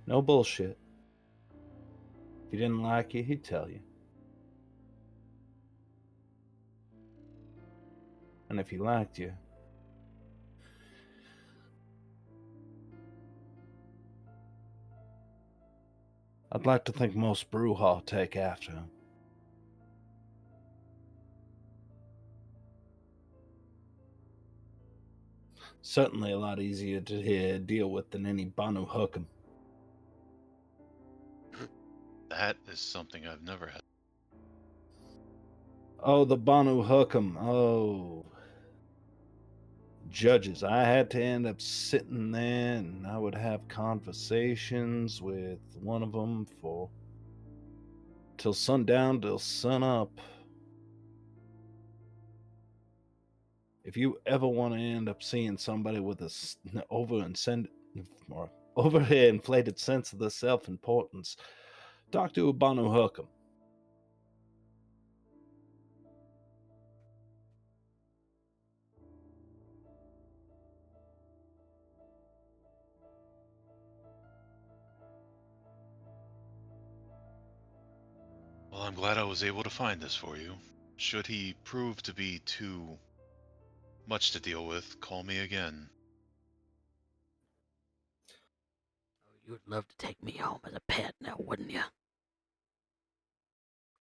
No bullshit. If he didn't like you, he'd tell you. And if he liked you, I'd like to think most Brewhaw take after him. Certainly a lot easier to deal with than any Banu Hookem. That is something I've never had. Oh, the Banu Hookem. Oh. Judges. I had to end up sitting there and I would have conversations with one of them for till sundown, till sun up. If you ever want to end up seeing somebody with a overinflated sense of their self-importance, talk to a Banu Hookem. Well, I'm glad I was able to find this for you. Should he prove to be too much to deal with, call me again. Oh, you'd love to take me home as a pet now, wouldn't you?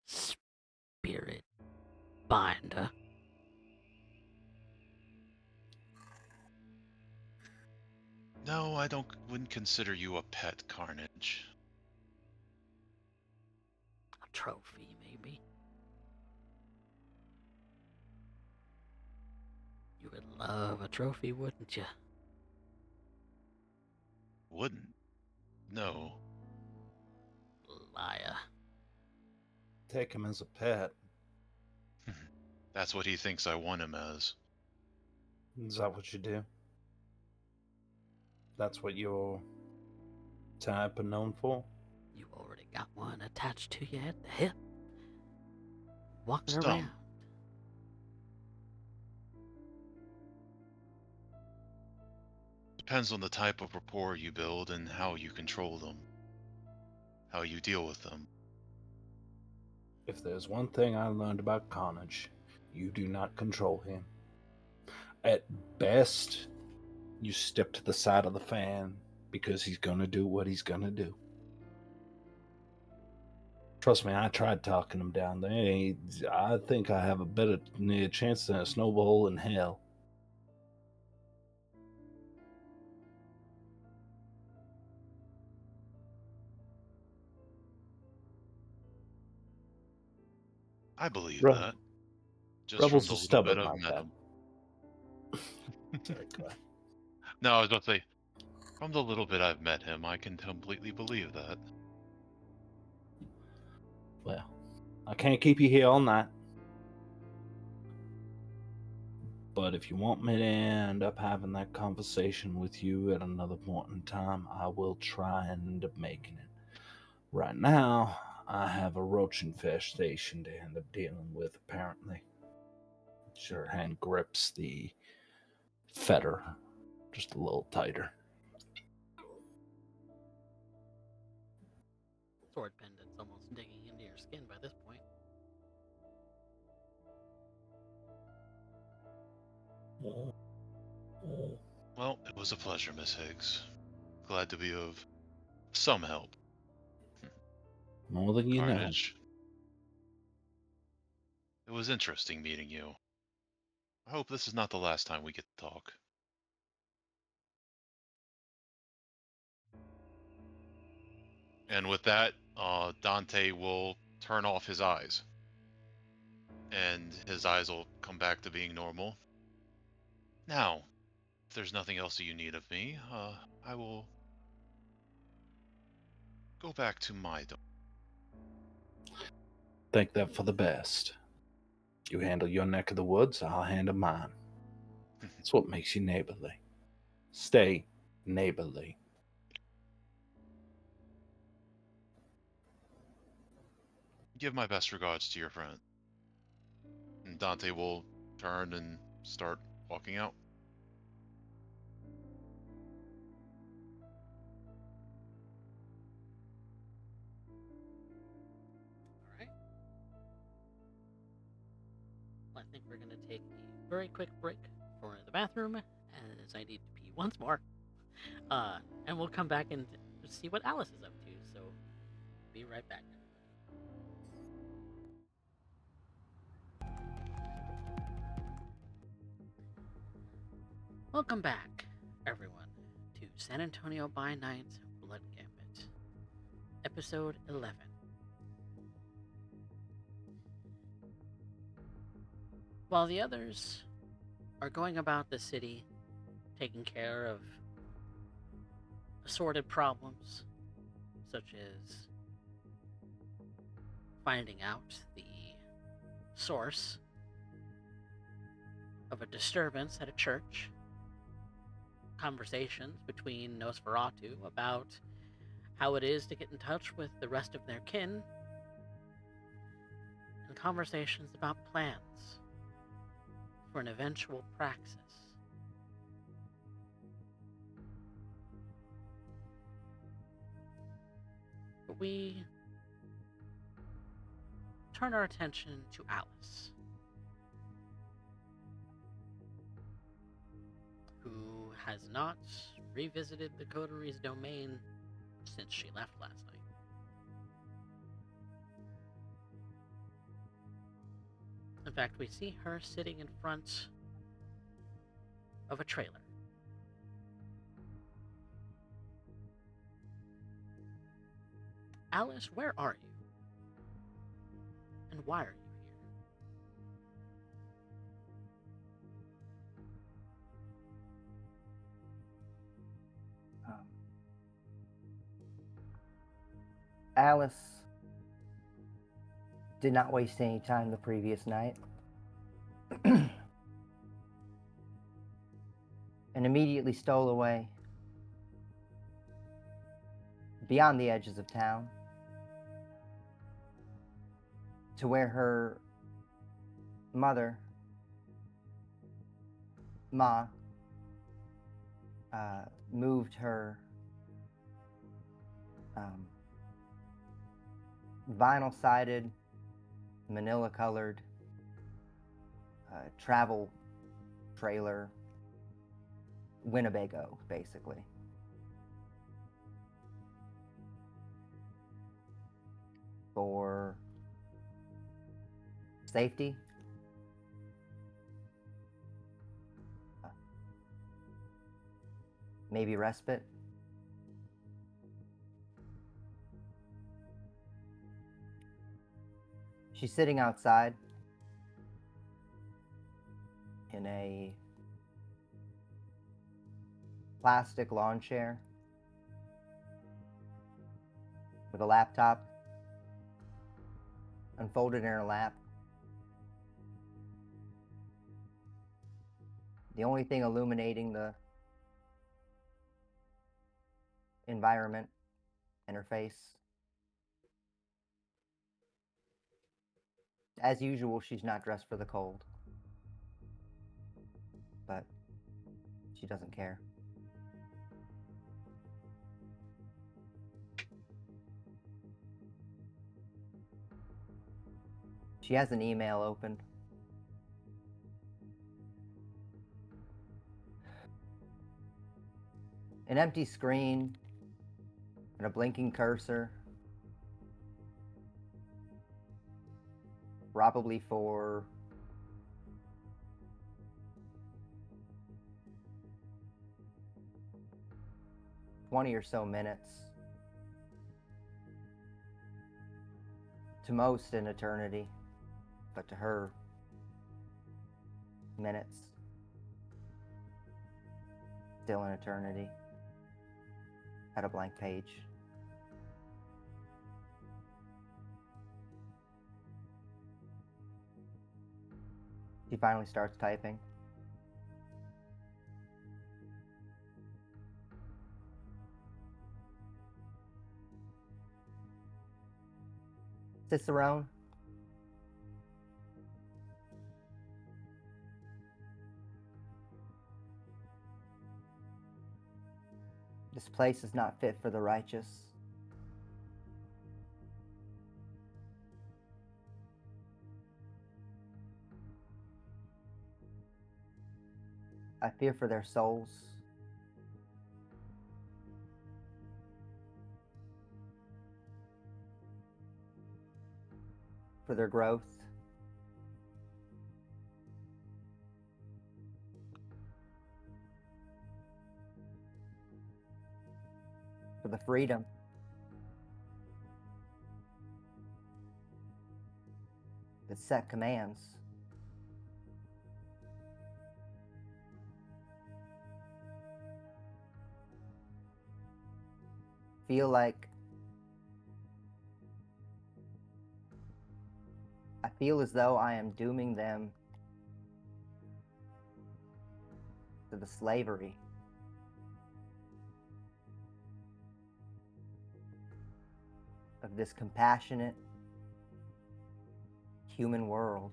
Spirit binder. No, wouldn't consider you a pet, Carnage. A trophy, maybe. You would love a trophy, wouldn't you? Wouldn't. No. Liar. Take him as a pet. That's what he thinks I want him as. Is that what you do? That's what your type are known for? You already got one attached to you at the hip. Walking It's around. dumb. Depends on the type of rapport you build and how you control them. How you deal with them. If there's one thing I learned about Carnage, you do not control him. At best, you step to the side of the fan because he's gonna do what he's gonna do. Trust me, I tried talking him down there. I think I have a better chance than a snowball in hell. I believe Right. that. Just Rebels from are the little bit stubborn I've like met that. him. Sorry, go ahead. No, I was about to say, from the little bit I've met him, I can completely believe that. Well, I can't keep you here all night. But if you want me to end up having that conversation with you at another point in time, I will try and end up making it. Right now, I have a roach infestation to end up dealing with, apparently. Sure hand grips the fetter just a little tighter. Sword pendant's almost digging into your skin by this point. Well, it was a pleasure, Miss Higgs. Glad to be of some help. More than you know. Carnage. It was interesting meeting you. I hope this is not the last time we get to talk. And with that, Dante will turn off his eyes, and his eyes will come back to being normal. Now, if there's nothing else that you need of me, I will go back to my door. Think that for the best. You handle your neck of the woods, I'll handle mine. It's what makes you neighborly. Stay neighborly. Give my best regards to your friend. And Dante will turn and start walking out. All right. Well, I think we're gonna take a very quick break for the bathroom, as I need to pee once more. And we'll come back and see what Alice is up to. So, be right back, everybody. Welcome back, everyone, to San Antonio by Night Blood Gambit, Episode 11. While the others are going about the city, taking care of assorted problems, such as finding out the source of a disturbance at a church, conversations between Nosferatu about how it is to get in touch with the rest of their kin, and conversations about plans for an eventual praxis. But we turn our attention to Alice, who has not revisited the Coteries domain since she left last night. In fact, we see her sitting in front of a trailer. Alice, where are you? And why are you here? Alice did not waste any time the previous night and immediately stole away beyond the edges of town to where her mother, Ma, moved her vinyl-sided, manila-colored travel trailer, Winnebago, basically. For safety, maybe respite. She's sitting outside in a plastic lawn chair with a laptop unfolded in her lap. The only thing illuminating the environment and her face. As usual, she's not dressed for the cold, but she doesn't care. She has an email open. An empty screen and a blinking cursor. Probably for $20 or so minutes. to most an eternity, but to her, minutes. Still an eternity. At a blank page. She finally starts typing. Cicerone. This place is not fit for the righteous. I fear for their souls. For their growth. For the freedom. That set commands. Feel like I feel as though I am dooming them to the slavery of this compassionate human world.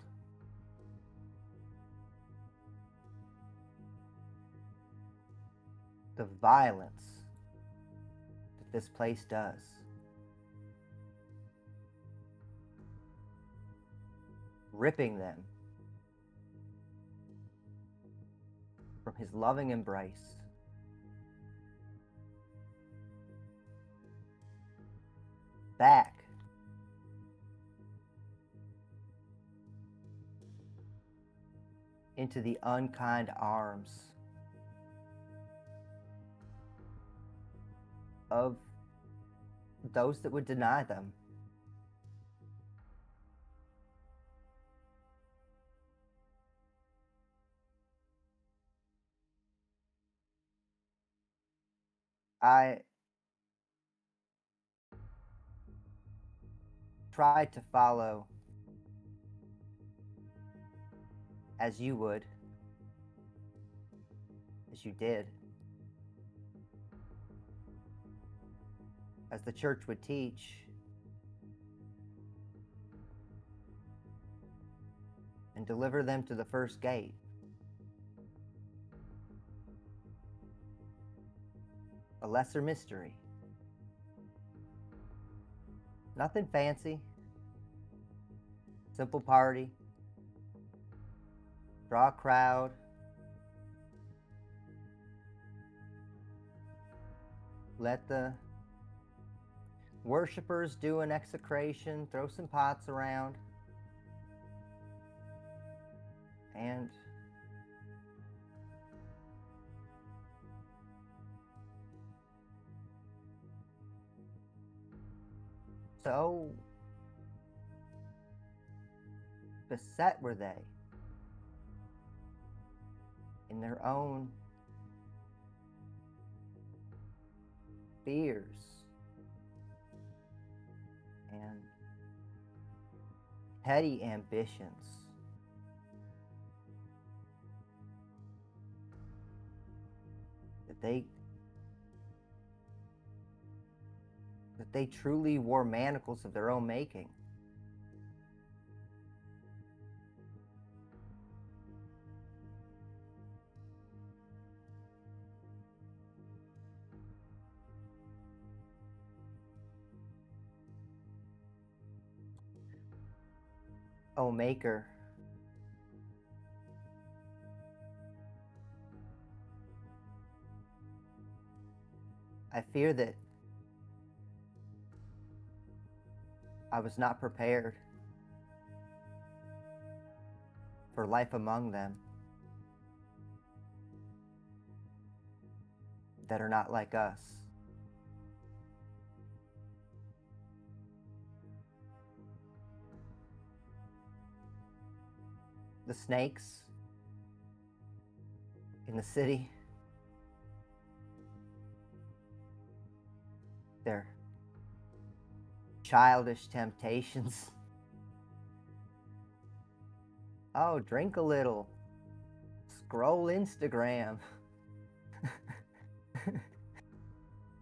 The violence that this place does. Ripping them from his loving embrace. Back into the unkind arms of those that would deny them. I tried to follow as you would, as you did, as the church would teach, and deliver them to the first gate. A lesser mystery. Nothing fancy. Simple party. Draw a crowd. Let the worshipers do an execration, throw some pots around, and so beset were they in their own fears and petty ambitions that they truly wore manacles of their own making. O Maker, I fear that I was not prepared for life among them that are not like us. the snakes in the city. Their childish temptations. Oh, drink a little. Scroll Instagram.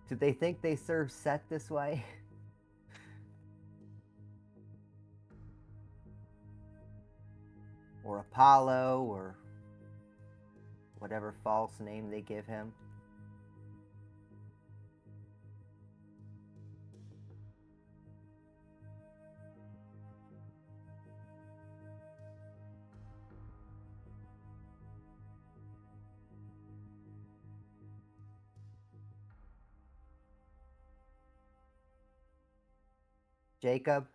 Do they think they serve Set this way? Or Apollo, or whatever false name they give him. Jacob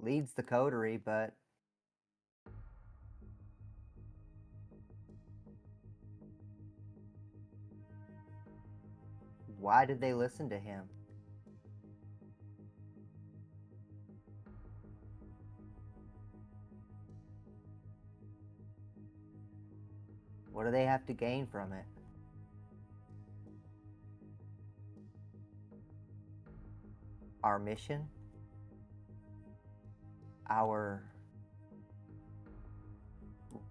leads the coterie, but why did they listen to him? What do they have to gain from it? Our mission? Our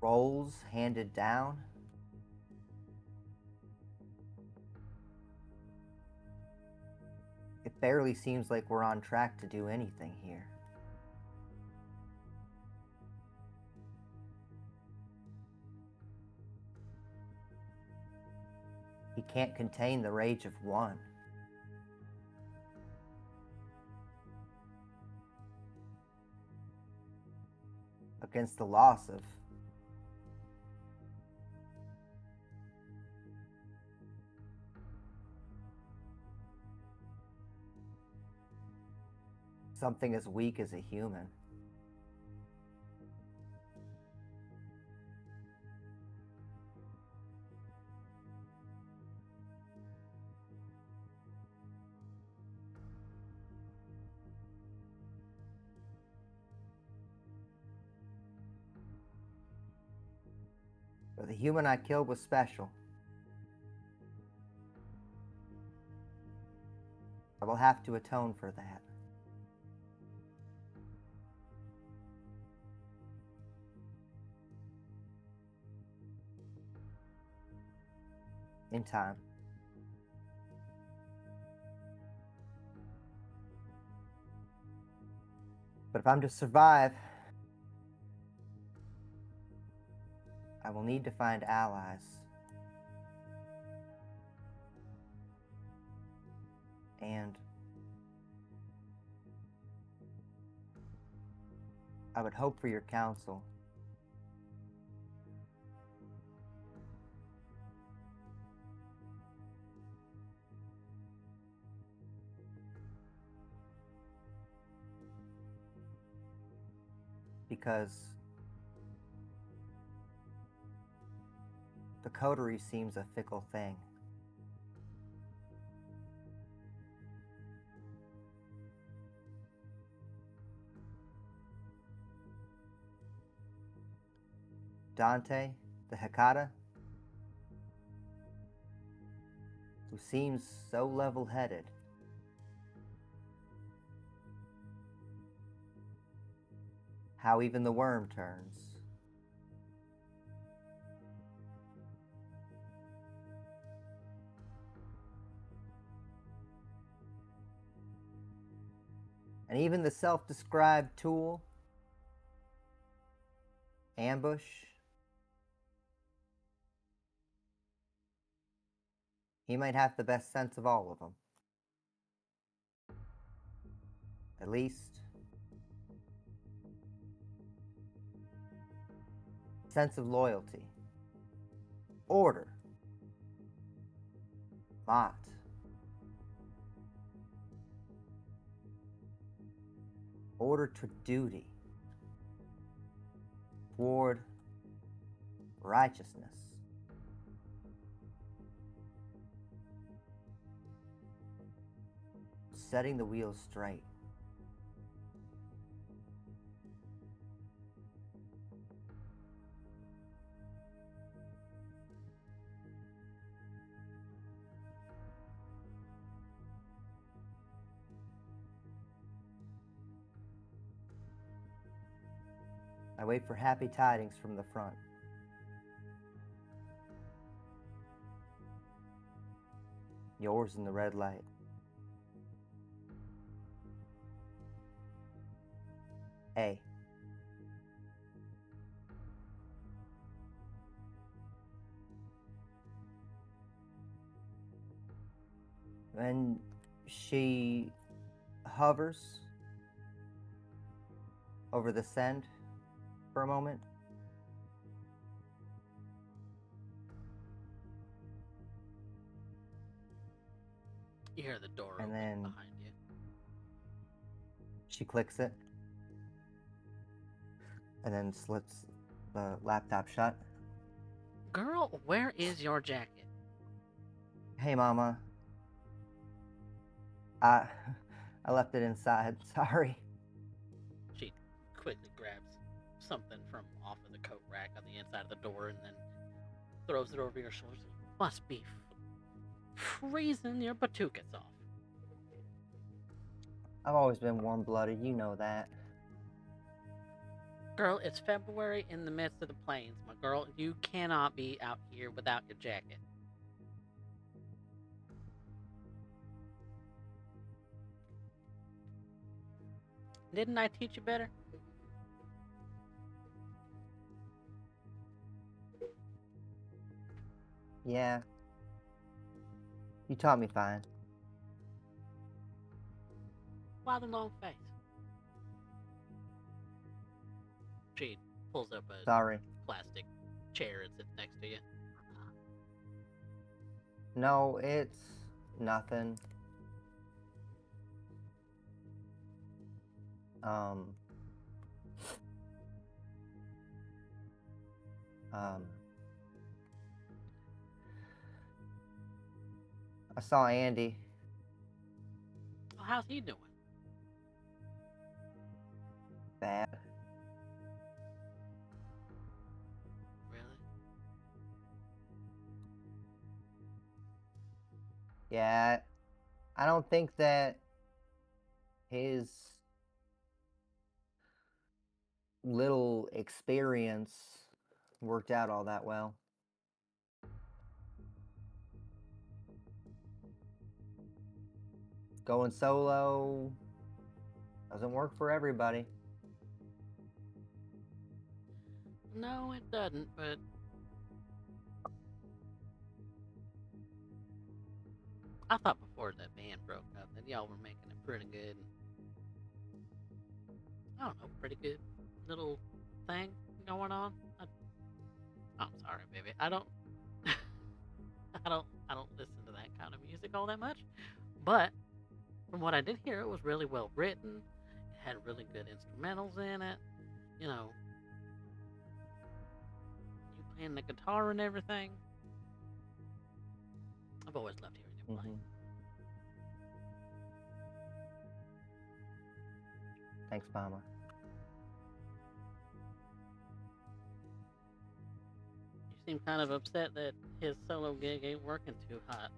roles handed down? It barely seems like we're on track to do anything here. He can't contain the rage of one. Against the loss of something as weak as a human. But the human I killed was special. I will have to atone for that. In time. But if I'm to survive, I will need to find allies. And I would hope for your counsel. Because the coterie seems a fickle thing. Dante, the Hecata, who seems so level-headed, how even the worm turns. And even the self-described tool, Ambush, he might have the best sense of all of them. At least, sense of loyalty, order, Mott, order to duty, toward righteousness. Setting the wheels straight. I wait for happy tidings from the front. Yours in the red light. A. When she hovers over the send for a moment, You hear the door and open then behind you. she clicks it, and then slits the laptop shut. Girl, where is your jacket? Hey, Mama. I left it inside. Sorry. She quickly grabs something from off of the coat rack on the inside of the door and then throws it over your shoulders. Must be freezing your batukas off. I've always been warm-blooded. You know that. Girl, it's February in the midst of the plains. My girl, you cannot be out here without your jacket. Didn't I teach you better? Yeah. You taught me fine. Why the long face? She pulls up a Sorry. plastic chair and sits next to you. No, it's nothing. Um, I saw Andy. Oh, how's he doing? Bad. Really? Yeah, I don't think that his little experience worked out all that well. Going solo doesn't work for everybody. No, it doesn't, but I thought before that band broke up that y'all were making it pretty good. I don't know, pretty good little thing going on. I'm sorry, baby. I don't I don't listen to that kind of music all that much. But from what I did hear, it was really well written. It had really good instrumentals in it. You know, you playing the guitar and everything. I've always loved hearing you play. Thanks, Mama. You seem kind of upset that his solo gig ain't working too hot.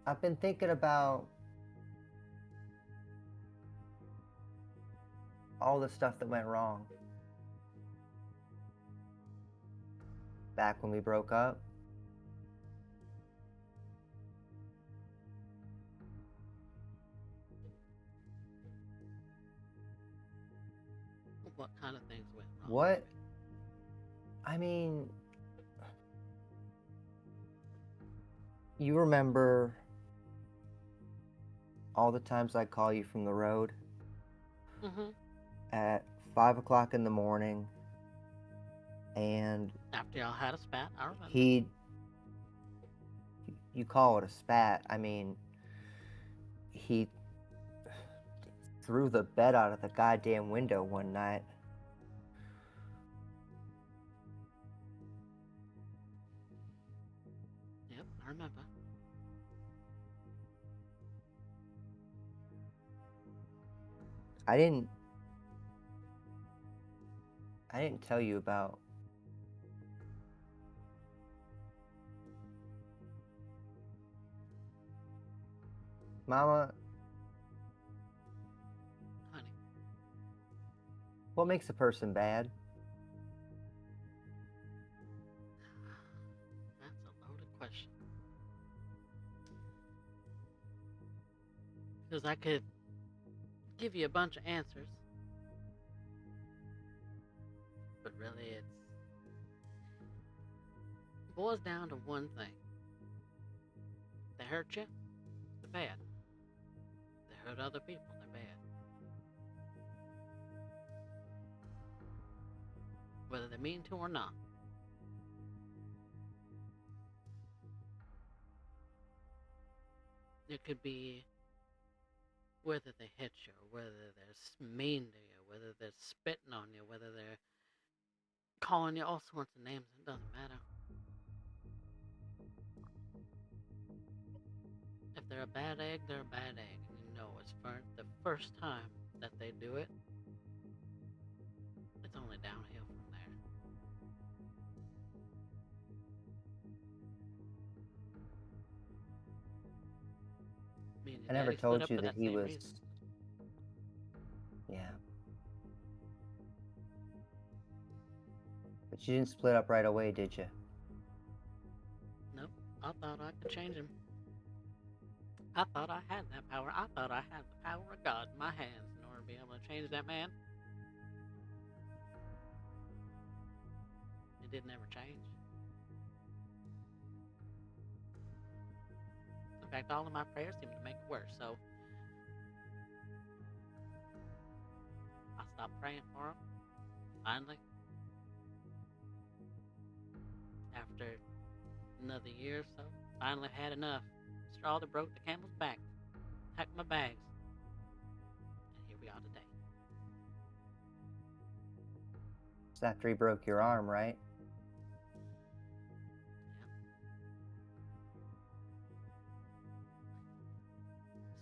I've been thinking about all the stuff that went wrong back when we broke up. What kind of things went wrong? What? I mean, you remember all the times I call you from the road at 5 o'clock in the morning, and After y'all had a spat, I remember. you call it a spat. I mean, he threw the bed out of the goddamn window one night. Yep, I remember. I didn't tell you about Mama, Honey, what makes a person bad? that's a loaded question. Because I could give you a bunch of answers, but really it boils down to one thing. They hurt you, they're bad. They hurt other people, they're bad. Whether they mean to or not. It could be whether they hit you, or whether they're mean to you, whether they're spitting on you, whether they're calling you all sorts of names, it doesn't matter. If they're a bad egg, they're a bad egg. And you know, it's for the first time that they do it, it's only downhill from there. Me and your I never daddy split told up you for that that he same was. reason. Yeah. But you didn't split up right away, did you? Nope, I thought I could change him. I thought I had that power. I thought I had the power of God in my hands in order to be able to change that man. It didn't ever change. In fact, all of my prayers seemed to make it worse, so I stopped praying for him. Finally, after another year or so, finally had enough. Straw that broke the camel's back. Packed my bags. And here we are today. It's after he broke your arm, right?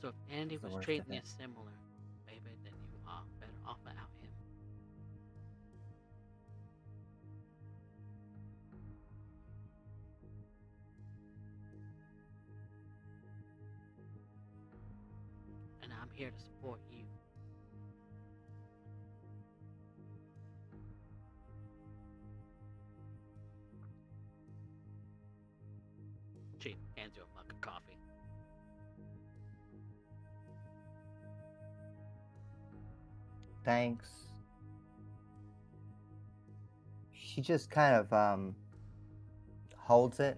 So if Andy It's the was worst treating of you it. similar, baby, then you are better off without him. And I'm here to support you. She hands you a mug of coffee. Thanks. She just kind of holds it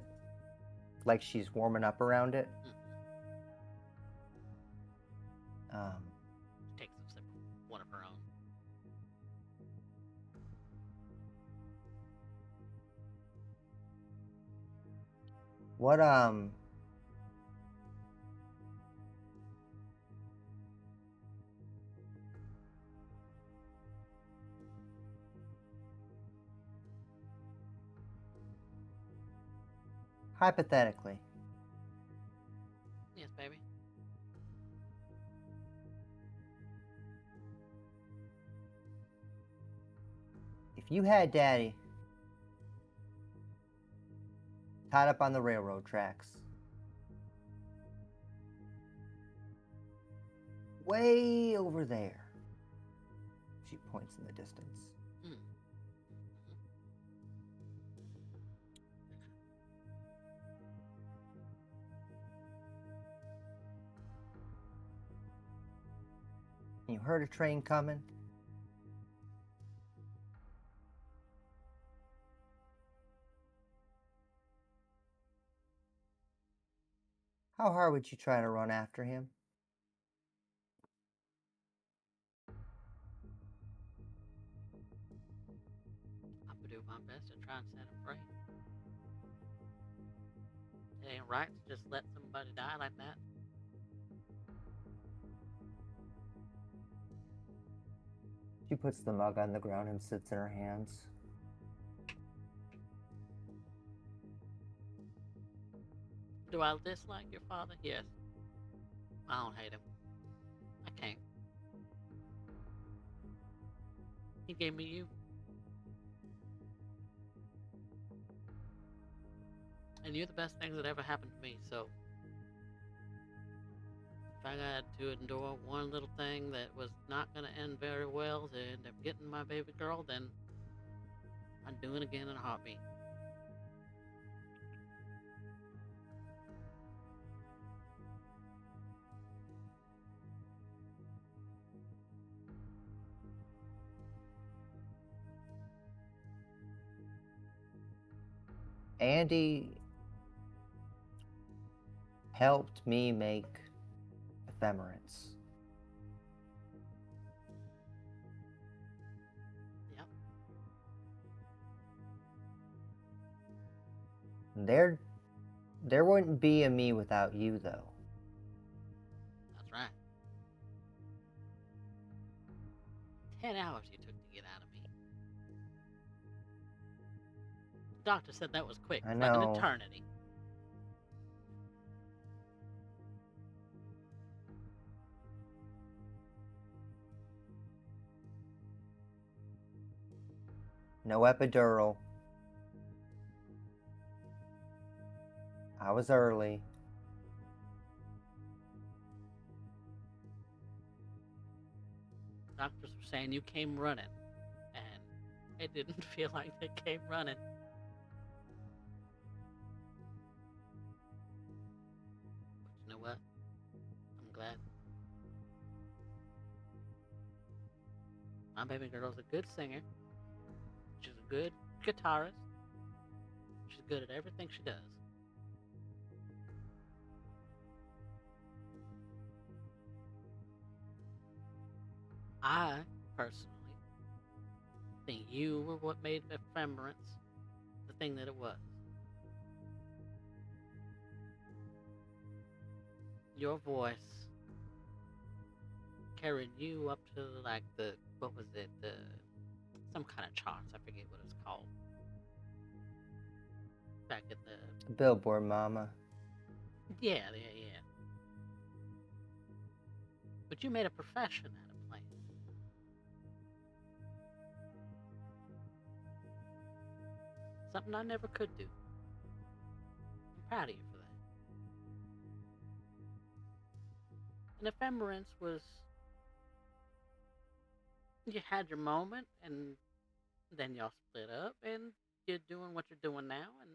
like she's warming up around it. Takes a sip of one of her own. What hypothetically, Yes, baby. if you had Daddy tied up on the railroad tracks, way over there, she points in the distance, Mm. and you heard a train coming, how hard would you try to run after him? I'm gonna do my best to try and set him free. It ain't right to just let somebody die like that. She puts the mug on the ground and sits in her hands. Do I dislike your father? Yes. I don't hate him. I can't. He gave me you. And you're the best thing that ever happened to me, so if I got to endure one little thing that was not going to end very well to end up getting my baby girl, then I'd do it again in a heartbeat. Andy helped me make ephemerence. Yep. There wouldn't be a me without you, though. That's right. 10 hours you took to get out of me. The doctor said that was quick. I It's like an know. eternity. No epidural. I was early. Doctors were saying you came running, and it didn't feel like they came running. But you know what? I'm glad. My baby girl's a good singer. She's a good guitarist. She's good at everything she does. I, personally, think you were what made ephemerence the thing that it was. Your voice carried you up to like what was it, some kind of charts, I forget what it's called. Back at the Billboard Mama. yeah. But you made a profession out of playing. Something I never could do. I'm proud of you for that. And ephemerance was, you had your moment, and then y'all split up, and you're doing what you're doing now, and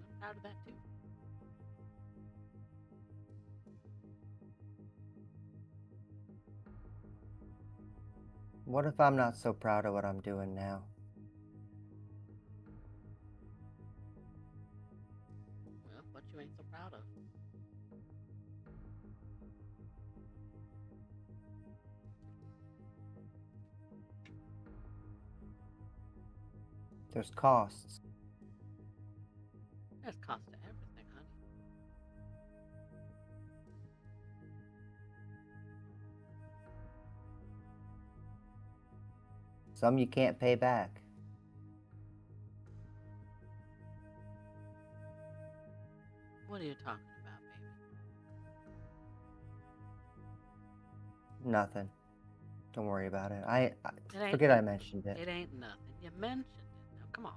I'm proud of that too. What if I'm not so proud of what I'm doing now? Well, what you ain't so proud of? There's costs. There's cost to everything, honey. Some you can't pay back. What are you talking about, baby? Nothing. Don't worry about it. It ain't- Forget I mentioned it. It ain't nothing. You mentioned it. Now, come on.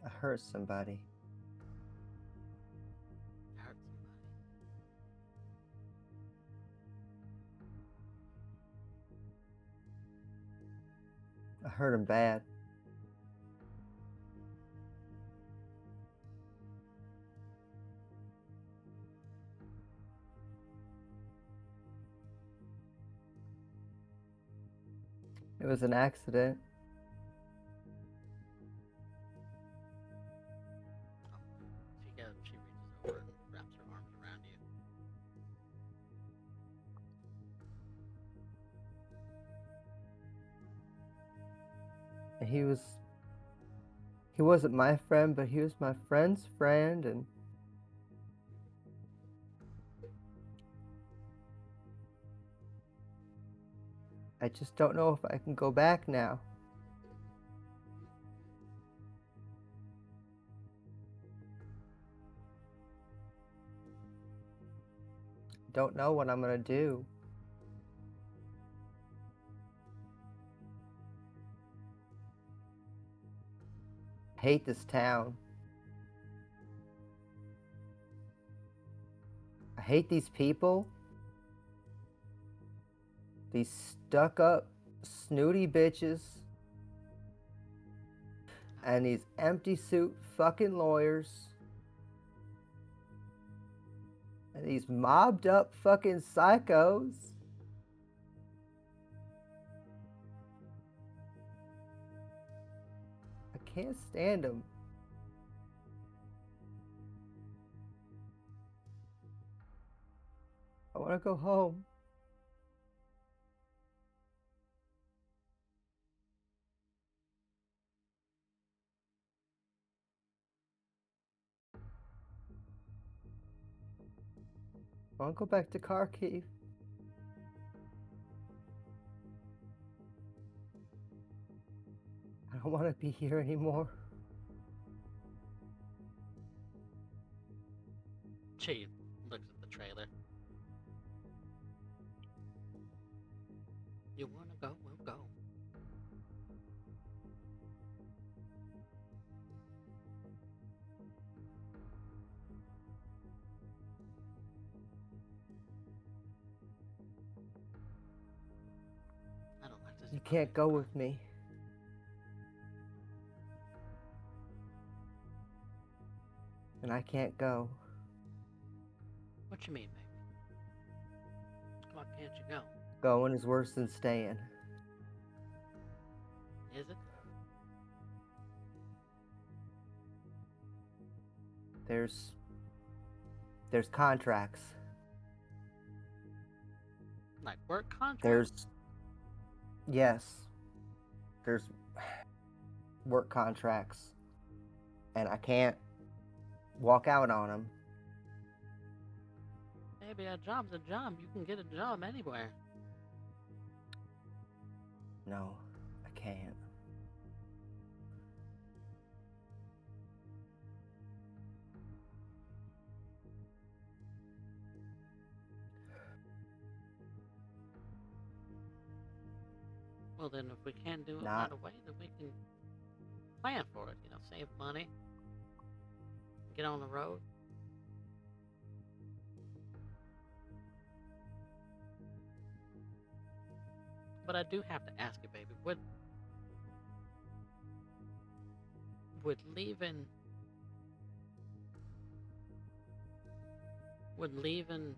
I hurt somebody. You hurt somebody. I hurt him bad. It was an accident. She reaches over and wraps her arms around you. And he wasn't my friend, but he was my friend's friend, and I just don't know if I can go back now. Don't know what I'm gonna do. I hate this town. I hate these people. These stuck-up, snooty bitches. And these empty suit fucking lawyers. And these mobbed up fucking psychos. I can't stand them. I want to go home. I want to go back to Kharkiv. I don't want to be here anymore. She looks at the trailer. You want to go? We'll go. I don't like this. You can't go with me. And I can't go. What you mean, baby? Why can't you go? Going is worse than staying. Is it? There's contracts. Like work contracts? There's work contracts. And I can't walk out on them. Baby, a job's a job. You can get a job anywhere. No, I can't. Well, then if we can't do it Not- right away, then we can plan for it. Save money. Get on the road. But I do have to ask you, baby, would leaving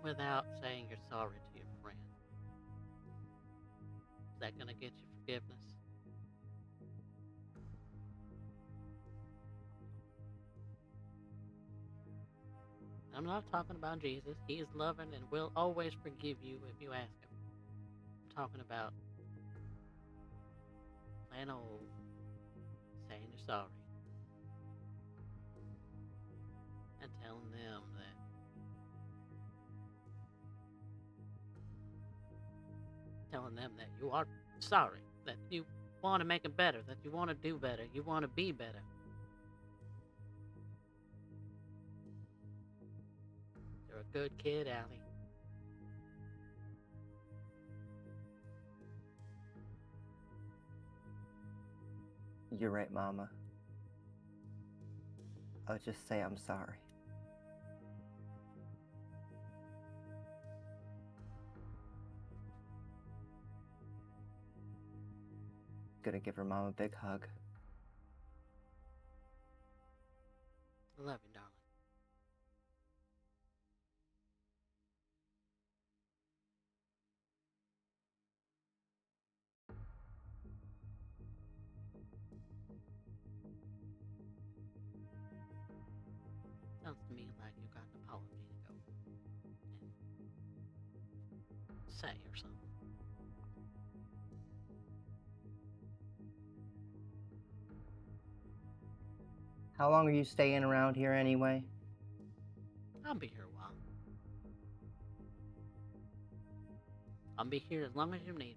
without saying you're sorry to your friend, is that gonna get you forgiveness? I'm not talking about Jesus. He is loving and will always forgive you if you ask him. I'm talking about plain old saying you're sorry and telling them that you are sorry, that you want to make it better, that you want to do better, you want to be better. You're a good kid, Allie. You're right, Mama. I'll just say I'm sorry. Gonna give her Mom a big hug. I love you, darling. Sounds to me like you got an apology to go and say or something. How long are you staying around here anyway? I'll be here a while. I'll be here as long as you need me.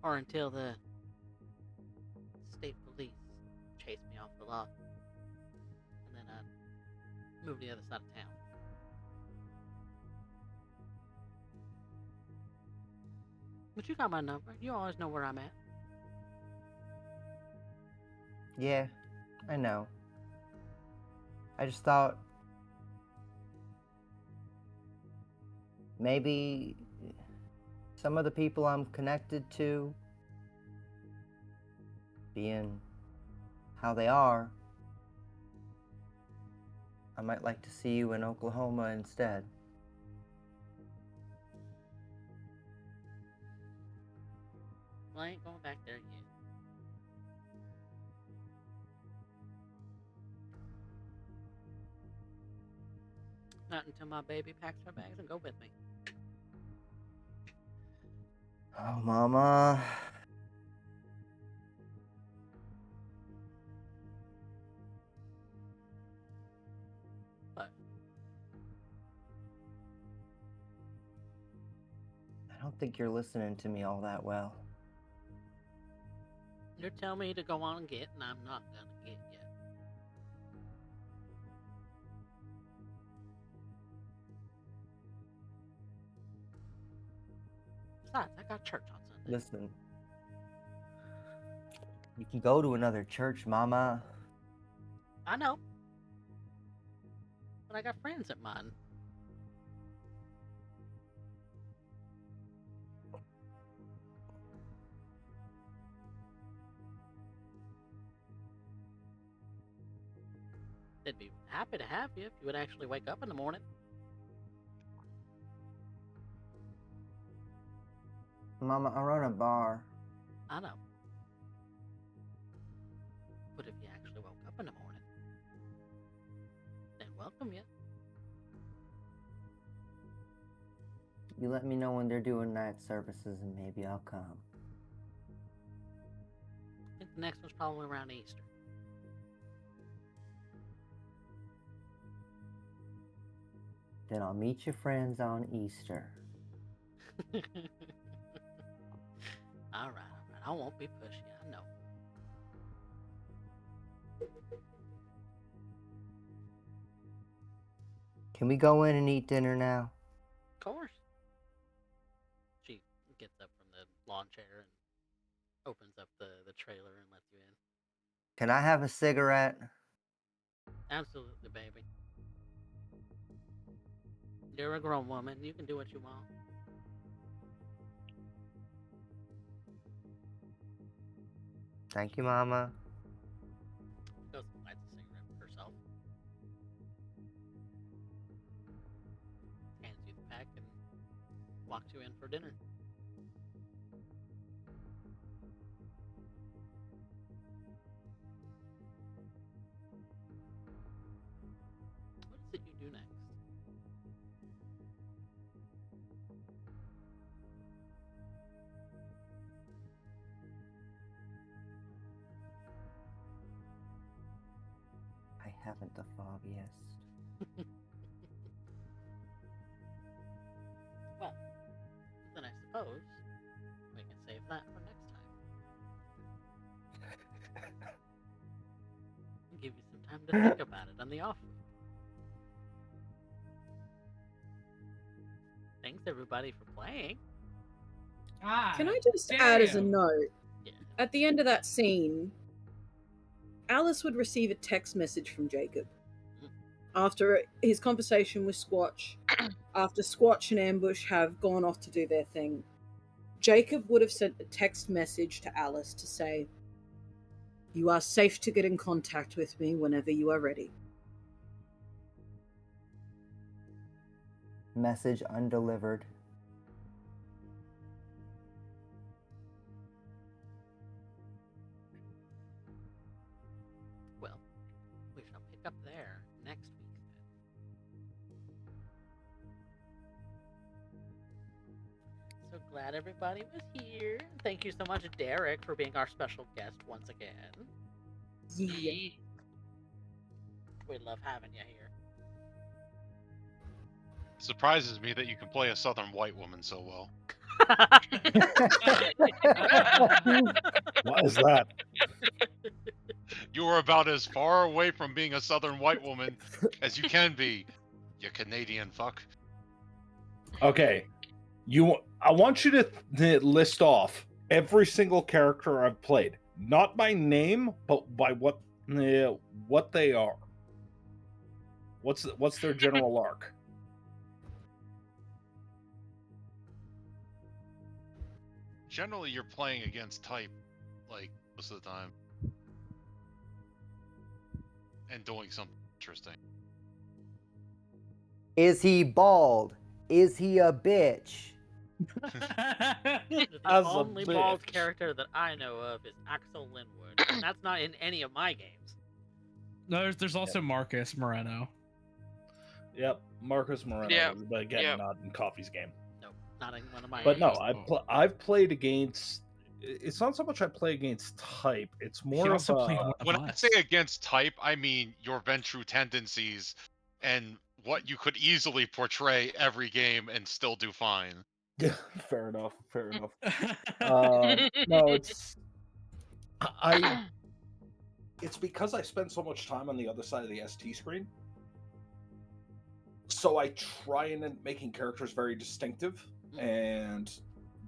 Or until the state police chase me off the lot. And then I'd move to the other side of town. But you got my number. You always know where I'm at. Yeah, I know. I just thought maybe some of the people I'm connected to, being how they are, I might like to see you in Oklahoma instead. Well, I ain't going back there yet. Not until my baby packs her bags and go with me. Oh, Mama. But I don't think you're listening to me all that well. you're telling me to go on and get, and I'm not gonna get yet. Besides, I got church on Sunday. Listen. You can go to another church, Mama. I know. But I got friends at mine. They'd be happy to have you if you would actually wake up in the morning. Mama, I run a bar. I know. But if you actually woke up in the morning, then welcome you. You let me know when they're doing night services and maybe I'll come. I think the next one's probably around Easter. Then I'll meet your friends on Easter. Alright. I won't be pushy, I know. Can we go in and eat dinner now? Of course. She gets up from the lawn chair and opens up the trailer and lets you in. Can I have a cigarette? Absolutely, baby. You're a grown woman. You can do what you want. Thank you, Mama. Goes and lights a cigarette herself. Hands you the pack and walks you in for dinner. What is it you do next? I haven't the foggiest. Well, then I suppose we can save that for next time. Give you some time to think about it on the off week. Thanks everybody for playing. Can I just add as a note? Yeah. At the end of that scene, Alice would receive a text message from Jacob. After his conversation with Squatch, after Squatch and Ambush have gone off to do their thing, Jacob would have sent a text message to Alice to say, "You are safe to get in contact with me whenever you are ready." Message undelivered. Well, we shall pick up there next week then. So glad everybody was here. Thank you so much, Derek, for being our special guest once again. Yeah. We love having you here. surprises me that you can play a southern white woman so well. Why is that? You are about as far away from being a southern white woman as you can be, you Canadian fuck. Okay, I want you to list off every single character I've played, not by name, but by what they are. What's their general arc? Generally, you're playing against type, like, most of the time. And doing something interesting. Is he bald? Is he a bitch? The As a only bald bitch. character that I know of is Axel Linwood, and that's not in any of my games. No, there's also Marcus Moreno. Yep, Marcus Moreno. Yeah, But again, yeah. not in Coffee's game. Nope, not in one of my But games. no, I've played against. It's not so much I play against type. It's more He of also played one of When I us. say against type, I mean your Ventru tendencies and what you could easily portray every game and still do fine. Yeah, fair enough. Fair enough. No, it's it's because I spend so much time on the other side of the ST screen. So I try and end making characters very distinctive and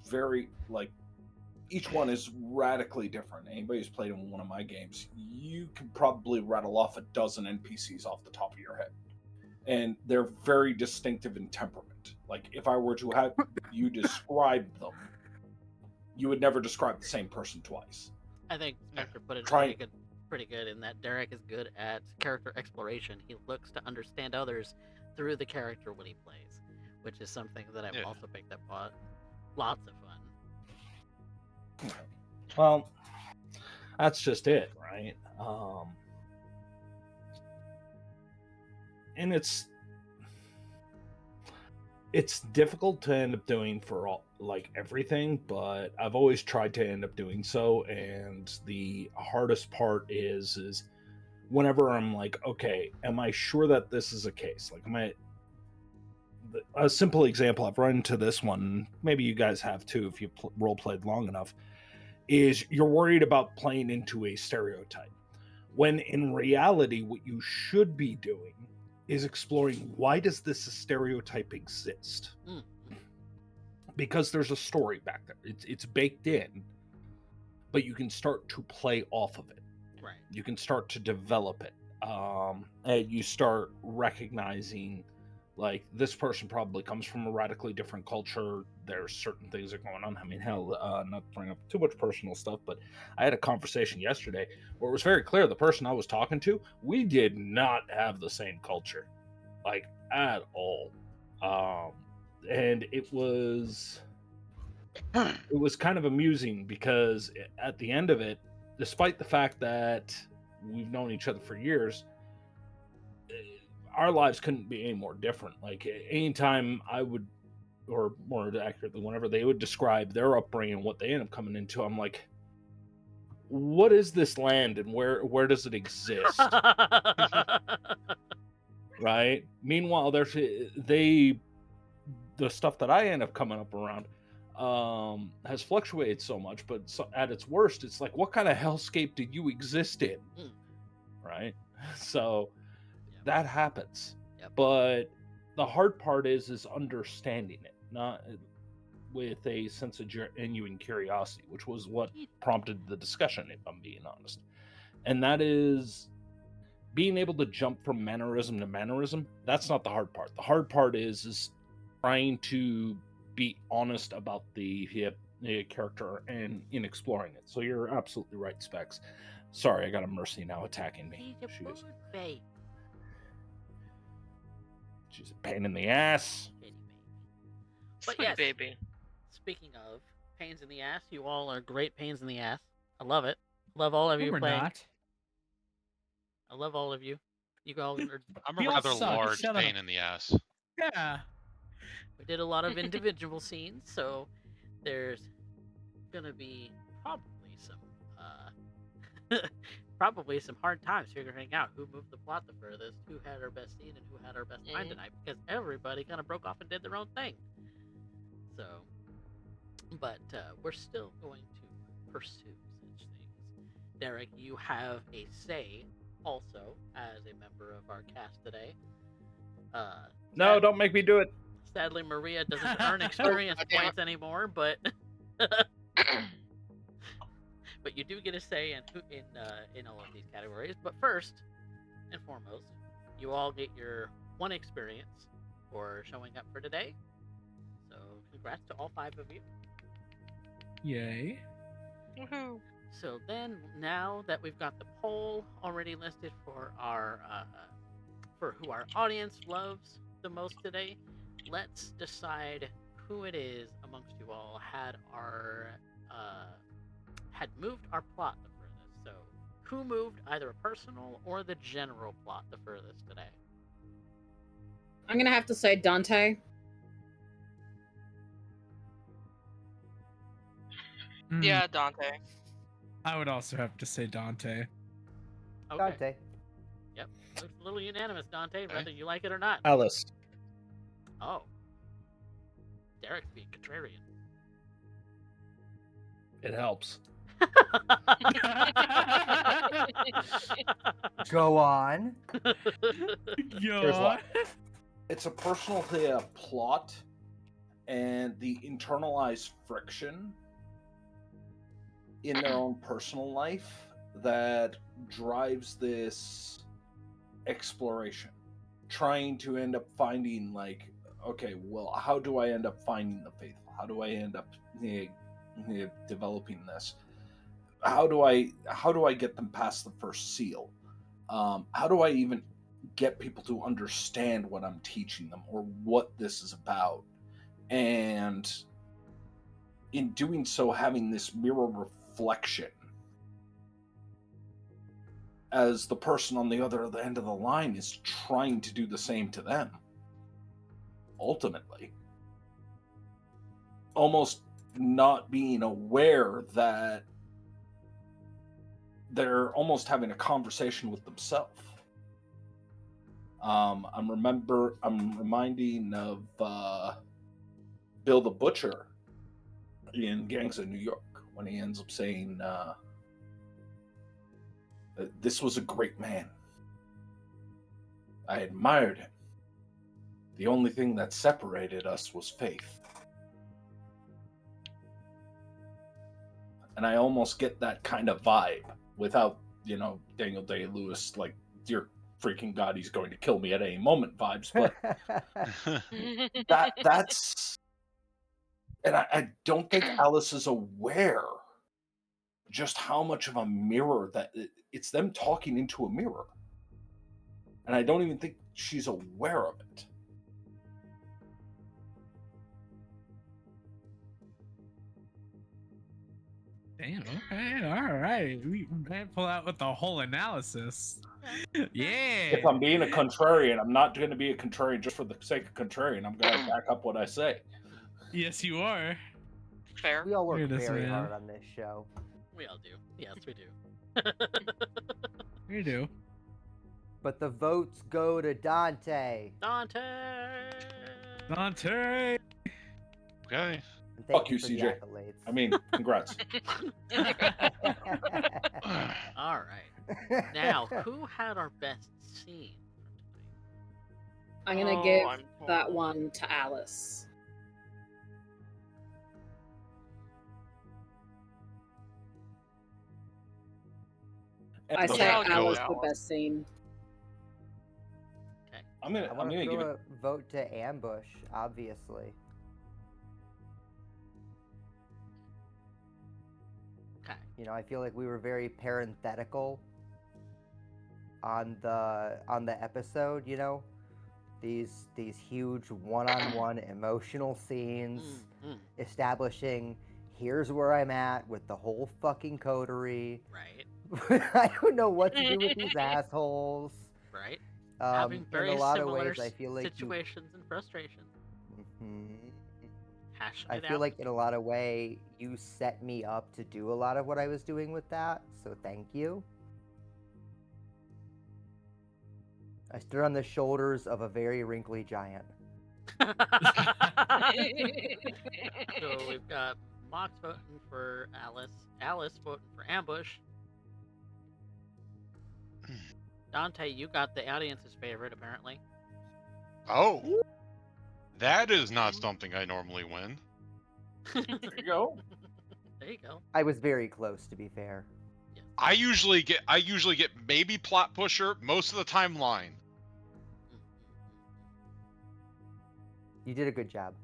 very like each one is radically different. Anybody who's played in one of my games, you can probably rattle off a dozen NPCs off the top of your head. And they're very distinctive in temperament. Like if I were to have you describe them, you would never describe the same person twice. I think Spectre put it Try- pretty good in that Derek is good at character exploration. He looks to understand others through the character when he plays, which is something that I've also picked up on. Lots of fun. Well, that's just it, right? And it's difficult to end up doing for all like everything, but I've always tried to end up doing so. And the hardest part is whenever I'm like, okay, am I sure that this is a case? Like, a simple example, I've run into this one, maybe you guys have too if you role played long enough, is you're worried about playing into a stereotype. When in reality, what you should be doing is exploring why does this stereotype exist? Because there's a story back there. It's baked in, but you can start to play off of it. Right. You can start to develop it. And you start recognizing like this person probably comes from a radically different culture. There's certain things that are going on. I mean, hell, not to bring up too much personal stuff, but I had a conversation yesterday where it was very clear the person I was talking to, we did not have the same culture, like at all. And it was kind of amusing because at the end of it, despite the fact that we've known each other for years, our lives couldn't be any more different. Like anytime I would, or more accurately, whenever they would describe their upbringing, what they end up coming into, I'm like, what is this land and where does it exist? Right? Meanwhile, the stuff that I end up coming up around has fluctuated so much, but at its worst, it's like, what kind of hellscape did you exist in? Right? So that happens. Yep. But the hard part is understanding it, not with a sense of genuine curiosity, which was what prompted the discussion, if I'm being honest. And that is being able to jump from mannerism to mannerism. That's not the hard part. The hard part is trying to be honest about the character and in exploring it. So you're absolutely right, Specs. Sorry, I got a Mercy now attacking me. She's a pain in the ass. But Sweet yes, baby. speaking of pains in the ass, you all are great pains in the ass. I love it. Love all of you We're playing. not. I love all of you. You all are. I'm We a all rather suck. large Shut pain up. in the ass. Yeah. We did a lot of individual scenes, so there's gonna be probably some probably some hard times figuring out who moved the plot the furthest, who had our best scene, and who had our best line tonight, because everybody kind of broke off and did their own thing. So, but we're still going to pursue such things. Derek, you have a say also as a member of our cast today. No, don't make me do it. Sadly, Maria doesn't earn experience points anymore, but but you do get a say in all of these categories. But first and foremost, you all get your 1 experience for showing up for today. So congrats to all 5 of you. Yay. Woohoo! So then, now that we've got the poll already listed for our for who our audience loves the most today, let's decide who it is amongst you all had moved our plot the furthest. So, who moved either a personal or the general plot the furthest today? I'm gonna have to say Dante. Yeah, Dante. I would also have to say Dante. Okay. Dante. Yep. Looks a little unanimous, Dante, Okay. whether you like it or not. Alice. Oh. Derek's being contrarian. It helps. Go on. Here's what. It's a personal plot, and the internalized friction in their own personal life that drives this exploration, trying to end up finding, like, okay, well, how do I end up finding the faithful? How do I end up developing this? How do I get them past the first seal? How do I even get people to understand what I'm teaching them or what this is about? And in doing so, having this mirror reflection as the person on the other end of the line is trying to do the same to them. Ultimately. Almost not being aware that they're almost having a conversation with themselves. I'm reminding of Bill the Butcher in Gangs of New York when he ends up saying, "This was a great man. I admired him. The only thing that separated us was faith." And I almost get that kind of vibe without, Daniel Day-Lewis, like, dear freaking God, he's going to kill me at any moment vibes. But that's... And I don't think Alice is aware just how much of a mirror that... It's them talking into a mirror. And I don't even think she's aware of it. Damn, okay, alright. We man pull out with the whole analysis. Yeah. If I'm being a contrarian, I'm not going to be a contrarian just for the sake of contrarian. I'm going to back up what I say. Yes, you are. Fair. We all work Look at this very man. hard on this show. We all do. Yes, we do. You do. But the votes go to Dante. Dante! Dante! Okay. And Fuck thank you, for the CJ. accolades. I mean, congrats. All right. Now, who had our best scene from tonight? I'm gonna Oh, give I'm that torn. one to Alice. I Okay, say I'll go Alice with the Alice. best scene. I'm I want gonna to give throw it. a vote to Ambush, obviously. Okay. You know, I feel like we were very parenthetical on the episode, you know? These huge one-on-one emotional scenes Mm, establishing here's where I'm at with the whole fucking coterie. right. I don't know what to do with these assholes. Right. Having In very a lot of similar ways, I feel like situations and frustrations. Hashing I it feel out. like in a lot of way you set me up to do a lot of what I was doing with that, so thank you. I stood on the shoulders of a very wrinkly giant. So we've got Mox voting for Alice, Alice voting for ambush. Dante, you got the audience's favorite, apparently. Oh, that is not something I normally win. There you go. There you go. I was very close, to be fair. Yes. I usually get maybe plot pusher, most of the time line. You did a good job.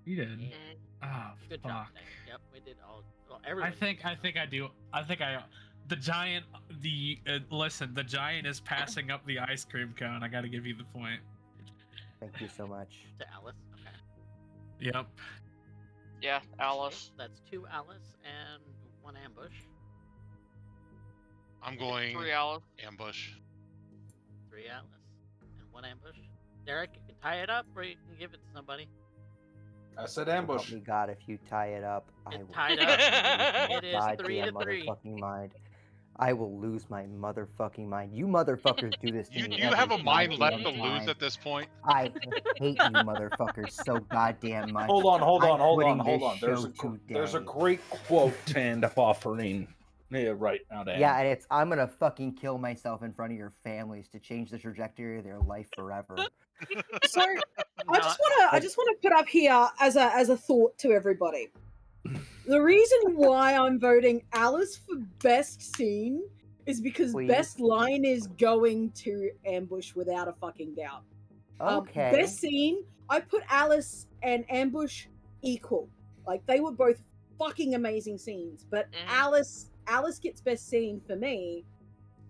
You did. Yeah. Oh, Good fuck. job, Nick. Yep, we did all. Well, everyone. The giant. Listen, the giant is passing up the ice cream cone. I got to give you the point. Thank you so much. To Alice. Okay. Yep. Yeah, Alice. That's 2 Alice and 1 ambush. I'm going 3 Alice. ambush. 3 Alice and 1 ambush. Derek, you can tie it up or you can give it to somebody. I said Help ambush. me God, if you tie it up, I It's will tied lose up. my It is 3 to goddamn 3. motherfucking mind. I will lose my motherfucking mind. You motherfuckers do this to You me you every have a mind left goddamn to lose time. at this point. I hate you motherfuckers so goddamn much. Hold on. I'm quitting Hold this on. show There's a today. great quote to end up offering. Yeah, right now, Dan. Yeah, and it's I'm gonna fucking kill myself in front of your families to change the trajectory of their life forever. So I just wanna put up here as a thought to everybody. The reason why I'm voting Alice for best scene is because Please. best line is going to ambush without a fucking doubt. Okay. Best scene, I put Alice and ambush equal. Like they were both fucking amazing scenes, but Alice gets best scene for me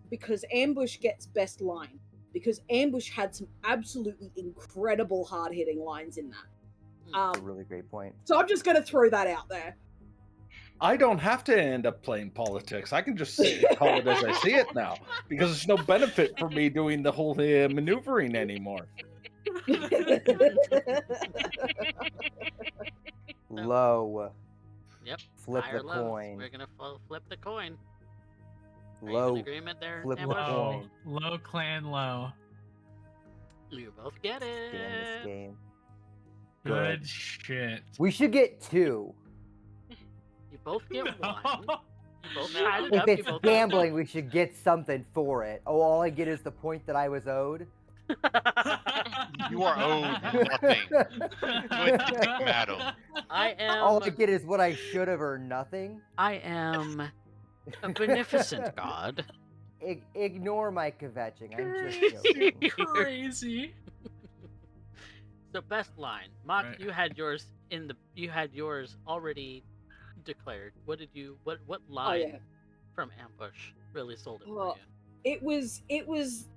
because ambush gets best line. Because ambush had some absolutely incredible hard-hitting lines in that. That's a really great point. So I'm just gonna throw that out there. I don't have to end up playing politics. I can just call it as I see it now, because there's no benefit for me doing the whole maneuvering anymore. Low. Yep. Flip Higher the lows. coin. We're gonna flip the coin. Are you in Low. agreement there, Flip the ambush? coin. Low clan low. You both get it. Stand this game. Good Good. shit. We should get 2. You both get No. 1. You both No. tied it If up. You it's both get gambling, we should get something for it. Oh, all I get is the point that I was owed. You are owed nothing. Good day, madam. I am. All I get is what I should have or nothing. I am a beneficent god. Ignore my kvetching. I'm just joking. Crazy. So best line, Mock. Right. You had yours in the. You had yours already declared. What did you? What Oh line yeah. from ambush really sold it Oh, for you? It was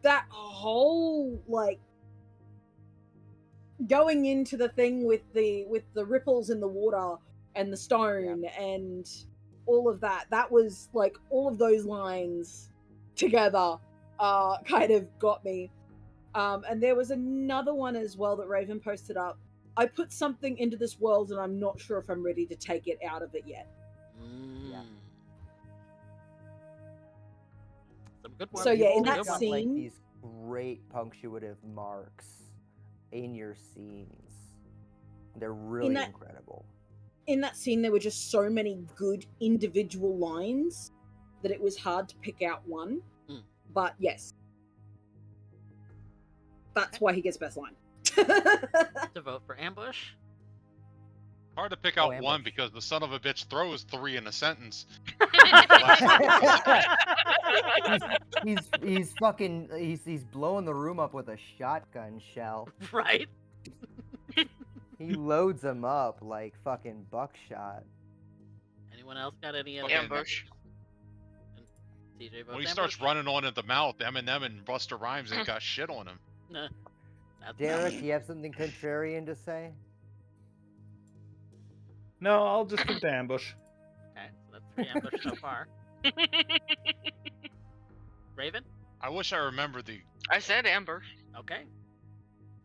that whole like going into the thing with the ripples in the water and the stone and all of that. That was like all of those lines together kind of got me. And there was another one as well that Raven posted up. I put something into this world and I'm not sure if I'm ready to take it out of it yet. Yeah. Some good ones. So, yeah, in You that always want, scene- like these great punctuative marks in your scenes. They're really that- incredible. In that scene, there were just so many good individual lines that it was hard to pick out one. But yes, that's why he gets best line. To vote for ambush. Hard to pick out ambush. one because the son of a bitch throws 3 in a sentence. he's fucking he's blowing the room up with a shotgun shell. Right. He loads them up like fucking buckshot. Anyone else got any other? Fucking- Ambush. TJ votes When he ambush? starts running on at the mouth, Eminem and Busta Rhymes ain't got shit on him. Nah, that's Derek, you have something contrarian to say? No, I'll just give it to ambush. Okay, so that's 3 ambush so far. Raven. I wish I remembered the. I said ambush. Okay.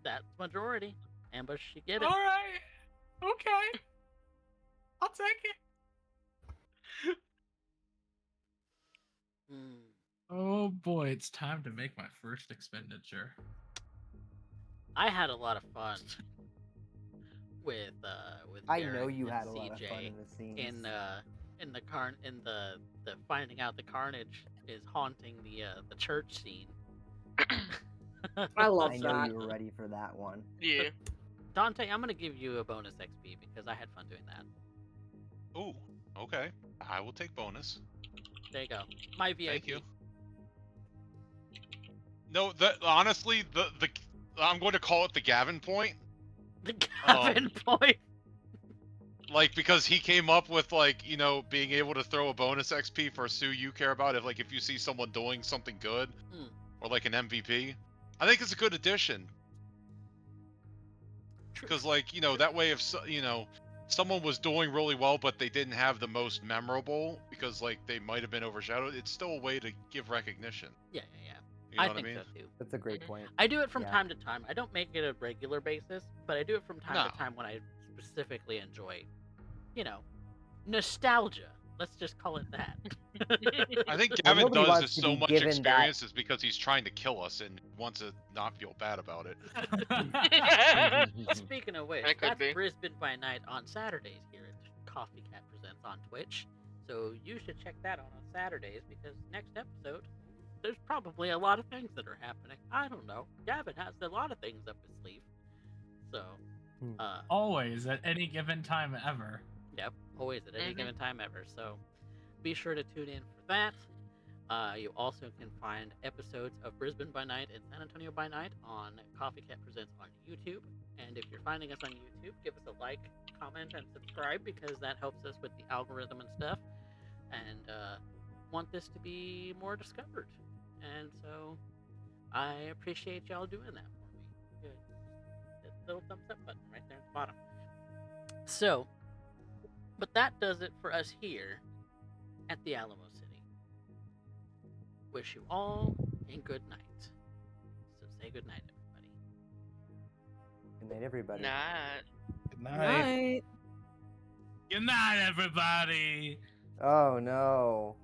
That's majority. Ambush, you get it. All right. Okay. I'll take it. Oh boy, it's time to make my first expenditure. I had a lot of fun with I Garrett know you and had a lot of fun CJ in the scenes. in the finding out the carnage is haunting the church scene. I love I know that. you were ready for that one. Yeah. Dante, I'm gonna give you a bonus XP because I had fun doing that. Ooh, okay. I will take bonus. There you go. My VIP. Thank you. No, honestly, the I'm going to call it the Gavin point. The Gavin point. Like, because he came up with, like, you know, being able to throw a bonus XP for a Sue you care about if you see someone doing something good, or like an MVP. I think it's a good addition. Because, like, you know, that way if, you know, someone was doing really well but they didn't have the most memorable because, like, they might have been overshadowed, it's still a way to give recognition. Yeah. You know I what think I mean? so too. That's a great point. I do it from Yeah. time to time. I don't make it a regular basis, but I do it from time No. to time when I specifically enjoy, you know, nostalgia. Let's just call it that. I think Well, Gavin nobody does wants this to so be much given that- experience is because he's trying to kill us and wants to not feel bad about it. Speaking of which, That could that's be. Brisbane by Night on Saturdays here at CoffeeCatPresents on Twitch. So you should check that out on Saturdays because next episode, there's probably a lot of things that are happening. I don't know. Gavin has a lot of things up his sleeve. So, Always, at any given time ever. yep, always at any Mhm. given time ever. So be sure to tune in for that. You also can find episodes of Brisbane by Night and San Antonio by Night on CoffeeCat Presents on YouTube. And if you're finding us on YouTube, give us a like, comment, and subscribe because that helps us with the algorithm and stuff. And want this to be more discovered. And so I appreciate y'all doing that for me. Good. That little thumbs up button right there at the bottom. So, but that does it for us here at the Alamo City. Wish you all a good night. So say good night, everybody. Good night, everybody. Nah. Good night. Night. Good night, everybody. Oh no.